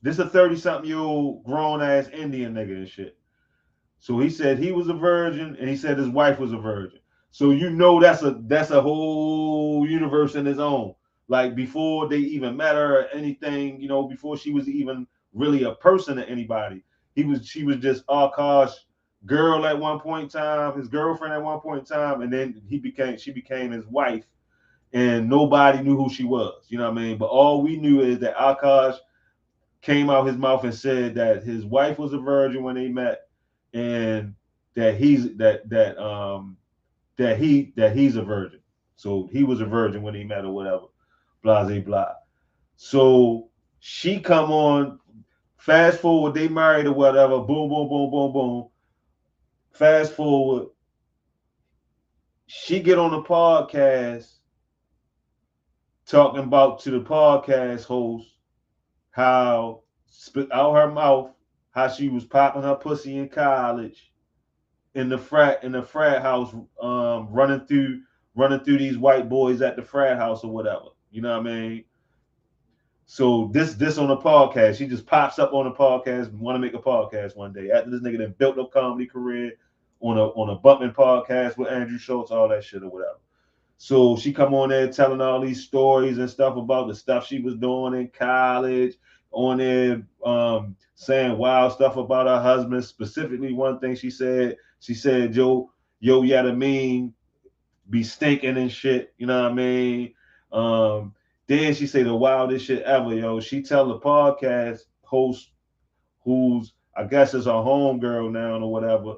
This is a 30-something-year-old grown-ass Indian nigga and shit. So he said he was a virgin, and he said his wife was a virgin. So you know that's a whole universe in its own. Like before they even met her or anything, you know, before she was even really a person to anybody. She was just Akash girl at one point in time, his girlfriend at one point in time, and then she became his wife, and nobody knew who she was. You know what I mean? But all we knew is that Akash came out his mouth and said that his wife was a virgin when they met, and that he's a virgin. So he was a virgin when he met or whatever. Blah, blah. So she come on, fast forward, they married or whatever, boom, boom, boom, boom, boom. Fast forward, she get on the podcast talking about to the podcast host how spit out her mouth how she was popping her pussy in college in the frat house, running through these white boys at the frat house or whatever. You know what I mean? So this on the podcast, she just pops up on the podcast, want to make a podcast one day after this nigga that built up comedy career on a bumping podcast with Andrew Schultz, all that shit or whatever. So she come on there telling all these stories and stuff about the stuff she was doing in college, on there saying wild stuff about her husband. Specifically, one thing she said, yo, Yadameen be stinking and shit. You know what I mean? Then she say the wildest shit ever, yo. She tell the podcast host, who's I guess is her homegirl now or whatever,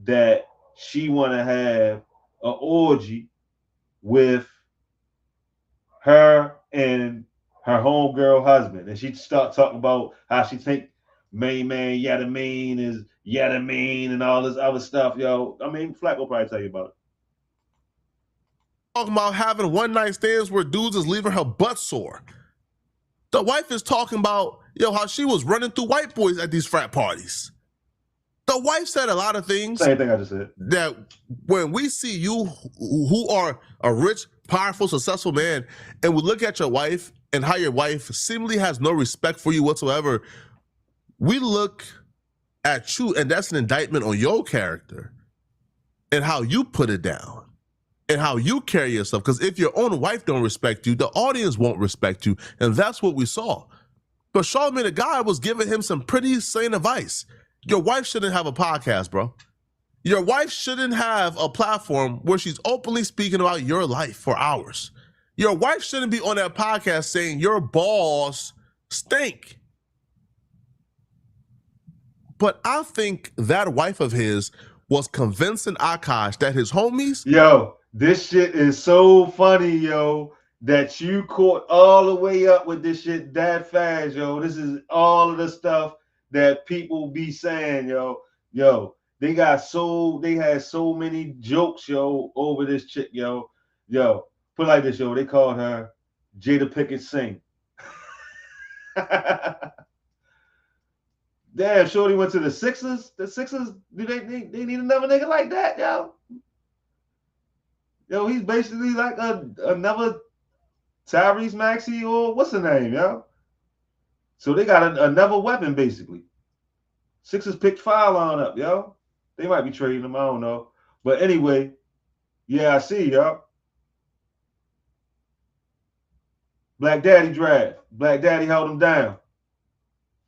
that she want to have an orgy with her and her homegirl husband, and she start talking about how she think main man Yadameen is Yadameen and all this other stuff, yo. I mean, Flack will probably tell you about it. Talking about having one night stands where dudes is leaving her butt sore. The wife is talking about, how she was running through white boys at these frat parties. The wife said a lot of things. Same thing I just said. That when we see you who are a rich, powerful, successful man, and we look at your wife and how your wife seemingly has no respect for you whatsoever, we look at you, and that's an indictment on your character and how you put it down and how you carry yourself. Because if your own wife don't respect you, the audience won't respect you. And that's what we saw. But Charlamagne the God was giving him some pretty sane advice. Your wife shouldn't have a podcast, bro. Your wife shouldn't have a platform where she's openly speaking about your life for hours. Your wife shouldn't be on that podcast saying your balls stink. But I think that wife of his was convincing Akash that his homies... Yo, this shit is so funny, yo, that you caught all the way up with this shit that fast, yo. This is all of the stuff that people be saying, yo. They had so many jokes, yo, over this chick, yo. Put it like this, yo. They called her Jada Pinkett Singh. Damn, Shorty went to the Sixers. The Sixers, do they need another nigga like that, yo? Yo, he's basically like another Tyrese Maxey or what's the name, yo? So they got another weapon, basically. Sixers picked File up, yo. They might be trading him, I don't know. But anyway, yeah, I see, yo. Black Daddy draft. Black Daddy held him down.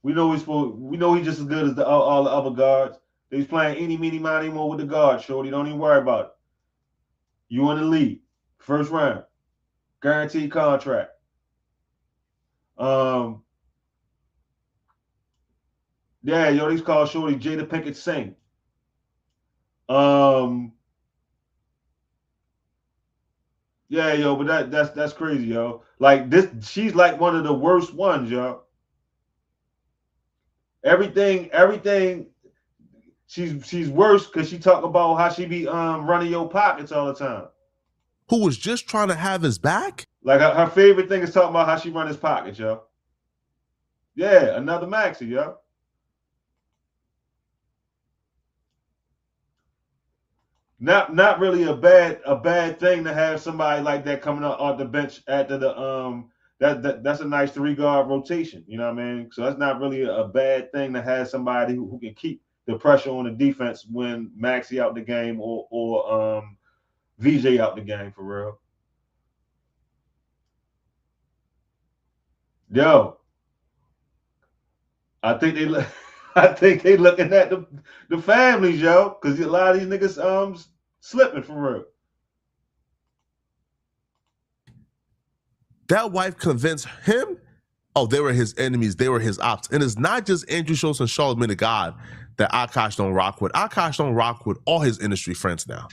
We know he's just as good as all the other guards. He's playing eeny, meeny, miny, more with the guards, Shorty. Don't even worry about it. You in the league. First round. Guaranteed contract. Yeah, yo, he's called Shorty Jada Pinkett Singh. Yeah, yo, but that's crazy, yo. Like this, she's like one of the worst ones, yo. Everything. She's worse because she talk about how she be running your pockets all the time. Who was just trying to have his back? Like her favorite thing is talking about how she run his pockets, yo. Yeah, another Maxie, yo. Not really a bad thing to have somebody like that coming up off the bench after the that's a nice 3-guard rotation. You know what I mean? So that's not really a bad thing to have somebody who can keep the pressure on the defense when Maxey out the game or VJ out the game for real. Yo, I think they looking at the families, yo, because a lot of these niggas slipping for real. That wife convinced him, they were his enemies, they were his ops. And it's not just Andrew Schultz and Charlamagne the God that Akash don't rock with. Akash don't rock with all his industry friends now.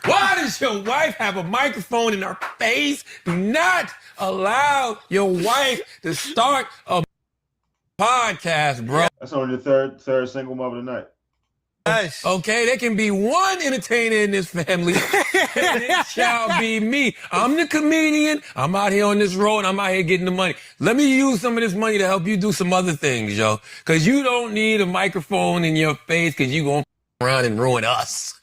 Why does your wife have a microphone in her face? Do not allow your wife to start a podcast, bro. That's only the third single mother tonight. Nice. Okay, there can be one entertainer in this family, and it shall be me. I'm the comedian. I'm out here on this road. I'm out here getting the money. Let me use some of this money to help you do some other things, yo. Because you don't need a microphone in your face because you going to run and ruin us.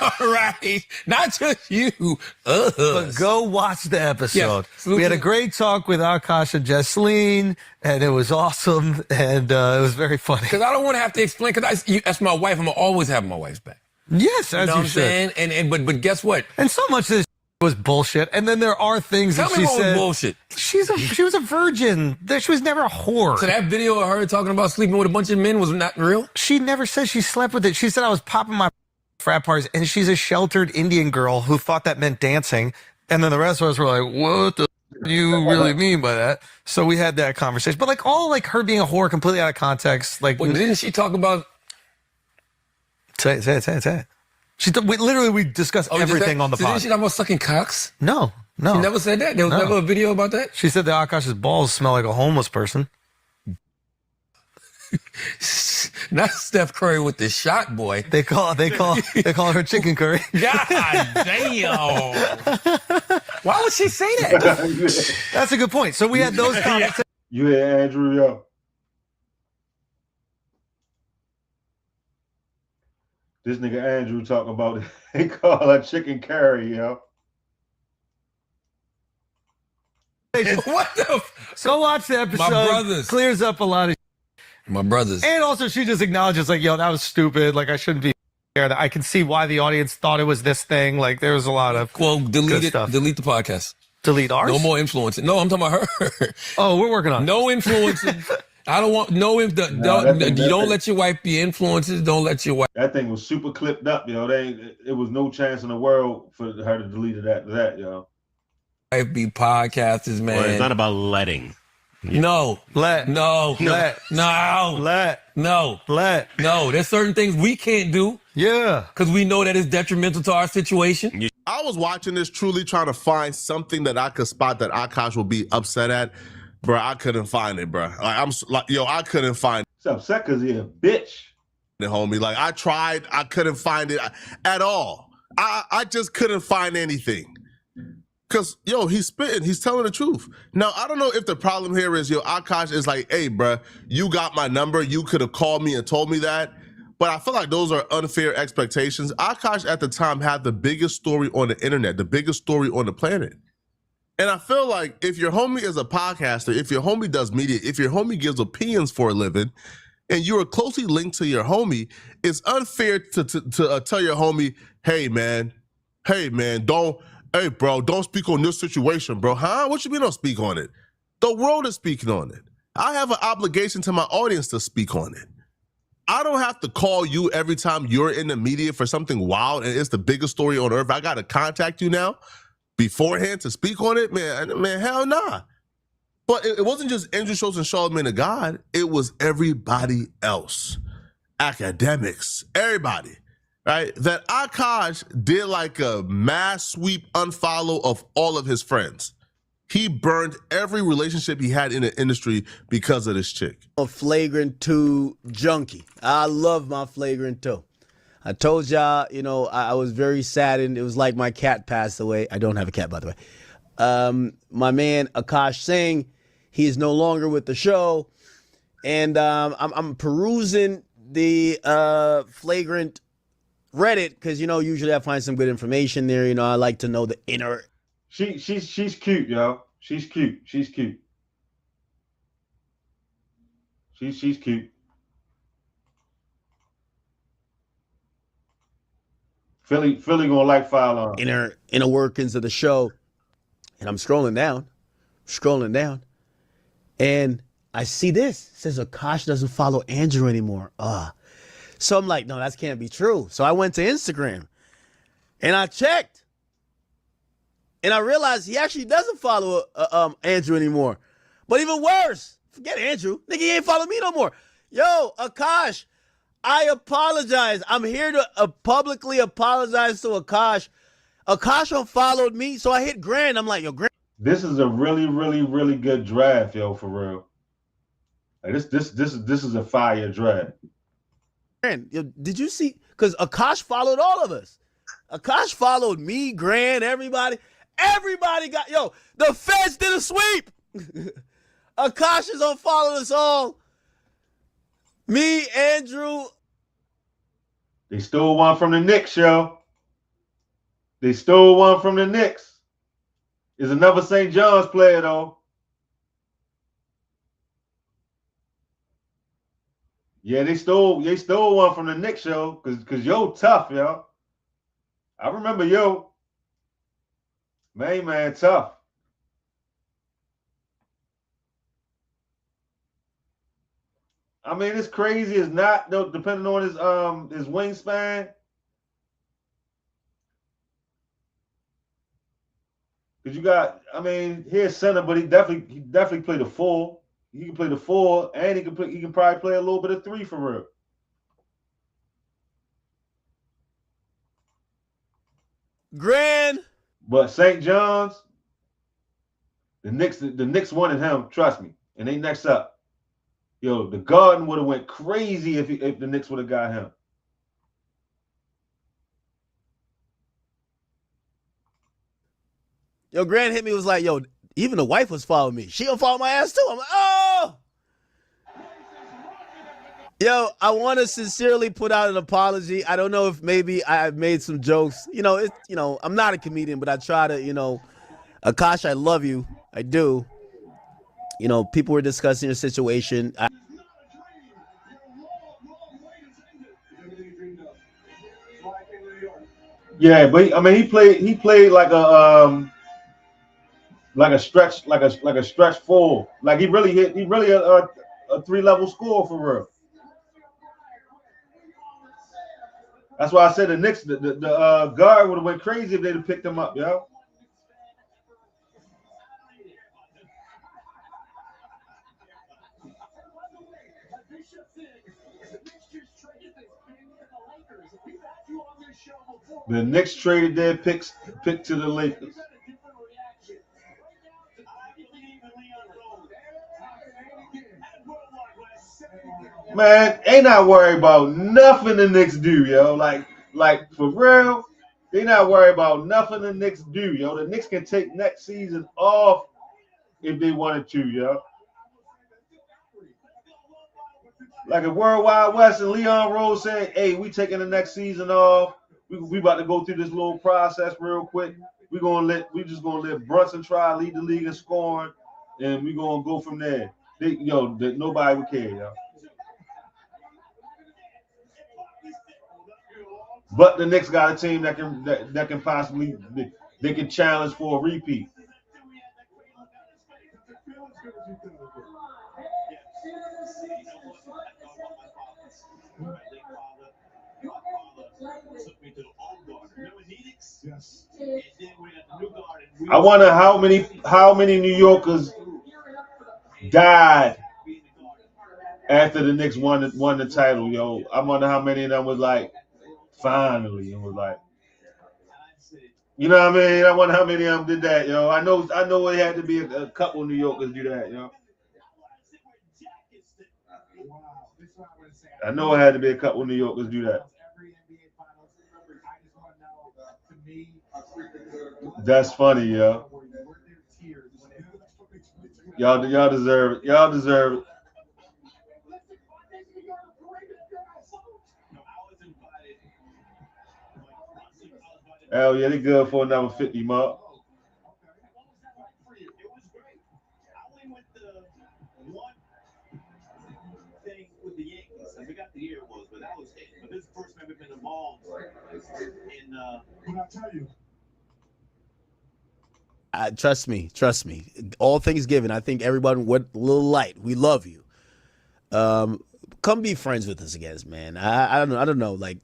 All right? Not just you, us. But go watch the episode. Yeah. We had a great talk with Akash and Jesseline, and it was awesome, and it was very funny. Because I don't want to have to explain, because that's my wife. I'm going to always have my wife's back. Yes, You as know you what I'm should. saying? But guess what? And so much of this was bullshit, and then there are things Tell that me she what was said. bullshit. She was a virgin. She was never a whore. So that video of her talking about sleeping with a bunch of men was not real? She never said she slept with it. She said I was popping my frat parties, and she's a sheltered Indian girl who thought that meant dancing. And then the rest of us were like, what the do you really mean by that? So we had that conversation. But like her being a whore completely out of context. Like, Wait, didn't she talk about... Say it. We discussed everything on the so pod. Didn't she talk about sucking cocks? No. She never said that? There was never a video about that? She said that Akash's balls smell like a homeless person. Not Steph Curry with the shot, boy. They call her chicken curry. God damn. Why would she say that? That's a good point. So we had those conversations. You hear Andrew, yo? This nigga Andrew talking about they call her chicken curry, yo. What the? So watch the episode. My brothers. Clears up a lot of. My brothers. And also, she just acknowledges, like, yo, that was stupid. Like, I shouldn't be there. I can see why the audience thought it was this thing. Like, there was a lot of delete it. stuff. Delete the podcast. Delete ours? No more influencing. No, I'm talking about her. Oh, we're working on it. No influencing. I don't want you don't let your wife be influences. Don't let your wife. That thing was super clipped up, yo. It was no chance in the world for her to delete it after that, yo. Wife be podcasters, man. Well, it's not about letting. No. Let. No. Let. No. Let. No. Let. No. There's certain things we can't do. Yeah. Because we know that it's detrimental to our situation. I was watching this truly trying to find something that I could spot that Akash will be upset at. Bro, I couldn't find it, bro. I couldn't find it. He's upset because he's a bitch. Homie. Like, I tried. I couldn't find it at all. I just couldn't find anything. Because, he's spitting. He's telling the truth. Now, I don't know if the problem here is, Akash is like, hey, bro, you got my number. You could have called me and told me that. But I feel like those are unfair expectations. Akash at the time had the biggest story on the internet, the biggest story on the planet. And I feel like if your homie is a podcaster, if your homie does media, if your homie gives opinions for a living, and you are closely linked to your homie, it's unfair to tell your homie, hey, bro, don't speak on this situation, bro. Huh? What you mean don't speak on it? The world is speaking on it. I have an obligation to my audience to speak on it. I don't have to call you every time you're in the media for something wild and it's the biggest story on earth. I got to contact you now beforehand to speak on it? Man, hell nah. But it wasn't just Andrew Schultz and Charlamagne the God. It was everybody else. Academics, everybody. Right, that Akash did like a mass sweep unfollow of all of his friends. He burned every relationship he had in the industry because of this chick. A flagrant 2 junkie. I love my flagrant 2. I told y'all, I was very saddened. It was like my cat passed away. I don't have a cat, by the way. My man Akash Singh, he is no longer with the show, and I'm perusing the flagrant Reddit, because usually I find some good information there. I like to know the inner. She's cute, yo. She's cute. She's cute. She's cute. Philly gonna like file on inner workings of the show, and I'm scrolling down, and I see this. It says Akash doesn't follow Andrew anymore. So I'm like, no, that can't be true. So I went to Instagram and I checked and I realized he actually doesn't follow Andrew anymore. But even worse, forget Andrew. Nigga, he ain't follow me no more. Yo, Akash, I apologize. I'm here to publicly apologize to Akash. Akash unfollowed me, so I hit Grant. I'm like, yo, Grant. This is a really, really, really good draft, yo, for real. Like this is a fire draft. Did you see? Because Akash followed all of us. Akash followed me, Grant, everybody. Everybody got, the feds did a sweep. Akash is unfollowed us all. Me, Andrew. They stole one from the Knicks, yo. They stole one from the Knicks. Is another St. John's player, though. Yeah, they stole one from the Knicks, yo. Cause yo tough, yo. I remember yo. Man, tough. I mean, it's crazy. It's not though, depending on his wingspan. Cause you got, I mean, he's center, but he definitely played the 4. He can play the 4, and he can probably play a little bit of 3 for real. Grand. But St. John's, the Knicks wanted him, trust me. And they next up. Yo, the Garden would have went crazy if the Knicks would have got him. Yo, Grant hit me, was like, yo, even the wife was following me. She unfollowed my ass too. I'm like, oh. Yo, I want to sincerely put out an apology. I don't know if maybe I've made some jokes. I'm not a comedian, but I try to, Akash, I love you. I do. People were discussing your situation. Yeah, but he played like a stretch, like a stretch 4. Like he really a 3-level score for real. That's why I said the Knicks, the guard would have went crazy if they'd have picked him up, yo. The Knicks traded their pick to the Lakers. Man, ain't not worried about nothing the Knicks do, yo. Like for real, they not worried about nothing the Knicks do, yo. The Knicks can take next season off if they wanted to, yo. Like if Worldwide West and Leon Rose said, hey, we taking the next season off. We about to go through this little process real quick. We just gonna let Brunson try lead the league in scoring, and we gonna go from there. Nobody would care, yo. But the Knicks got a team that can possibly they can challenge for a repeat. I wonder how many New Yorkers died after the Knicks won the title, yo. I wonder how many of them was like, finally, and was like, you know what I mean? I wonder how many of them did that, yo. I know it had to be a couple New Yorkers do that, yo. I know it had to be a couple New Yorkers do that. That's funny, yo. Y'all deserve it. Y'all deserve it. Hell yeah, they good for another 50 mark. Trust me. All things given, I think everyone went a little light. We love you. Come be friends with us again, man. I don't know. Like,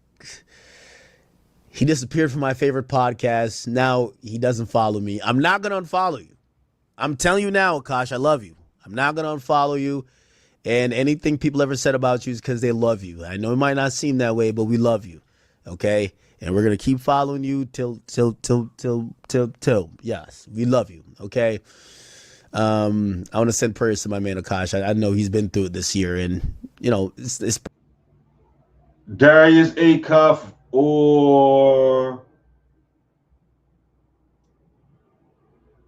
he disappeared from my favorite podcast. Now he doesn't follow me. I'm not gonna unfollow you. I'm telling you now, Akash, I love you. I'm not gonna unfollow you. And anything people ever said about you is because they love you. I know it might not seem that way, but we love you. Okay? And we're gonna keep following you till. Yes, we love you. Okay. I want to send prayers to my man Akash. I know he's been through it this year, and it's Darius Acuff or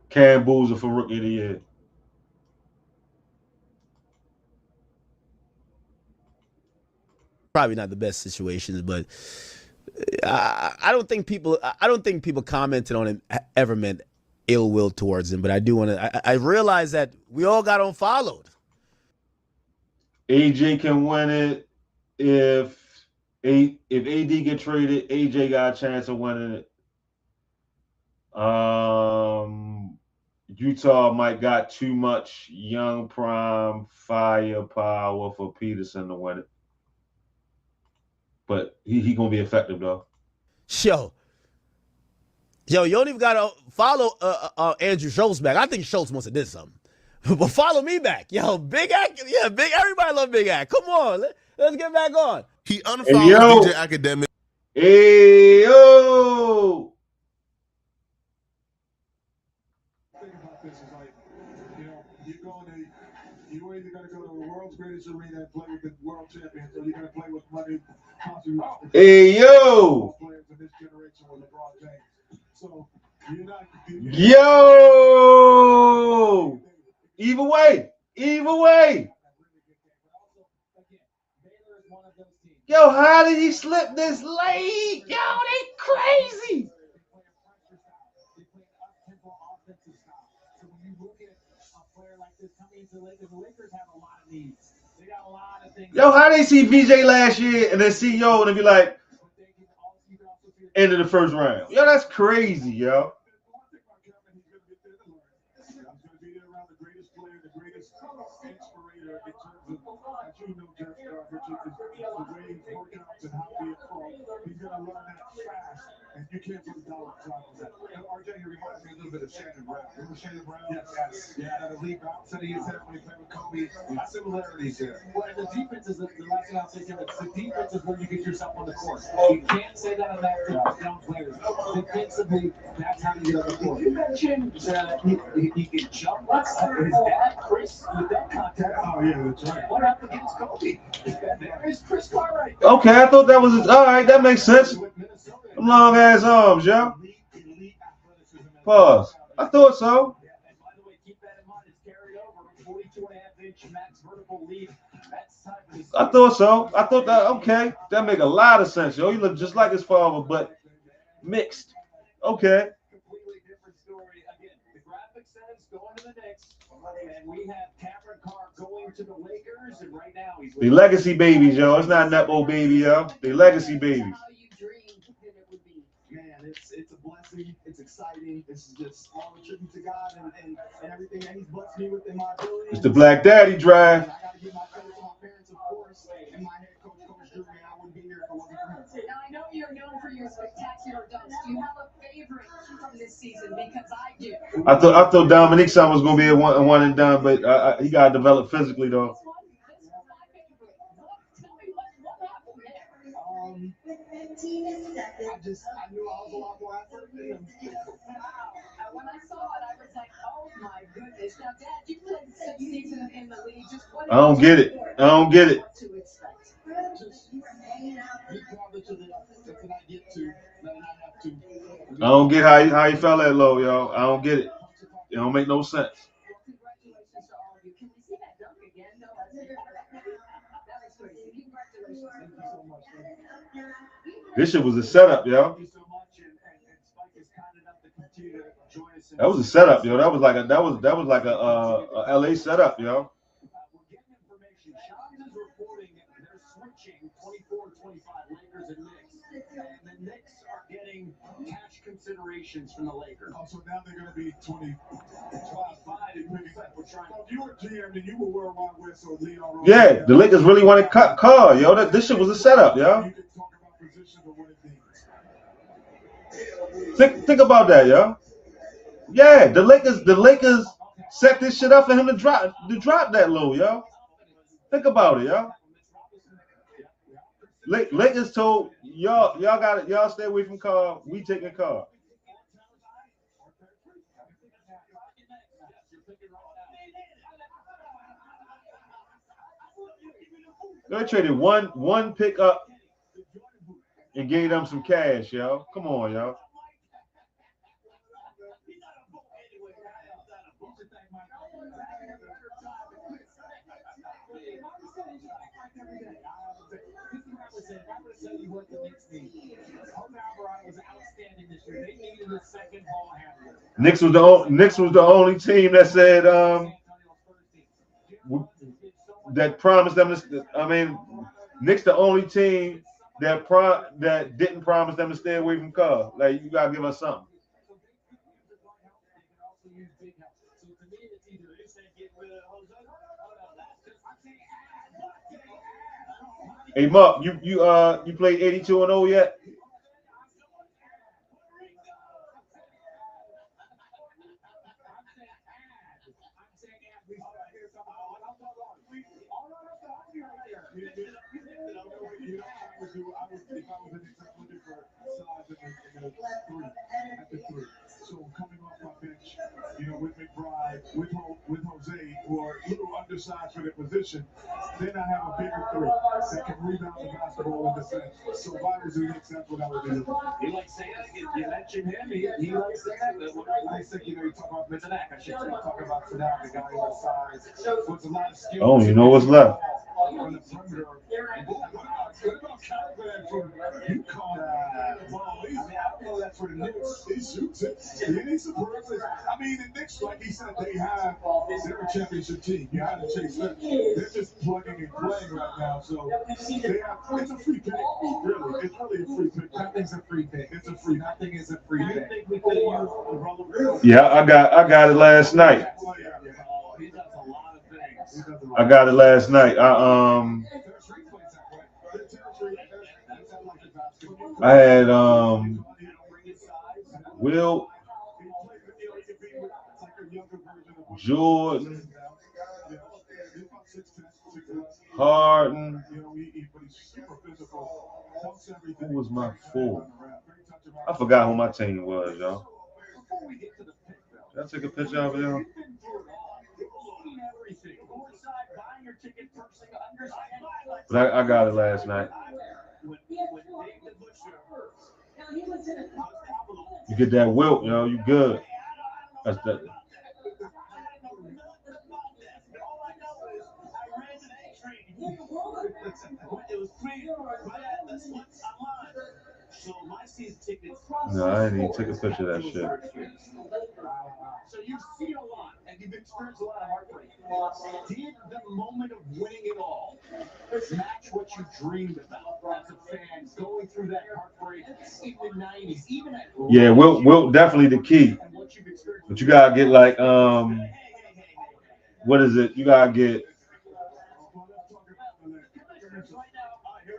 Cam Boozer for Rookie of the Year. Probably not the best situations, but I don't think people commented on him ever meant ill will towards him. But I do want to. I realize that we all got unfollowed. AJ can win it if AD get traded. AJ got a chance of winning it. Utah might got too much young prime firepower for Peterson to win it. But he gonna be effective though. Yo, you don't even gotta follow Andrew Schultz back. I think Schultz must have did something. But follow me back. Yo, Big Act. Yeah, everybody love Big Act. Come on. Let's get back on. He unfollowed DJ Academic. Hey, yo. Think about this is like, you're either going to go to the world's greatest arena and play with the world champions, or you're going to play with money. Hey, yo. Players in this generation with LeBron James. So you're not. Yo. Either way. Yo, how did he slip this late? Yo, they crazy. Yo, how they see VJ last year and then see yo and they be like, end of the first round. Yo, that's crazy, yo. And you can't put a dollar sign on that. And RJ, he reminds me a little bit of Shannon Brown. Remember Shannon Brown? Yes. Yeah, that elite bounce that he had when he played with Kobe. Similarities there. Well, and the defense is the last thing I'll say, Kevin. The defense is where you get yourself on the court. You can't say that about young players. Defensively, that's how you get on the court. You mentioned he can jump. His dad, Chris, with that contact. Oh, yeah, that's right. What happened against Kobe? There's Chris Cartwright. Okay, I thought that was all right. That makes sense. Long ass arms, yo. Pause. I thought so. I thought so. I thought that okay. That make a lot of sense, yo. He look just like his father, but mixed. Okay. Completely different story. Again, the graphic says going to the Knicks, and we have Cameron Carr going to the Lakers, and right now he's the legacy babies, yo. It's not Nepo baby, yo. The legacy babies. Man, it's a blessing. It's exciting. This is just all a tribute to God and everything that He's blessed me with in my ability. It's the Black Daddy draft. I got to give my credit to my parents, of course, and my head coach, Coach Drew. Man, I wouldn't be here if it wasn't for him. Now, I know you're known for your spectacular dunks. Do you have a favorite from this season? Because I do. I thought Dominique Son was gonna be a one and done, but he got to develop physically though. I knew I was a lot more athletic than him. When I saw it, I was like, oh my goodness. Now, Dad, you played 6 seasons in the league. Just what I don't get it. I don't get it. Just be father to that I get to, that I have to. I don't get how he fell that low, yo. I don't get it. It don't make no sense. Congratulations to all of you. Can we see that dunk again? No, that was crazy. Congratulations. Thank you so much, man. This shit was a setup, yo. Thank you so much, and Spike is kind enough to continue to join us. That was a setup, yo. That was like a LA setup, yo. We're getting information. Shams is reporting they're switching 24-25 Lakers and Knicks. And the Knicks are getting cash considerations from the Lakers. Oh, so now they're going to be 25. If you were GM, then you would wear a wide whistle, lead on. Yeah, the Lakers really want to cut Carr, yo. This shit was a setup, yo. You can talk about position of what it means. Think about that, yo. Yeah, the Lakers set this shit up for him to drop that low, yo. Think about it, yo. Lakers told y'all got it. Y'all stay away from Carr. We taking Carr. They traded one pick up and gave them some cash, yo. Come on, yo. Knicks was the only team that said that promised them. I mean, Knicks the only team that didn't promise them to stay away from Carr. Like, you gotta give us something. Hey Mark, you played 82-0 yet? So coming off my bench, with McBride, with Jose, who are a little undersized for their position, then I have a bigger three that can rebound the basketball in defense. So if I was in Knicks, that's what I would do. He likes saying, you mentioned him, he likes that. I think, you talk about Mitchell-Mack. I should talk about Sadat, the guy who has size, puts a lot of skill. Oh, you know what's left. On the perimeter. What about Caliban for UConn? I don't know that for the Knicks. He shoots it. It ain't surprising. I mean, the Knicks, like he said, they're a championship team. You had to chase them. They're just plugging and playing right now. So it's a free pick. Really, it's really a free pick. Nothing's a free pick. It's a free. Nothing is a free pick. Yeah, I got it last night. I got it last night. I had Will, Jordan, Harden. Who was my four? I forgot who my team was, y'all. Did I take a picture of it, y'all? But I got it last night. You get that Wilt, you good. That's that. No, I didn't even take a picture of that shit. So you've seen a lot, and you've experienced a lot of heartbreak. Did the moment of winning it all match what you dreamed about as a fan, going through that heartbreak in the 90s, even at Yeah, Wilt definitely the key. But you gotta get like what is it? You gotta get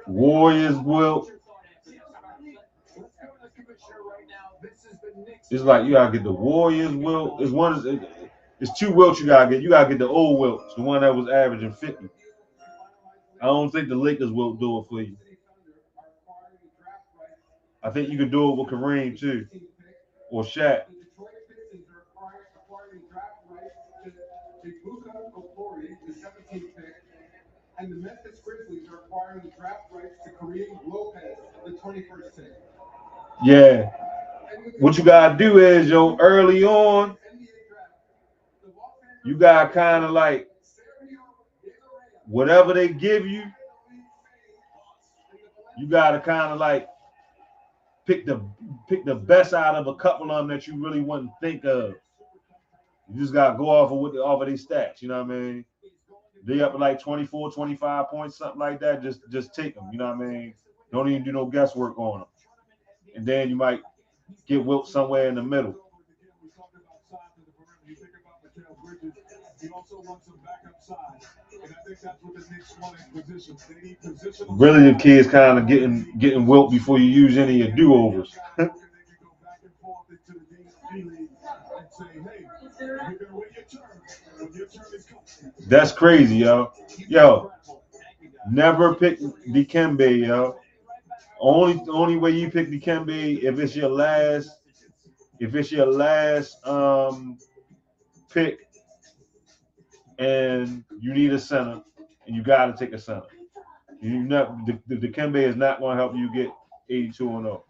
Warriors Wilt. It's like you gotta get the Warriors Wilt. It's two Wilts you gotta get. You gotta get the old Wilt, the one that was averaging 50. I don't think the Lakers will do it for you. I think you can do it with Kareem too, or Shaq. And the Memphis Grizzlies are acquiring the draft rights to Kareem Lopez, the 21st pick. Yeah. What you gotta do is, early on, you gotta kind of like whatever they give you, you gotta kind of like pick the best out of a couple of them that you really wouldn't think of. You just gotta go off of their stats. You know what I mean? They up at like 24, 25 points, something like that. Just take them. You know what I mean? Don't even do no guesswork on them. And then you might get Wilt somewhere in the middle. He also wants some backup side, and I think that's what the Knicks want in position. They need position. Really, the key is kind of getting Wilt before you use any of your do-overs. That's crazy, yo. Never pick Dikembe, yo. Only way you pick Dikembe if it's your last pick and you need a center and you got to take a center. The Dikembe is not going to help you get 82-0.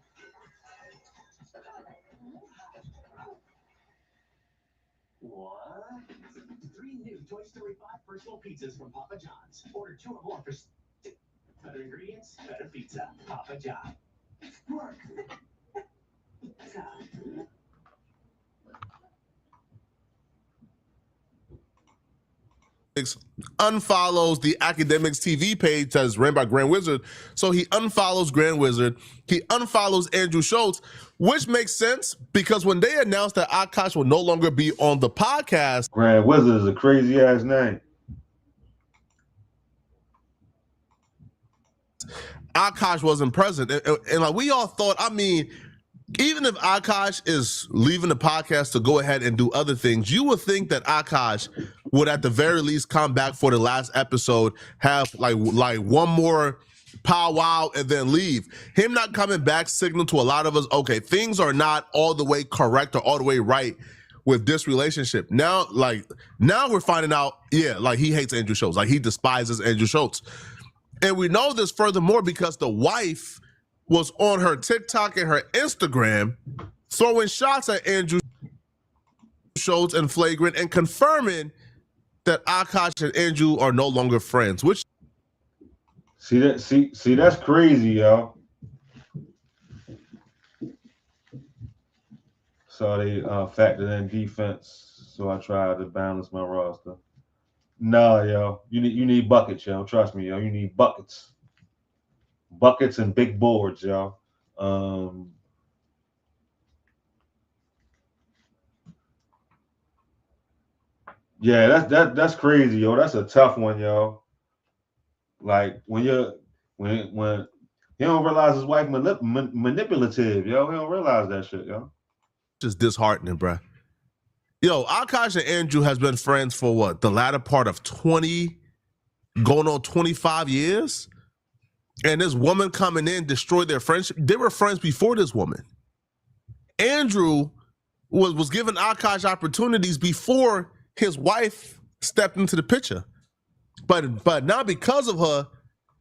What? 3 new Toy Story 5 personal pizzas from Papa John's. Order 2 or more for better ingredients, better pizza. Papa John. Work. Pizza. Unfollows the Academics TV page that's ran by Grand Wizard. So he unfollows Grand Wizard. He unfollows Andrew Schultz, which makes sense because when they announced that Akash will no longer be on the podcast. Grand Wizard is a crazy ass name. Akash wasn't present. And like we all thought, I mean, even if Akash is leaving the podcast to go ahead and do other things, you would think that Akash would at the very least come back for the last episode, have like one more powwow and then leave. Him not coming back signaled to a lot of us, okay, things are not all the way correct or all the way right with this relationship. Now we're finding out, yeah, like he hates Andrew Schultz, like he despises Andrew Schultz. And we know this furthermore because the wife was on her TikTok and her Instagram throwing shots at Andrew Schultz and Flagrant and confirming that Akash and Andrew are no longer friends. Which see that's crazy, y'all. So they factored in defense. So I tried to balance my roster. Nah, yo, you need buckets, yo. Trust me, yo. You need buckets. Buckets and big boards, y'all. Yeah, that's crazy, yo. That's a tough one, yo. Like when he don't realize his wife manipulative, yo. He don't realize that shit, yo. Just disheartening, bruh. Yo, Akash and Andrew has been friends for what? The latter part of 20, going on 25 years? And this woman coming in destroyed their friendship. They were friends before this woman. Andrew was giving Akash opportunities before his wife stepped into the picture. But now because of her,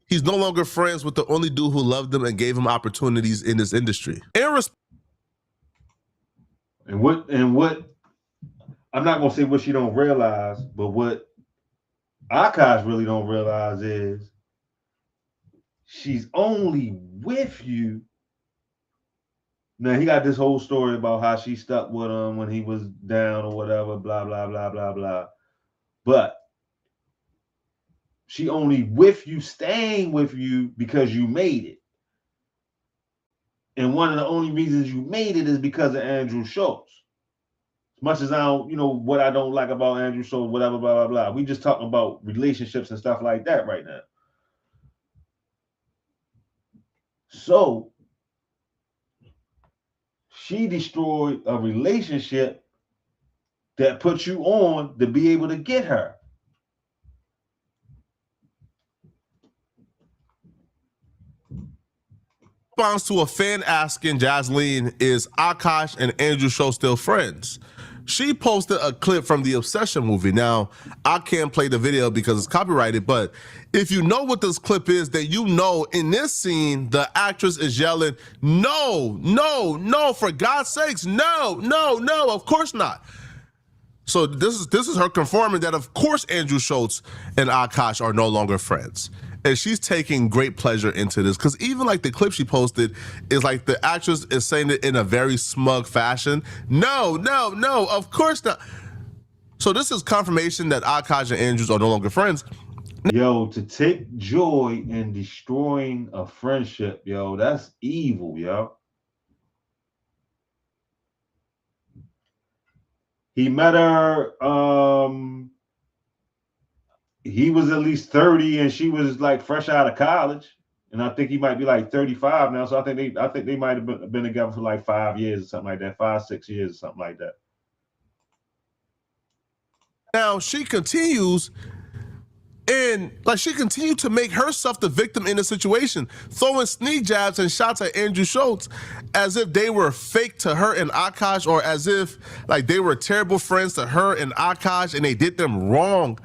he's no longer friends with the only dude who loved him and gave him opportunities in this industry. And what I'm not gonna say what she don't realize, but what Akash really don't realize is she's only with you. Now he got this whole story about how she stuck with him when he was down or whatever, blah, blah, blah, blah, blah. But she only with you, staying with you because you made it. And one of the only reasons you made it is because of Andrew Schultz. As much as I don't, what I don't like about Andrew Schultz, whatever, blah, blah, blah. We just talking about relationships and stuff like that right now. So she destroyed a relationship that put you on to be able to get her. Response to a fan asking Jasleen, is Akash and Andrew Schultz still friends? She posted a clip from the Obsession movie. Now, I can't play the video because it's copyrighted, but if you know what this clip is, then you know in this scene, the actress is yelling, no, no, no, for God's sakes, no, no, no, of course not. So this is her confirming that of course Andrew Schultz and Akash are no longer friends. And she's taking great pleasure into this because even like the clip she posted is like the actress is saying it in a very smug fashion. No, no, no, of course not. So this is confirmation that Akash and Andrews are no longer friends. Yo, to take joy in destroying a friendship, yo, that's evil, yo. He met her, he was at least 30 and she was like fresh out of college. And I think he might be like 35 now. So I think they might have been together for like 5 years or something like that, 5-6 years or something like that. Now she continues and like she continued to make herself the victim in the situation, throwing sneak jabs and shots at Andrew Schultz as if they were fake to her and Akash, or as if like they were terrible friends to her and Akash and they did them wrong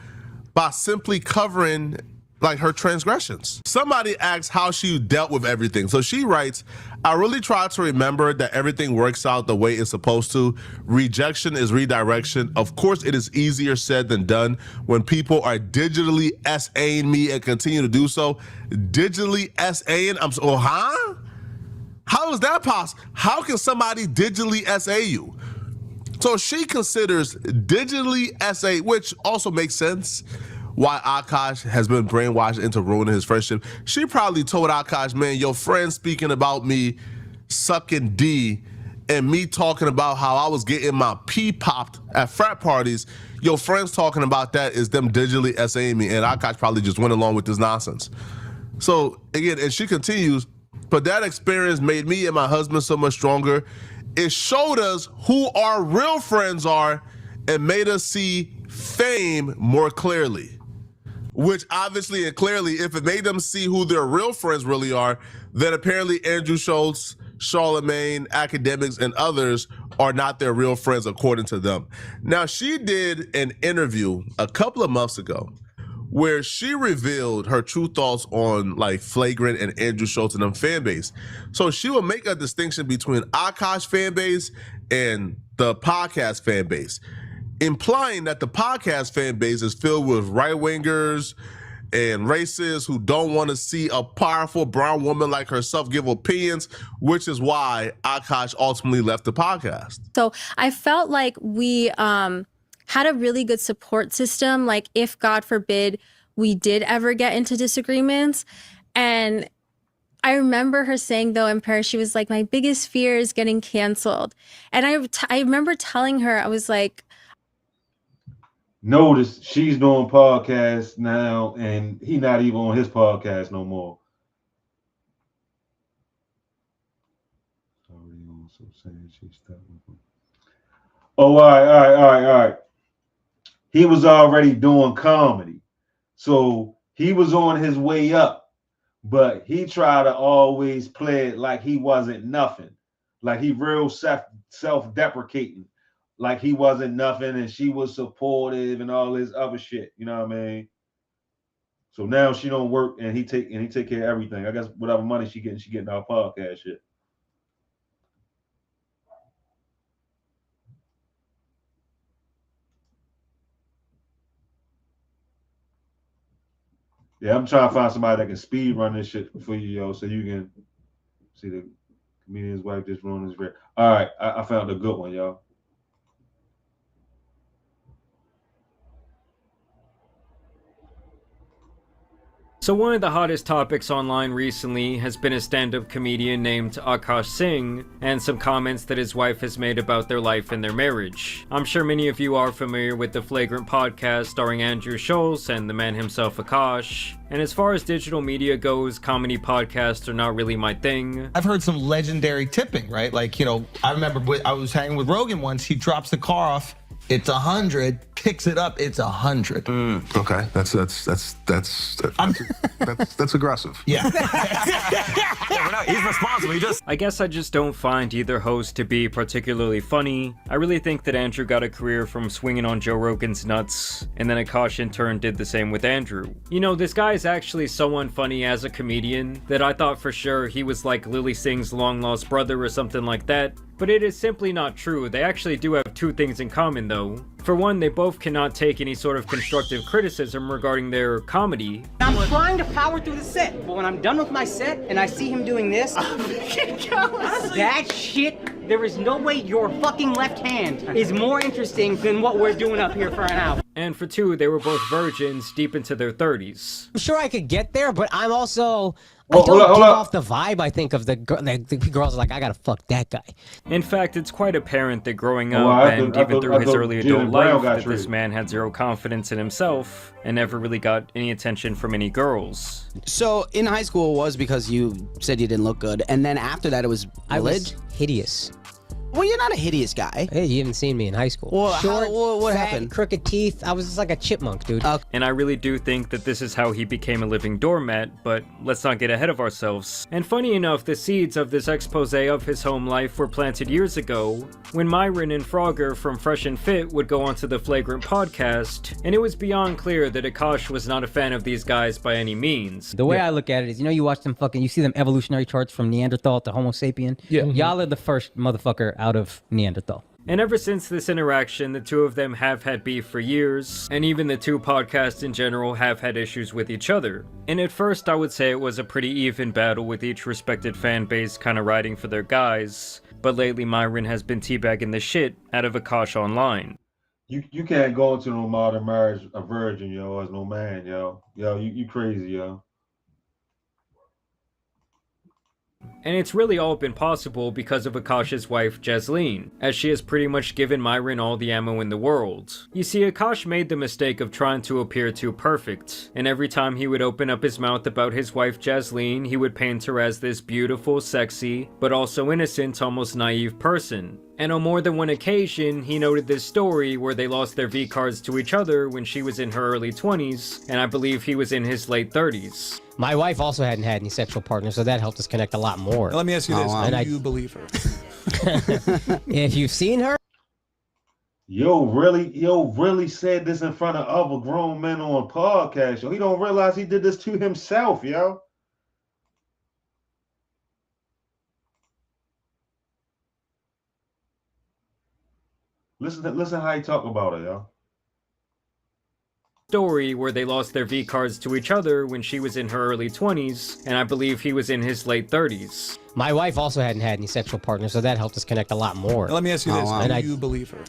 by simply covering like her transgressions. Somebody asked how she dealt with everything. So she writes, I really try to remember that everything works out the way it's supposed to. Rejection is redirection. Of course, it is easier said than done when people are digitally SAing me and continue to do so. Digitally SAing? Huh? How is that possible? How can somebody digitally SA you? So she considers digitally SA, which also makes sense, why Akash has been brainwashed into ruining his friendship. She probably told Akash, man, your friend speaking about me sucking D and me talking about how I was getting my pee popped at frat parties. Your friends talking about that is them digitally SAing me, and Akash probably just went along with this nonsense. So again, and she continues, but that experience made me and my husband so much stronger. It showed us who our real friends are and made us see fame more clearly. Which obviously and clearly, if it made them see who their real friends really are, then apparently Andrew Schultz, Charlemagne, academics, and others are not their real friends according to them. Now, she did an interview a couple of months ago where she revealed her true thoughts on like Flagrant and Andrew Schultz and them fan base. So she will make a distinction between Akash fan base and the podcast fan base, implying that the podcast fan base is filled with right-wingers and racists who don't want to see a powerful brown woman like herself give opinions, which is why Akash ultimately left the podcast. So I felt like we had a really good support system. Like if, God forbid, we did ever get into disagreements. And I remember her saying, though, in Paris, she was like, my biggest fear is getting canceled. And I remember telling her, I was like, notice she's doing podcasts now, and he not even on his podcast no more. Oh, all right. He was already doing comedy, so he was on his way up, but he tried to always play it like he wasn't nothing, like he real self-deprecating, like he wasn't nothing, and she was supportive and all this other shit. You know what I mean? So now she don't work, and he take care of everything. I guess whatever money she getting our podcast shit. Yeah, I'm trying to find somebody that can speed run this shit for you, yo, so you can see the comedian's wife just ruined his career. All right, I found a good one, y'all. So one of the hottest topics online recently has been a stand-up comedian named Akash Singh and some comments that his wife has made about their life and their marriage. I'm sure many of you are familiar with the Flagrant podcast starring Andrew Schultz and the man himself Akash. And as far as digital media goes, comedy podcasts are not really my thing. I've heard some legendary tipping, right? Like, you know, I remember I was hanging with Rogan once, he drops the car off, it's 100, picks it up, it's 100. Okay, that's aggressive. Yeah. He's responsible. I guess I just don't find either host to be particularly funny. I really think that Andrew got a career from swinging on Joe Rogan's nuts, and then Akash in turn did the same with Andrew. You know, this guy is actually so unfunny as a comedian that I thought for sure he was like Lily Singh's long-lost brother or something like that. But it is simply not true. They actually do have two things in common, though. For one, they both cannot take any sort of constructive criticism regarding their comedy. I'm trying to power through the set, but when I'm done with my set and I see him doing this, that shit, there is no way your fucking left hand is more interesting than what we're doing up here for an hour. And for two, they were both virgins deep into their 30s. I'm sure I could get there, but I'm also... I don't give off the vibe, I think, of the girls like, I gotta fuck that guy. In fact, it's quite apparent that growing up and even through his early adult life that this man had zero confidence in himself and never really got any attention from any girls. So in high school it was because you said you didn't look good, and then after that it was I was hideous. Well, you're not a hideous guy. Hey, you haven't seen me in high school. Well, Short, what fat, happened? crooked teeth. I was just like a chipmunk, dude. And I really do think that this is how he became a living doormat, but let's not get ahead of ourselves. And funny enough, the seeds of this expose of his home life were planted years ago, when Myron and Frogger from Fresh and Fit would go onto the Flagrant podcast, and it was beyond clear that Akash was not a fan of these guys by any means. The way I look at it is, you watch them you see them evolutionary charts from Neanderthal to Homo sapien? Yeah. Y'all are the first motherfucker out of Neanderthal. And ever since this interaction, the two of them have had beef for years, and even the two podcasts in general have had issues with each other. And at first I would say it was a pretty even battle with each respected fan base kind of riding for their guys, but lately Myron has been teabagging the shit out of Akash online. You can't go into no modern marriage a virgin, yo, as no man, yo. Yo, you crazy, yo. And it's really all been possible because of Akash's wife, Jasleen, as she has pretty much given Myron all the ammo in the world. You see, Akash made the mistake of trying to appear too perfect, and every time he would open up his mouth about his wife, Jasleen, he would paint her as this beautiful, sexy, but also innocent, almost naive person. And on more than one occasion, he noted this story where they lost their V-cards to each other when she was in her early 20s, and I believe he was in his late 30s. My wife also hadn't had any sexual partners, so that helped us connect a lot more. Let me ask you this. Do you believe her? If you've seen her? Yo, really said this in front of other grown men on a podcast, yo. He don't realize he did this to himself, yo. Listen how he talk about it, yo. Story where they lost their V-cards to each other when she was in her early 20s, and I believe he was in his late 30s. My wife also hadn't had any sexual partners, so that helped us connect a lot more. Let me ask you this. Do you believe her?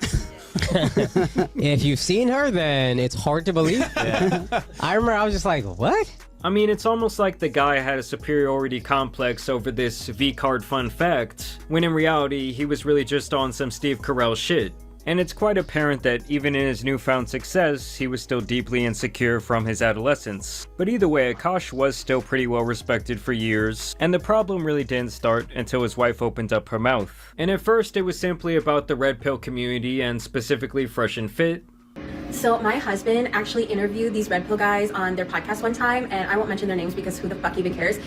If you've seen her, then it's hard to believe. Yeah. I remember I was just like, what? I mean, it's almost like the guy had a superiority complex over this V-card fun fact, when in reality, he was really just on some Steve Carell shit. And it's quite apparent that even in his newfound success, he was still deeply insecure from his adolescence. But either way, Akash was still pretty well respected for years, and the problem really didn't start until his wife opened up her mouth. And at first, it was simply about the red pill community and specifically Fresh and Fit. So my husband actually interviewed these red pill guys on their podcast one time, and I won't mention their names because who the fuck even cares.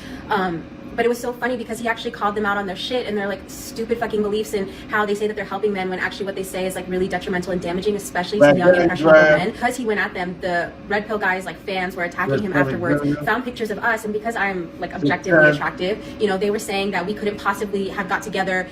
But it was so funny because he actually called them out on their shit and their like stupid fucking beliefs and how they say that they're helping men when actually what they say is like really detrimental and damaging, especially to young and impressionable men. Because he went at them, the red pill guys, like fans, were attacking him afterwards, found pictures of us, and because I'm like objectively attractive, they were saying that we couldn't possibly have got together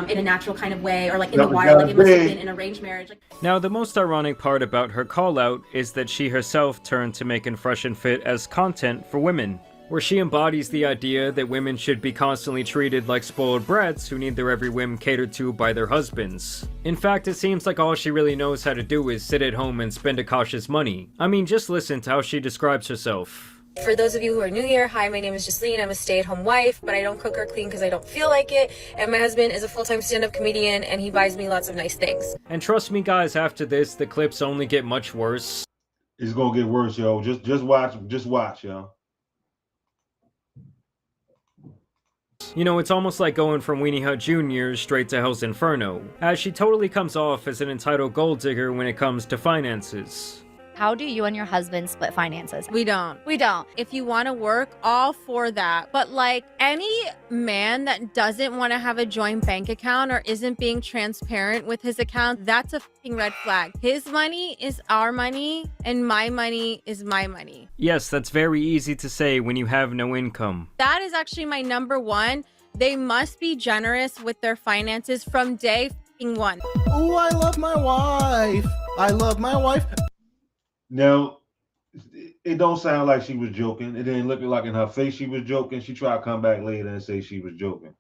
in a natural kind of way or like in the wild, like it must have been an arranged marriage. Now, the most ironic part about her call out is that she herself turned to making Fresh and Fit as content for women, where she embodies the idea that women should be constantly treated like spoiled brats who need their every whim catered to by their husbands. In fact, it seems like all she really knows how to do is sit at home and spend Akash's money. I mean, just listen to how she describes herself. For those of you who are new here, hi, my name is Jasleen. I'm a stay-at-home wife, but I don't cook or clean because I don't feel like it. And my husband is a full-time stand-up comedian, and he buys me lots of nice things. And trust me, guys, after this, the clips only get much worse. It's gonna get worse, yo. Just watch, yo. It's almost like going from Weenie Hut Jr. straight to Hell's Inferno, as she totally comes off as an entitled gold digger when it comes to finances. How do you and your husband split finances? We don't. If you want to work, all for that. But like any man that doesn't want to have a joint bank account or isn't being transparent with his account, that's a fucking red flag. His money is our money and my money is my money. Yes, that's very easy to say when you have no income. That is actually my number one. They must be generous with their finances from day one. Oh, I love my wife. I love my wife. Now, it don't sound like she was joking. It didn't look like in her face she was joking. She tried to come back later and say she was joking.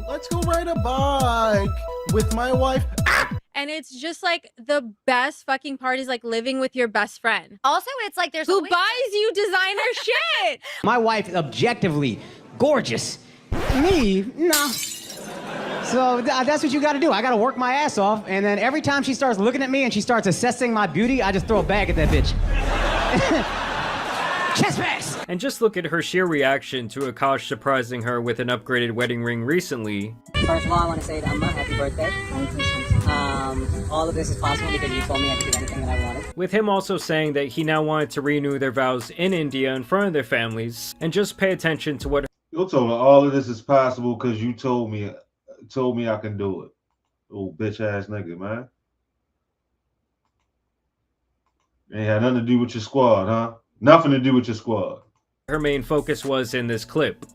Let's go ride a bike with my wife. And it's just like the best fucking part is like living with your best friend. Also, it's like there's who buys you designer shit. My wife is objectively gorgeous. Me, no. So that's what you got to do. I got to work my ass off, and then every time she starts looking at me and she starts assessing my beauty, I just throw a bag at that bitch. Chest pass! And just look at her sheer reaction to Akash surprising her with an upgraded wedding ring recently. First of all, I want to say to Amma, happy birthday. All of this is possible because you told me I could do anything that I wanted. With him also saying that he now wanted to renew their vows in India in front of their families and just pay attention to what You told her all of this is possible because you told me I can do it. Oh, bitch ass nigga, man. Ain't had nothing to do with your squad, huh? Nothing to do with your squad. her main focus was in this clip.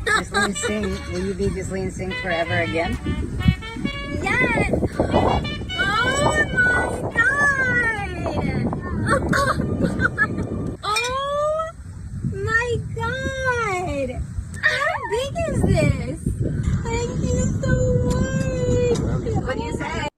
Ghislaine Singh, will you be Ghislaine Singh forever again? Yes! Oh my god! Oh my god! How big is this? Thank you so much! What do you say?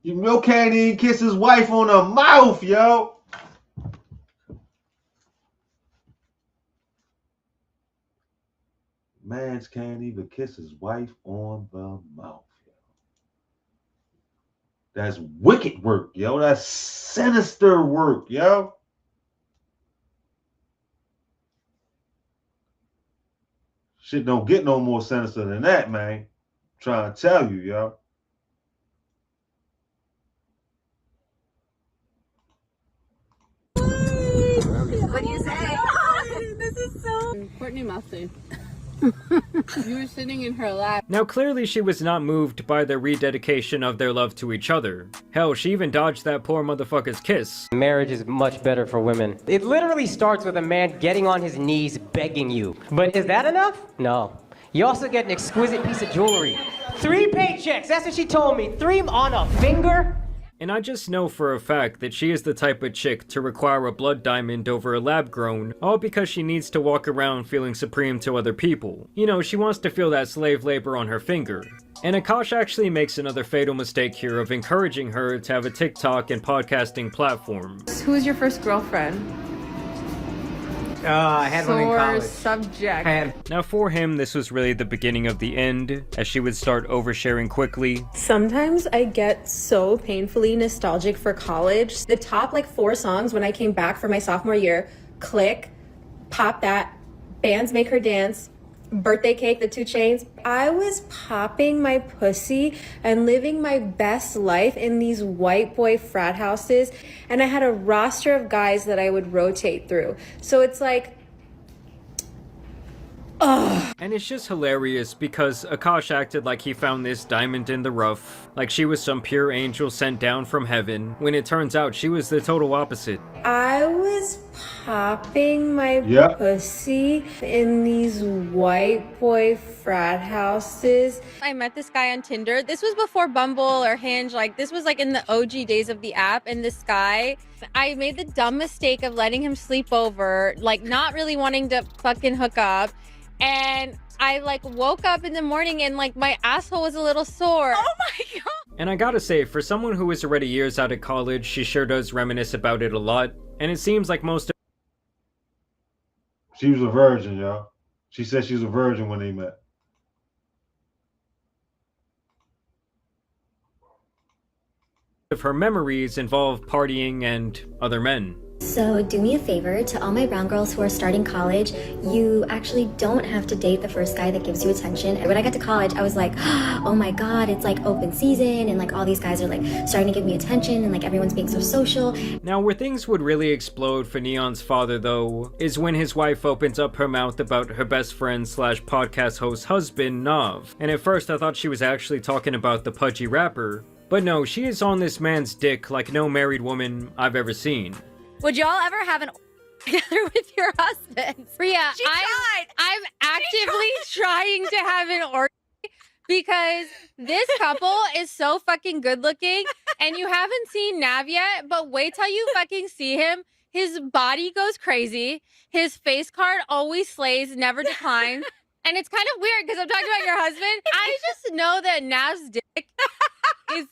You can't even kiss his wife on the mouth, yo. Mans can't even kiss his wife on the mouth, yo. That's wicked work, yo. That's sinister work, yo. Shit don't get no more sinister than that, man. I'm trying to tell you, yo. What do you say? This is so... Courtney Mustard. You were sitting in her lap. Now clearly she was not moved by the rededication of their love to each other. Hell, she even dodged that poor motherfucker's kiss. Marriage is much better for women. It literally starts with a man getting on his knees begging you. But is that enough? No. You also get an exquisite piece of jewelry. 3 paychecks, that's what she told me. 3 on a finger? And I just know for a fact that she is the type of chick to require a blood diamond over a lab grown, all because she needs to walk around feeling supreme to other people. You know, she wants to feel that slave labor on her finger. And Akash actually makes another fatal mistake here of encouraging her to have a TikTok and podcasting platform. Who was your first girlfriend? I had one in college. Subject. Now for him, this was really the beginning of the end, as she would start oversharing quickly. Sometimes I get so painfully nostalgic for college. The top 4 songs when I came back for my sophomore year: Click, Pop That, Bands Make Her Dance, Birthday Cake, the 2 Chainz. I was popping my pussy and living my best life in these white boy frat houses, and I had a roster of guys that I would rotate through. So it's like, ugh. And it's just hilarious because Akash acted like he found this diamond in the rough, like she was some pure angel sent down from heaven, when it turns out she was the total opposite. I was popping my pussy in these white boy frat houses. I met this guy on Tinder. This was before Bumble or Hinge. This was in the OG days of the app. And this guy, I made the dumb mistake of letting him sleep over, not really wanting to fucking hook up. And I woke up in the morning and my asshole was a little sore. Oh my god. And I gotta say, for someone who is already years out of college, she sure does reminisce about it a lot. And it seems like most of She was a virgin, y'all. She said she was a virgin when they met. her memories involve partying and other men. So do me a favor, to all my brown girls who are starting college, you actually don't have to date the first guy that gives you attention. And when I got to college, I was like, oh my god, it's open season, and all these guys are starting to give me attention, and everyone's being so social. Now where things would really explode for Neon's father though, is when his wife opens up her mouth about her best friend slash podcast host husband, Nav. And at first I thought she was actually talking about the pudgy rapper. But no, she is on this man's dick like no married woman I've ever seen. Would y'all ever have an together with your husband? Priya, I'm actively trying to have an orgy because this couple is so fucking good looking, and you haven't seen Nav yet, but wait till you fucking see him. His body goes crazy. His face card always slays, never declines. And it's kind of weird because I'm talking about your husband. I just know that Nav's dick is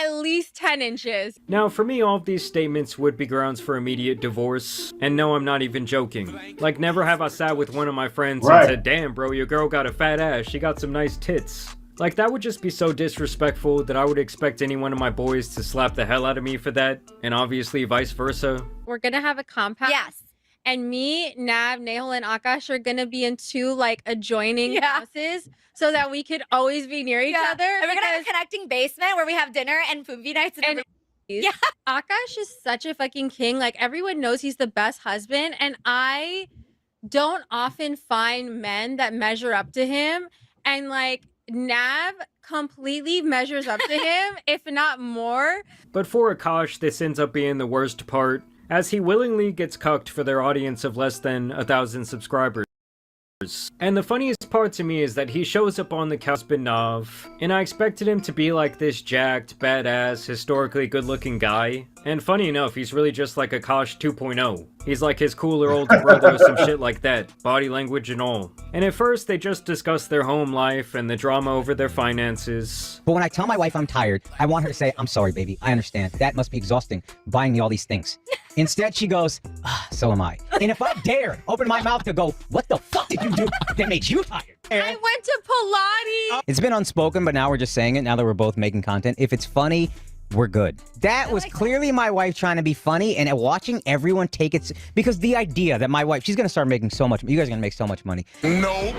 at least 10 inches. Now, for me, all of these statements would be grounds for immediate divorce. And no, I'm not even joking. Like, never have I sat with one of my friends and said, damn, bro, your girl got a fat ass. She got some nice tits. Like, that would just be so disrespectful that I would expect any one of my boys to slap the hell out of me for that. And obviously, vice versa. We're gonna have a compound. Yes. And me, Nav, Nehal, and Akash are gonna be in 2 like adjoining houses so that we could always be near each other. And we're gonna have a connecting basement where we have dinner and movie nights and yeah. Akash is such a fucking king. Like, everyone knows he's the best husband, and I don't often find men that measure up to him. And like, Nav completely measures up to him, if not more. But for Akash, this ends up being the worst part, as he willingly gets cucked for their audience of less than 1,000 subscribers. And the funniest part to me is that he shows up on the couch with Nav, and I expected him to be like this jacked, badass, historically good-looking guy. And funny enough, he's really just like Akash 2.0. He's like his cooler older brother or some shit like that, body language and all. And at first, they just discuss their home life and the drama over their finances. But when I tell my wife I'm tired, I want her to say, I'm sorry, baby. I understand. That must be exhausting, buying me all these things. Instead, she goes, so am I. And if I dare open my mouth to go, what the fuck did you do that made you tired? I went to Pilates. It's been unspoken, but now we're just saying it now that we're both making content. If it's funny, we're good. That was clearly my wife trying to be funny, and watching everyone take it, because the idea that my wife, she's gonna start making so much, you guys are gonna make so much money. No.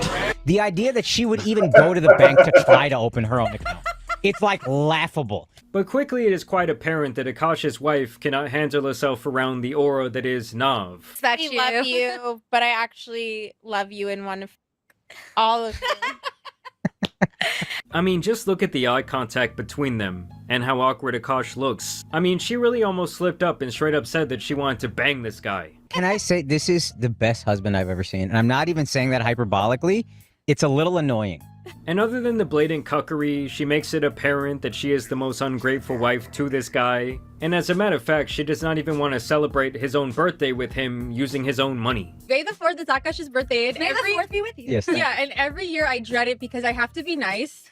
The idea that she would even go to the bank to try to open her own account. It's like laughable. But quickly it is quite apparent that Akash's wife cannot handle herself around the aura that is Nav. That's you. Love you, but I actually love you and want to all of you. I mean, just look at the eye contact between them, and how awkward Akash looks. I mean, she really almost slipped up and straight up said that she wanted to bang this guy. Can I say, this is the best husband I've ever seen, and I'm not even saying that hyperbolically. It's a little annoying. And other than the blatant cuckery, she makes it apparent that she is the most ungrateful wife to this guy. And as a matter of fact, she does not even want to celebrate his own birthday with him using his own money. May the 4th is Akash's birthday. And May the 4th be with you. Yes, yeah, and every year I dread it because I have to be nice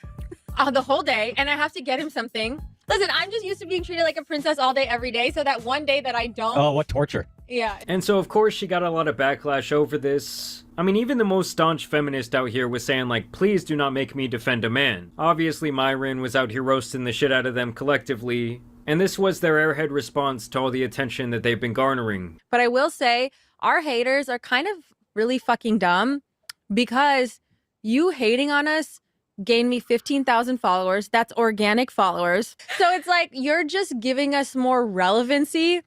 the whole day, and I have to get him something. Listen, I'm just used to being treated like a princess all day, every day, so that one day that I don't... Oh, what torture. Yeah. And so, of course, she got a lot of backlash over this. I mean, even the most staunch feminist out here was saying, like, please do not make me defend a man. Obviously, Myron was out here roasting the shit out of them collectively, and this was their airhead response to all the attention that they've been garnering. But I will say, our haters are kind of really fucking dumb, because you hating on us gained me 15,000 followers. That's organic followers. So it's like, you're just giving us more relevancy.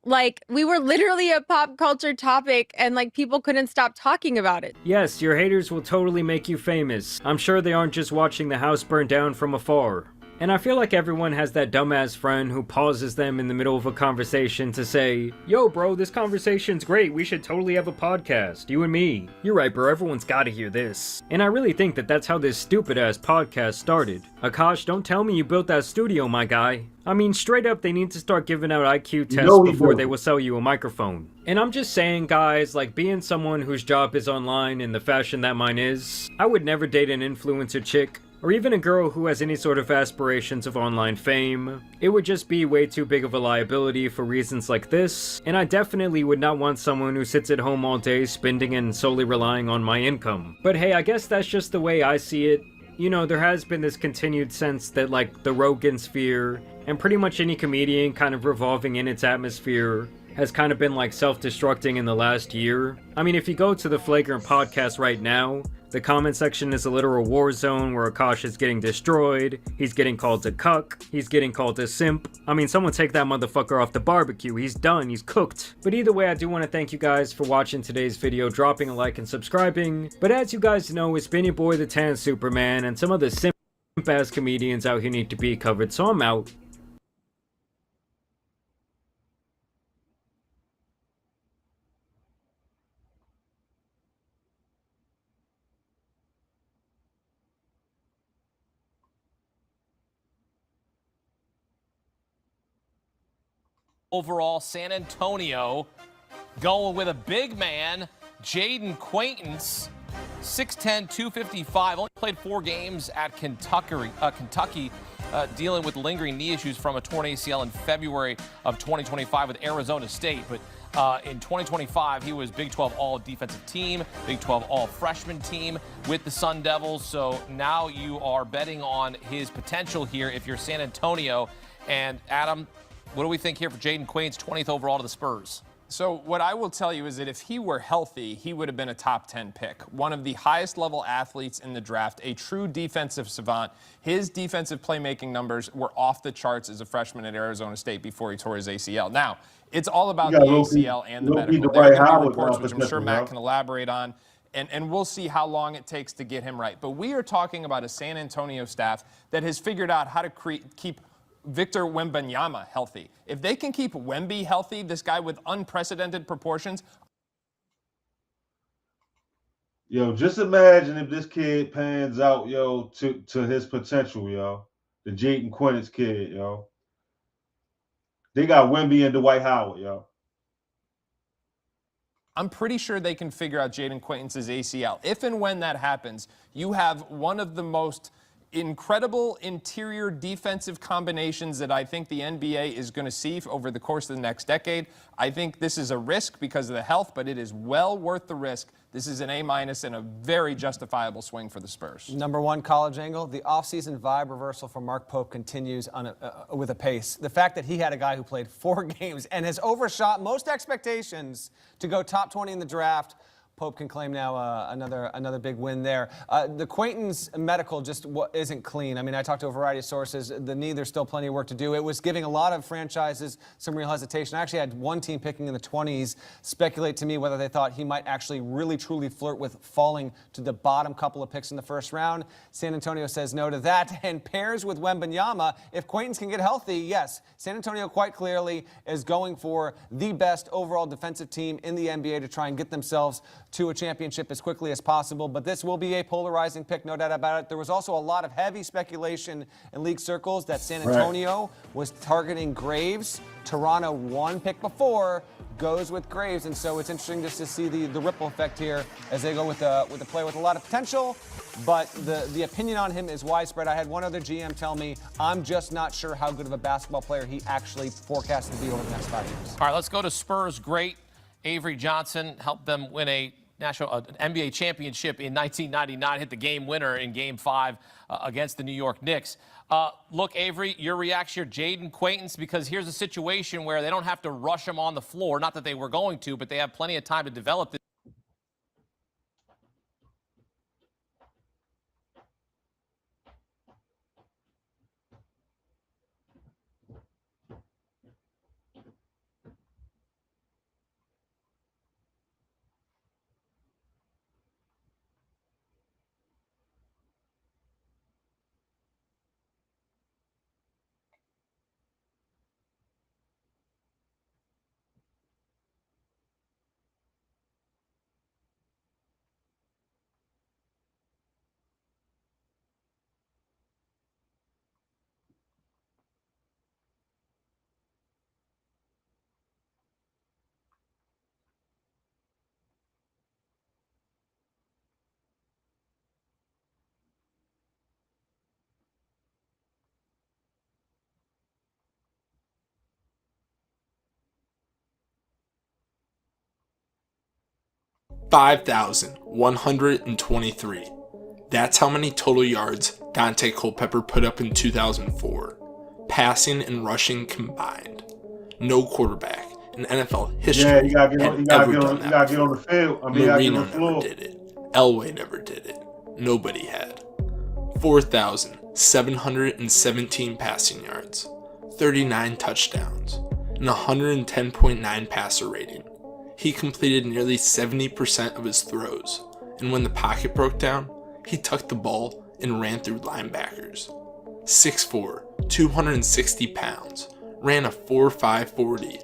Like, we were literally a pop culture topic, and like, people couldn't stop talking about it. Yes, your haters will totally make you famous. I'm sure they aren't just watching the house burn down from afar. And I feel like everyone has that dumbass friend who pauses them in the middle of a conversation to say, yo bro, this conversation's great, we should totally have a podcast, you and me. You're right bro, everyone's gotta hear this. And I really think that that's how this stupid ass podcast started. Akash, don't tell me you built that studio, my guy. I mean, straight up, they need to start giving out IQ tests before they will sell you a microphone. And I'm just saying, guys, like, being someone whose job is online in the fashion that mine is, I would never date an influencer chick, or even a girl who has any sort of aspirations of online fame. It would just be way too big of a liability for reasons like this, and I definitely would not want someone who sits at home all day spending and solely relying on my income. But hey, I guess that's just the way I see it. You know, there has been this continued sense that, like, the Rogan sphere, and pretty much any comedian kind of revolving in its atmosphere, has kind of been, like, self-destructing in the last year. I mean, if you go to the Flagrant podcast right now, the comment section is a literal war zone where Akash is getting destroyed, he's getting called a cuck, he's getting called a simp. I mean, someone take that motherfucker off the barbecue, he's done, he's cooked. But either way, I do want to thank you guys for watching today's video, dropping a like and subscribing. But as you guys know, it's been your boy the Tan Superman, and some of the simp-ass comedians out here need to be covered, so I'm out. Overall, San Antonio going with a big man, Jaden Quaintance, 6'10", 255, only played 4 games at Kentucky, dealing with lingering knee issues from a torn ACL in February of 2025 with Arizona State. But in 2025, he was Big 12 All-Defensive Team, Big 12 All-Freshman Team with the Sun Devils. So now you are betting on his potential here if you're San Antonio. And Adam, what do we think here for Jaden Quain's 20th overall to the Spurs? So what I will tell you is that if he were healthy, he would have been a top 10 pick. One of the highest level athletes in the draft, a true defensive savant. His defensive playmaking numbers were off the charts as a freshman at Arizona State before he tore his ACL. Now, it's all about the ACL and the medical. There are going to be reports, which I'm sure Matt can elaborate on, and we'll see how long it takes to get him right. But we are talking about a San Antonio staff that has figured out how to keep Victor Wembanyama healthy. If they can keep Wemby healthy, this guy with unprecedented proportions. Yo, just imagine if this kid pans out, yo, to his potential, yo. The Jaden Quinnis kid, yo. They got Wemby and Dwight Howard, yo. I'm pretty sure they can figure out Jaden Quainton's ACL. If and when that happens, you have one of the most incredible interior defensive combinations that I think the NBA is going to see over the course of the next decade. I think this is a risk because of the health, but it is well worth the risk. This is an A- and a very justifiable swing for the Spurs. Number one college angle, the offseason vibe reversal for Mark Pope continues with a pace. The fact that he had a guy who played 4 games and has overshot most expectations to go top 20 in the draft. Pope can claim now another big win there. The Quainton's medical just isn't clean. I mean, I talked to a variety of sources. The knee, there's still plenty of work to do. It was giving a lot of franchises some real hesitation. I actually had one team picking in the 20s speculate to me whether they thought he might actually really truly flirt with falling to the bottom couple of picks in the first round. San Antonio says no to that and pairs with Wembanyama. If Quainton's can get healthy, yes, San Antonio quite clearly is going for the best overall defensive team in the NBA to try and get themselves to a championship as quickly as possible. But this will be a polarizing pick, no doubt about it. There was also a lot of heavy speculation in league circles that San Antonio was targeting Graves. Toronto, one pick before, goes with Graves. And so it's interesting just to see the ripple effect here as they go with a player with a lot of potential. But the opinion on him is widespread. I had one other GM tell me, I'm just not sure how good of a basketball player he actually forecasts to be over the next 5 years. All right, let's go to Spurs great. Avery Johnson helped them win a NBA championship in 1999, hit the game winner in Game 5 against the New York Knicks. Look, Avery, your reaction here, Jaden Quainton, because here's a situation where they don't have to rush him on the floor. Not that they were going to, but they have plenty of time to develop this. $5,123. That's how many total yards Dante Culpepper put up in 2004, passing and rushing combined. No quarterback in NFL history Yeah, you gotta get on the field. Marino never did it. Elway never did it. Nobody had. 4,717 passing yards, 39 touchdowns, and 110.9 passer rating. He completed nearly 70% of his throws, and when the pocket broke down, he tucked the ball and ran through linebackers. 6'4", 260 pounds, ran a 4.5 40.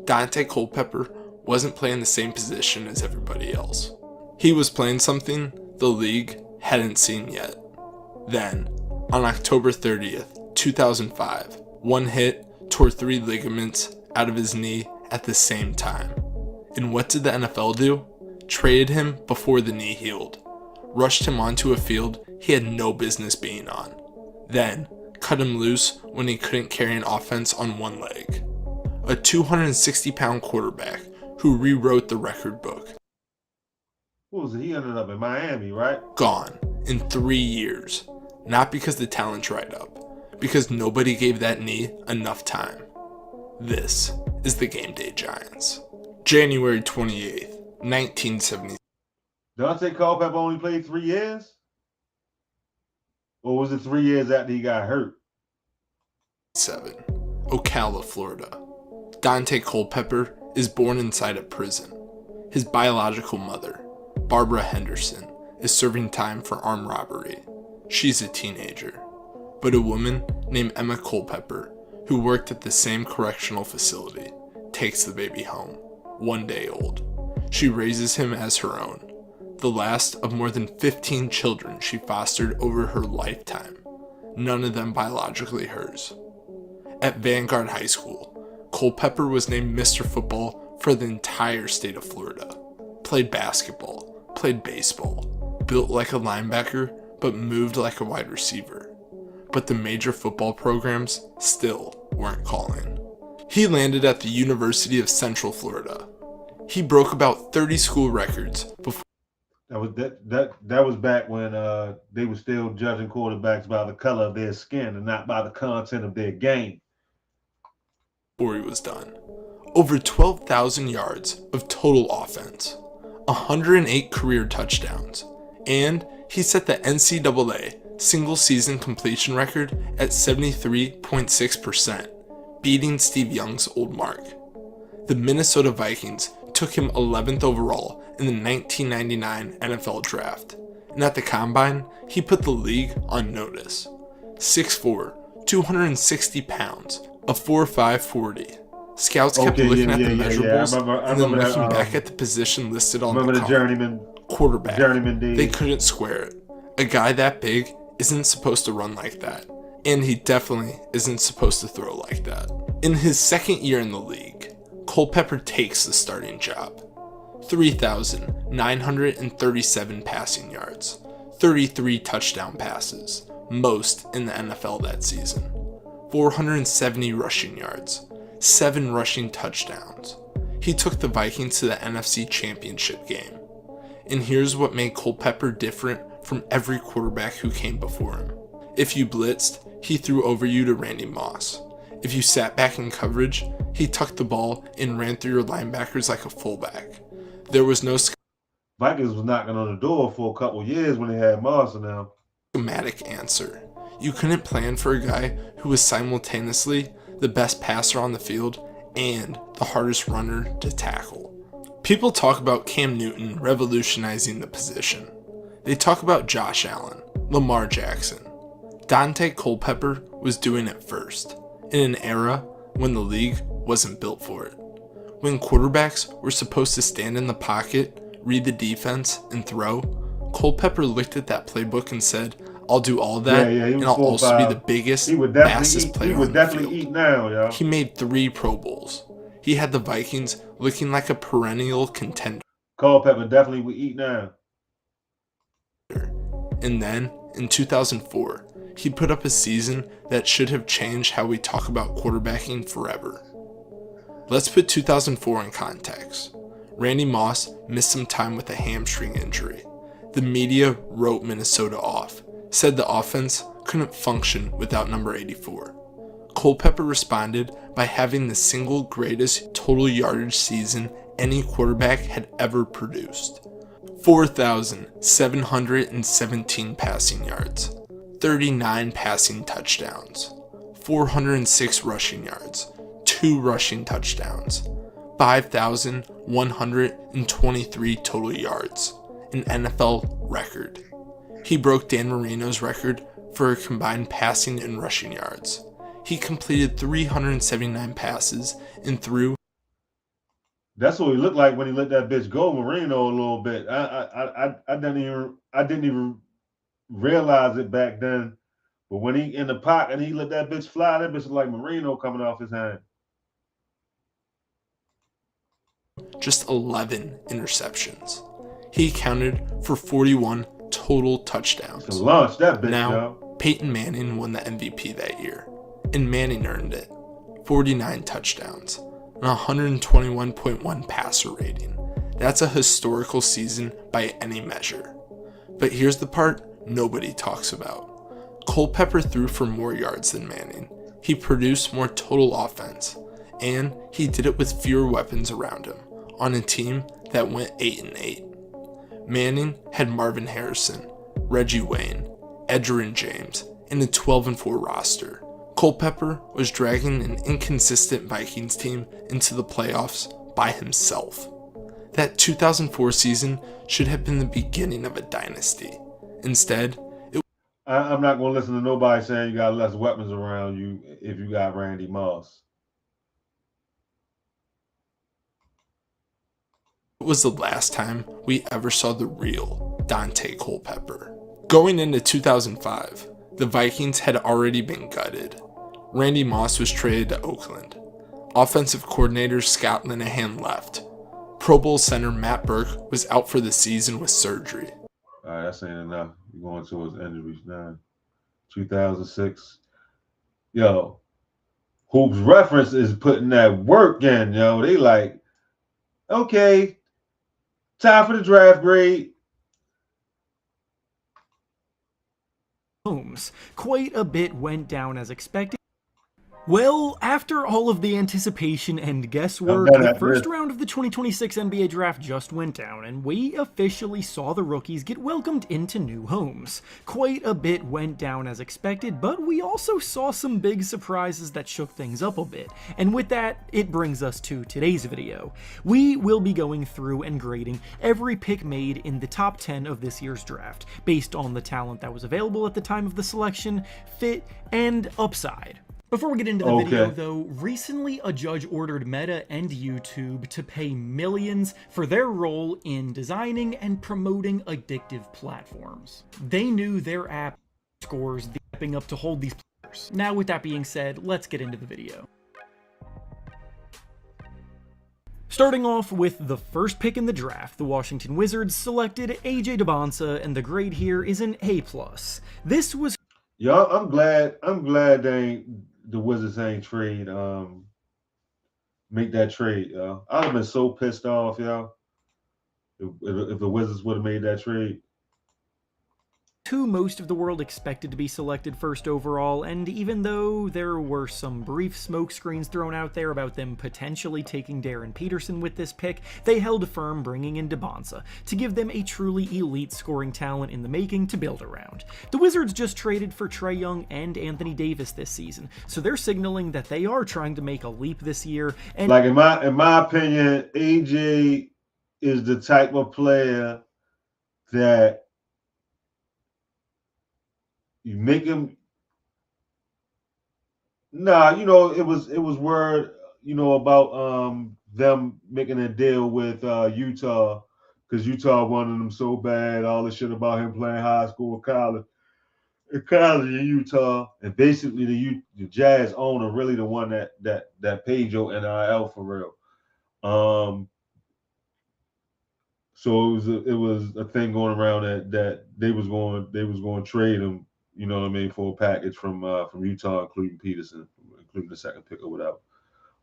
Dante Culpepper wasn't playing the same position as everybody else. He was playing something the league hadn't seen yet. Then, on October 30th, 2005, one hit tore 3 ligaments out of his knee at the same time. And what did the NFL do? Traded him before the knee healed. rushed him onto a field he had no business being on, then cut him loose when he couldn't carry an offense on one leg. A 260-pound quarterback who rewrote the record book. What was it? He ended up in Miami, right? Gone in 3 years. Not because the talent's right up, because nobody gave that knee enough time. This is the Game Day Giants. January 28th, 1970. Dante Culpepper only played 3 years? Or was it 3 years after he got hurt? 7. Ocala, Florida. Dante Culpepper is born inside a prison. His biological mother, Barbara Henderson, is serving time for armed robbery. She's a teenager. But a woman named Emma Culpepper, who worked at the same correctional facility, takes the baby home, 1 day old. She raises him as her own, the last of more than 15 children she fostered over her lifetime, none of them biologically hers. At Vanguard High School, Culpepper was named Mr. Football for the entire state of Florida. Played basketball, played baseball, built like a linebacker, but moved like a wide receiver. But the major football programs still weren't calling. He landed at the University of Central Florida. He broke about 30 school records before. That was back when they were still judging quarterbacks by the color of their skin and not by the content of their game. Before he was done. Over 12,000 yards of total offense, 108 career touchdowns, and he set the NCAA single-season completion record at 73.6%, beating Steve Young's old mark. The Minnesota Vikings took him 11th overall in the 1999 NFL Draft, and at the Combine, he put the league on notice. 6'4", 260 pounds, a 4.5 40. Scouts kept looking at the measurables and then looking back at the position listed on the card. Quarterback. They couldn't square it. A guy that big isn't supposed to run like that, and he definitely isn't supposed to throw like that. In his second year in the league, Culpepper takes the starting job. 3,937 passing yards, 33 touchdown passes, most in the NFL that season. 470 rushing yards, 7 rushing touchdowns. He took the Vikings to the NFC Championship game. And here's what made Culpepper different from every quarterback who came before him. If you blitzed, he threw over you to Randy Moss. If you sat back in coverage, he tucked the ball and ran through your linebackers like a fullback. There was no Vikings was knocking on the door for a couple years when they had Moss now. Schematic answer. You couldn't plan for a guy who was simultaneously the best passer on the field and the hardest runner to tackle. People talk about Cam Newton revolutionizing the position. They talk about Josh Allen, Lamar Jackson. Dante Culpepper was doing it first, in an era when the league wasn't built for it. When quarterbacks were supposed to stand in the pocket, read the defense, and throw, Culpepper looked at that playbook and said, I'll do all that, and I'll also be the biggest, fastest player on the field. He made 3 Pro Bowls. He had the Vikings looking like a perennial contender. Culpepper definitely would eat now. And then, in 2004, he put up a season that should have changed how we talk about quarterbacking forever. Let's put 2004 in context. Randy Moss missed some time with a hamstring injury. The media wrote Minnesota off, said the offense couldn't function without number 84. Culpepper responded by having the single greatest total yardage season any quarterback had ever produced. 4,717 passing yards, 39 passing touchdowns, 406 rushing yards, 2 rushing touchdowns, 5,123 total yards, an NFL record. He broke Dan Marino's record for a combined passing and rushing yards. He completed 379 passes and threw. That's what he looked like when he let that bitch go, Marino, a little bit. I didn't even realize it back then. But when he in the pocket and he let that bitch fly, that bitch was like Marino coming off his hand. Just 11 interceptions. He accounted for 41 total touchdowns. Launch that bitch, now, yo. Peyton Manning won the MVP that year, and Manning earned it. 49 touchdowns, and 121.1 passer rating. That's a historical season by any measure. But here's the part nobody talks about. Culpepper threw for more yards than Manning. He produced more total offense, and he did it with fewer weapons around him on a team that went 8-8. Manning had Marvin Harrison, Reggie Wayne, Edgerrin James, and a 12-4 roster. Culpepper was dragging an inconsistent Vikings team into the playoffs by himself. That 2004 season should have been the beginning of a dynasty. Instead, I'm not going to listen to nobody saying you got less weapons around you if you got Randy Moss. it was the last time we ever saw the real Dante Culpepper. Going into 2005, the Vikings had already been gutted. Randy Moss was traded to Oakland. Offensive coordinator Scott Linehan left. Pro Bowl center Matt Burke was out for the season with surgery. All right, that's ain't enough. You're going towards injuries now. 2006. Yo, Hoops Reference is putting that work in, yo. They like, okay, time for the draft grade. Holmes. Quite a bit went down as expected. Well, after all of the anticipation and guesswork, the first round of the 2026 NBA Draft just went down, and we officially saw the rookies get welcomed into new homes. Quite a bit went down as expected, but we also saw some big surprises that shook things up a bit. And with that, it brings us to today's video. We will be going through and grading every pick made in the top 10 of this year's draft, based on the talent that was available at the time of the selection, fit, and upside. Before we get into the video, though, recently a judge ordered Meta and YouTube to pay millions for their role in designing and promoting addictive platforms. They knew their app scores the apping up to hold these players. Now, with that being said, let's get into the video. Starting off with the first pick in the draft, the Washington Wizards selected AJ Debonsa, and the grade here is an A+. This was... Yo, I'm glad the Wizards ain't make that trade, yo. I'd have been so pissed off, yo, if the Wizards would have made that trade. Who most of the world expected to be selected first overall, and even though there were some brief smoke screens thrown out there about them potentially taking Darren Peterson with this pick, they held firm bringing in Debonsa to give them a truly elite scoring talent in the making to build around. The Wizards just traded for Trae Young and Anthony Davis this season, so they're signaling that they are trying to make a leap this year. And like in my opinion, AJ is the type of player that you make him. Nah, you know, it was word, you know, about them making a deal with Utah, because Utah wanted him so bad, all the shit about him playing high school, college in Utah, and basically the Jazz owner really the one that paid your NIL for real. So it was a thing going around that they was going to trade him, you know what I mean, for a package from Utah, including Peterson, including the second pick or whatever.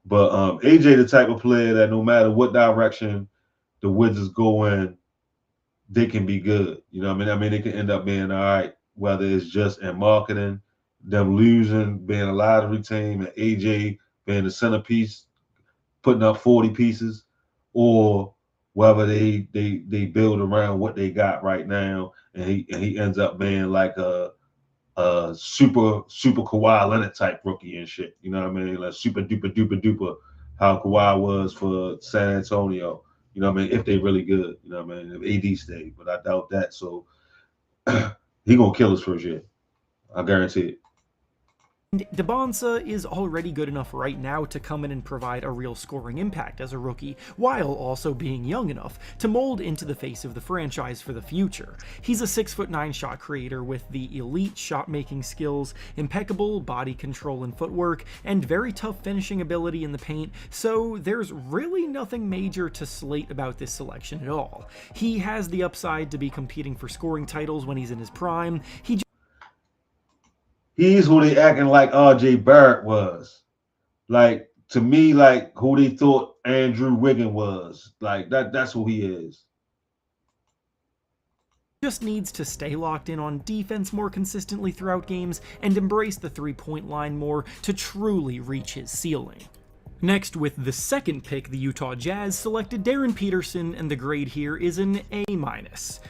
But AJ the type of player that no matter what direction the Wizards go in, they can be good. You know what I mean? They can end up being all right, whether it's just in marketing, them losing, being a lottery team, and AJ being the centerpiece, putting up 40 pieces, or whether they build around what they got right now, and he ends up being like a super Kawhi Leonard type rookie and shit. You know what I mean? Like super duper how Kawhi was for San Antonio. You know what I mean? If they really good, you know what I mean? If AD stayed, but I doubt that. So he gonna kill us first year. I guarantee it. And Debonsa is already good enough right now to come in and provide a real scoring impact as a rookie, while also being young enough to mold into the face of the franchise for the future. He's a 6'9" shot creator with the elite shot-making skills, impeccable body control and footwork, and very tough finishing ability in the paint, so there's really nothing major to slate about this selection at all. He has the upside to be competing for scoring titles when he's in his prime. He's who they acting like R.J. Barrett was. Like, to me, like who they thought Andrew Wiggins was. Like, that's who he is. Just needs to stay locked in on defense more consistently throughout games and embrace the three-point line more to truly reach his ceiling. Next, with the second pick, the Utah Jazz selected Darren Peterson, and the grade here is an A-.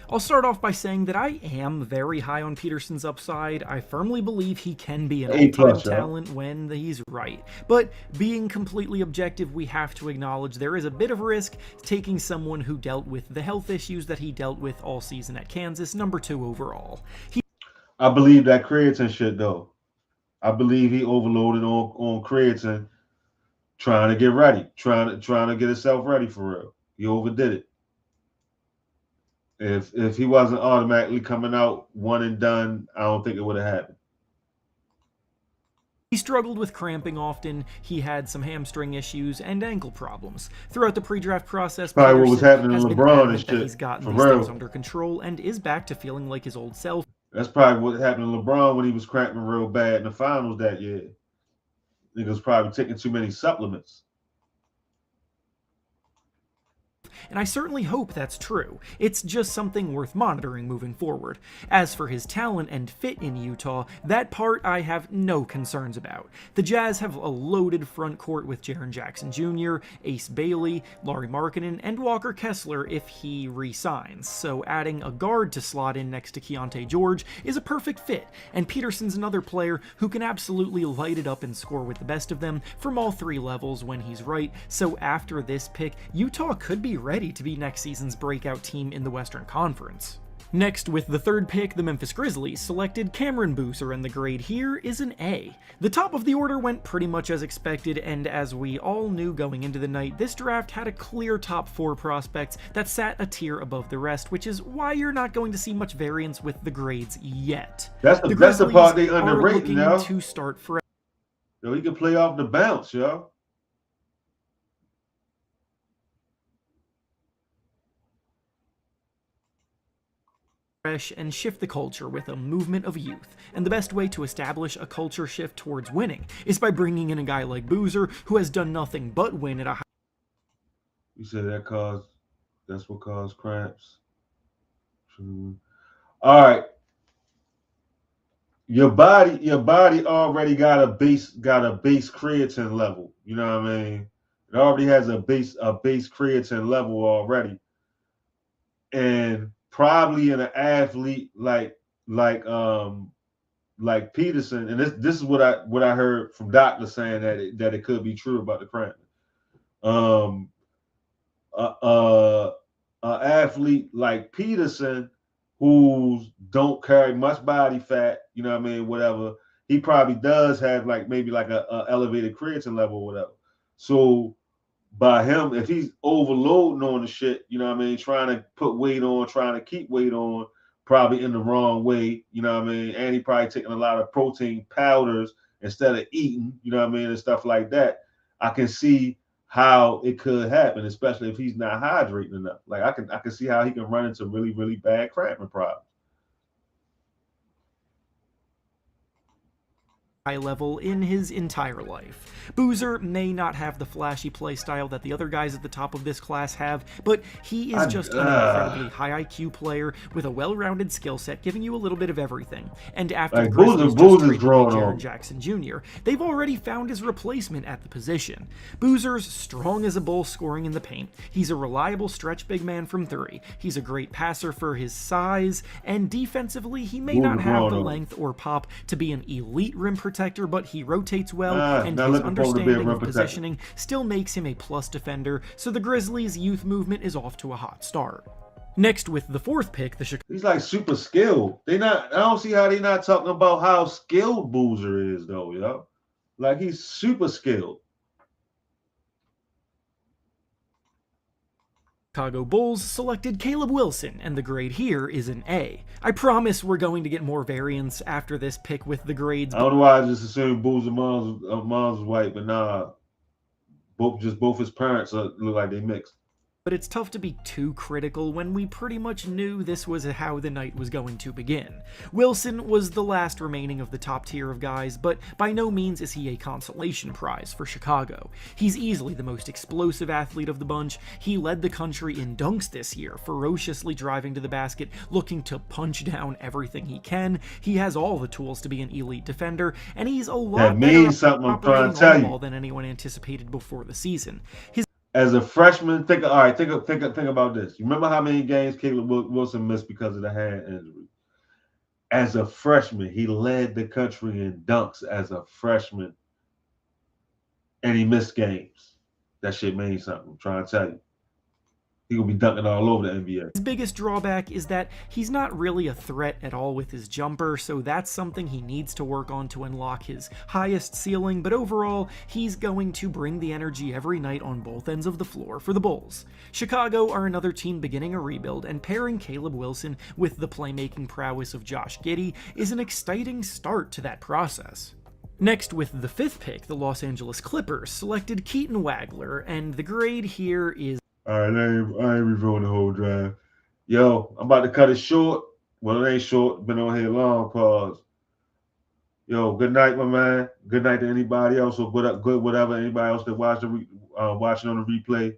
I'll start off by saying that I am very high on Peterson's upside. I firmly believe he can be an all-time talent when he's right. But being completely objective, we have to acknowledge there is a bit of risk taking someone who dealt with the health issues that he dealt with all season at Kansas, number 2 overall. I believe that creatine shit, though. I believe he overloaded on creatine, trying to get ready, trying to get himself ready for real. He overdid it. If he wasn't automatically coming out one and done, I don't think it would have happened. He struggled with cramping often, he had some hamstring issues, and ankle problems. Throughout the pre-draft process, probably what was happening to LeBron and shit. He's gotten these things under control and is back to feeling like his old self. That's probably what happened to LeBron when he was cramping real bad in the finals that year. He was probably taking too many supplements. And I certainly hope that's true. It's just something worth monitoring moving forward. As for his talent and fit in Utah, that part I have no concerns about. The Jazz have a loaded front court with Jaren Jackson Jr., Ace Bailey, Lauri Markkanen, and Walker Kessler if he re-signs, so adding a guard to slot in next to Keontae George is a perfect fit, and Peterson's another player who can absolutely light it up and score with the best of them from all 3 levels when he's right, so after this pick, Utah could be ready to be next season's breakout team in the Western Conference. Next, with the third pick, the Memphis Grizzlies selected Cameron Boozer, and the grade here is an A. The top of the order went pretty much as expected, and as we all knew going into the night, this draft had a clear top 4 prospects that sat a tier above the rest, which is why you're not going to see much variance with the grades yet. That's the part they underrate now. To start fresh. Yo, he can play off the bounce, yo. And shift the culture with a movement of youth, and the best way to establish a culture shift towards winning is by bringing in a guy like Boozer who has done nothing but win at a high. You said that's what caused cramps. True. All right, your body already got a base creatine level. You know what I mean? It already has a base creatine level already, and probably in an athlete like Peterson, and this is what I heard from doctors saying that it could be true about the cramping. An athlete like Peterson who don't carry much body fat, you know what I mean, whatever, he probably does have maybe a elevated creatine level or whatever. So by him, if he's overloading on the shit, you know what I mean, trying to put weight on, trying to keep weight on, probably in the wrong way, you know what I mean, and he probably taking a lot of protein powders instead of eating, you know what I mean, and stuff like that, I can see how it could happen, especially if he's not hydrating enough. Like I can see how he can run into really, really bad cramping problems. High level in his entire life. Boozer may not have the flashy play style that the other guys at the top of this class have, but he is just an incredibly high IQ player with a well-rounded skill set, giving you a little bit of everything. And after the Grizzlies just traded Jaren Jackson Jr., they've already found his replacement at the position. Boozer's strong as a bull scoring in the paint. He's a reliable stretch big man from 3. He's a great passer for his size, and defensively, he may not have the length or pop to be an elite rim protector, but he rotates well, and his understanding of positioning still makes him a plus defender, so the Grizzlies' youth movement is off to a hot start. Next, with the 4th pick, he's like super skilled. I don't see how they not talking about how skilled Boozer is though, yo. Like he's super skilled. Chicago Bulls selected Caleb Wilson, and the grade here is an A. I promise we're going to get more variance after this pick with the grades. I don't know why I just assumed Boozer mom's was white, but nah. Both his parents look like they mixed. But it's tough to be too critical when we pretty much knew this was how the night was going to begin. Wilson was the last remaining of the top tier of guys, but by no means is he a consolation prize for Chicago. He's easily the most explosive athlete of the bunch. He led the country in dunks this year, ferociously driving to the basket, looking to punch down everything he can. He has all the tools to be an elite defender, and he's a lot better at operating on the ball than anyone anticipated before the season. As a freshman, think about this. You remember how many games Caleb Wilson missed because of the hand injury? As a freshman, he led the country in dunks as a freshman, and he missed games. That shit means something. I'm trying to tell you. He will be dunking all over the NBA. His biggest drawback is that he's not really a threat at all with his jumper, so that's something he needs to work on to unlock his highest ceiling, but overall, he's going to bring the energy every night on both ends of the floor for the Bulls. Chicago are another team beginning a rebuild, and pairing Caleb Wilson with the playmaking prowess of Josh Giddey is an exciting start to that process. Next, with the 5th pick, the Los Angeles Clippers selected Keaton Wagler, and the grade here is... All right, I ain't reviewing the whole draft. Yo, I'm about to cut it short. Well, it ain't short. Been on here long, pause. Yo, good night, my man. Good night to anybody else or good whatever anybody else that watching on the replay.